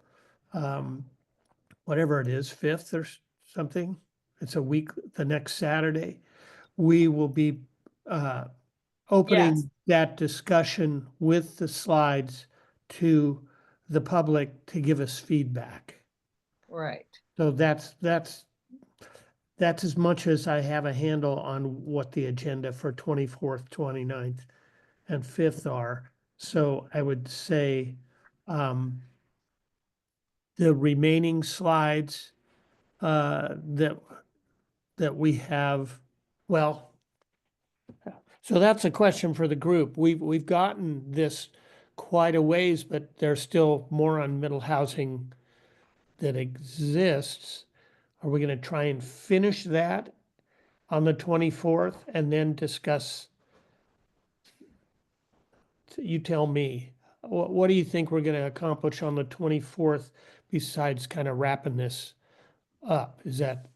Speaker 1: whatever it is, 5th or something, it's a week, the next Saturday, we will be opening
Speaker 4: Yes.
Speaker 1: that discussion with the slides to the public to give us feedback.
Speaker 4: Right.
Speaker 1: So that's as much as I have a handle on what the agenda for 24th, 29th, and 5th are. So I would say, the remaining slides, that we have, well, so that's a question for the group. We've gotten this quite a ways, but there's still more on middle housing that exists. Are we gonna try and finish that on the 24th and then discuss? You tell me, what do you think we're gonna accomplish on the 24th besides kind of wrapping this up? Is that,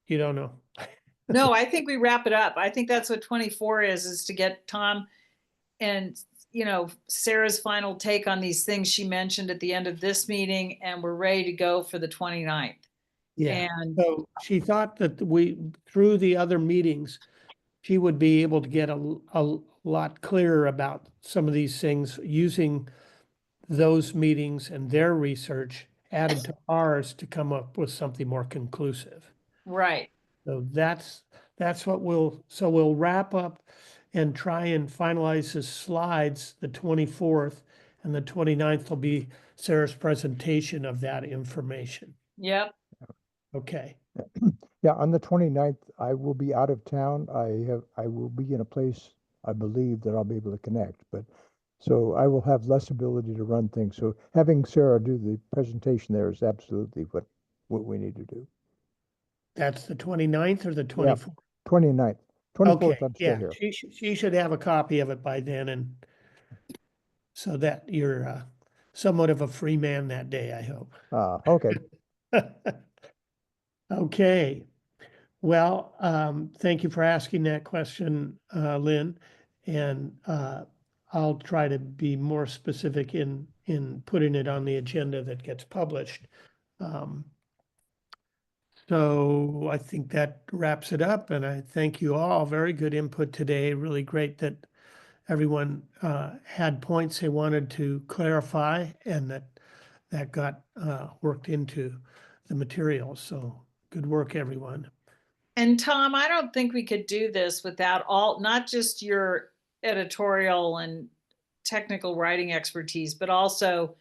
Speaker 1: you don't know?
Speaker 4: No, I think we wrap it up. I think that's what 24 is to get Tom and, Sarah's final take on these things she mentioned at the end of this meeting, and we're ready to go for the 29th.
Speaker 1: Yeah,
Speaker 4: And
Speaker 1: so she thought that through the other meetings, she would be able to get a lot clearer about some of these things using those meetings and their research added to ours to come up with something more conclusive.
Speaker 4: right.
Speaker 1: So that's what we'll wrap up and try and finalize the slides the 24th, and the 29th will be Sarah's presentation of that information.
Speaker 4: Yep.
Speaker 1: Okay,
Speaker 5: Yeah, on the 29th, I will be out of town. I will be in a place, I believe, that I'll be able to connect, but so I will have less ability to run things. So having Sarah do the presentation there is absolutely what we need to do.
Speaker 1: that's the 29th or the
Speaker 5: Yeah.
Speaker 1: 24th?
Speaker 5: 29th. 24th,
Speaker 1: Okay,
Speaker 5: I'm still
Speaker 1: yeah,
Speaker 5: here.
Speaker 1: she should have a copy of it by then, and so that you're somewhat of a free man that day, I hope.
Speaker 5: Okay.
Speaker 1: Okay, well, thank you for asking that question, Lynn. And I'll try to be more specific in putting it on the agenda that gets published. So I think that wraps it up, and I thank you all. Very good input today. Really great that everyone had points they wanted to clarify, and that got worked into the materials. So good work, everyone.
Speaker 4: And Tom, I don't think we could do this without not just your editorial and technical writing expertise, but also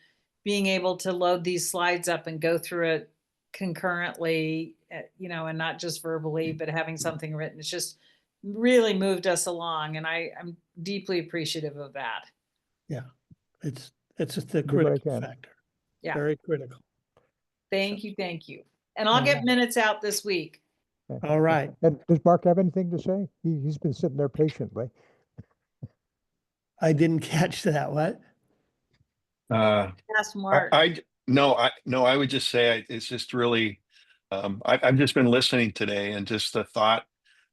Speaker 4: being able to load these slides up and go through it concurrently, and not just verbally, but having something written. It's just really moved us along, and I'm deeply appreciative of that.
Speaker 1: Yeah, it's the
Speaker 5: Do what I
Speaker 1: critical
Speaker 5: can.
Speaker 1: factor.
Speaker 4: Yeah.
Speaker 1: Very critical.
Speaker 4: Thank you. And I'll get minutes out this week.
Speaker 5: Okay.
Speaker 1: All right.
Speaker 5: And does Mark have anything to say? He's been sitting there patiently.
Speaker 1: I didn't catch that. What?
Speaker 4: Ask Mark.
Speaker 8: I would just say it's just really, I've just been listening today, and just the thought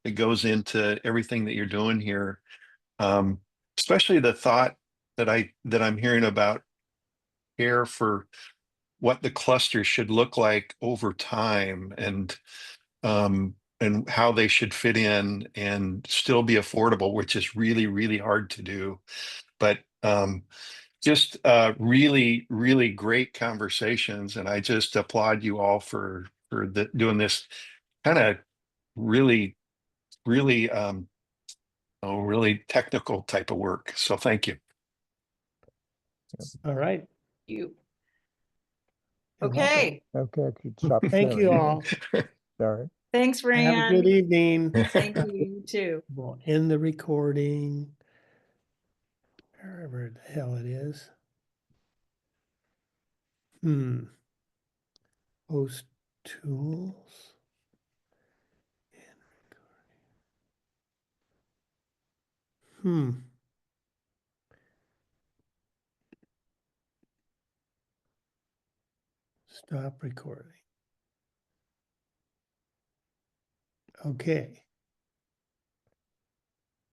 Speaker 8: that goes into everything that you're doing here. Especially the thought that I'm hearing about care for what the cluster should look like over time, and how they should fit in and still be affordable, which is really, really hard to do. But just really, really great conversations, and I just applaud you all for doing this kind of really, really, really technical type of work. So thank you.
Speaker 1: All right.
Speaker 4: You.
Speaker 1: You're welcome.
Speaker 4: Okay.
Speaker 5: Okay, I could stop
Speaker 1: Thank you
Speaker 5: sharing.
Speaker 1: all.
Speaker 5: Sorry.
Speaker 4: Thanks,
Speaker 1: Have a
Speaker 4: Rand.
Speaker 1: good evening.
Speaker 4: Thank you. You too.
Speaker 1: We'll end the recording. Wherever the hell it is. Host tools. Stop recording. Okay.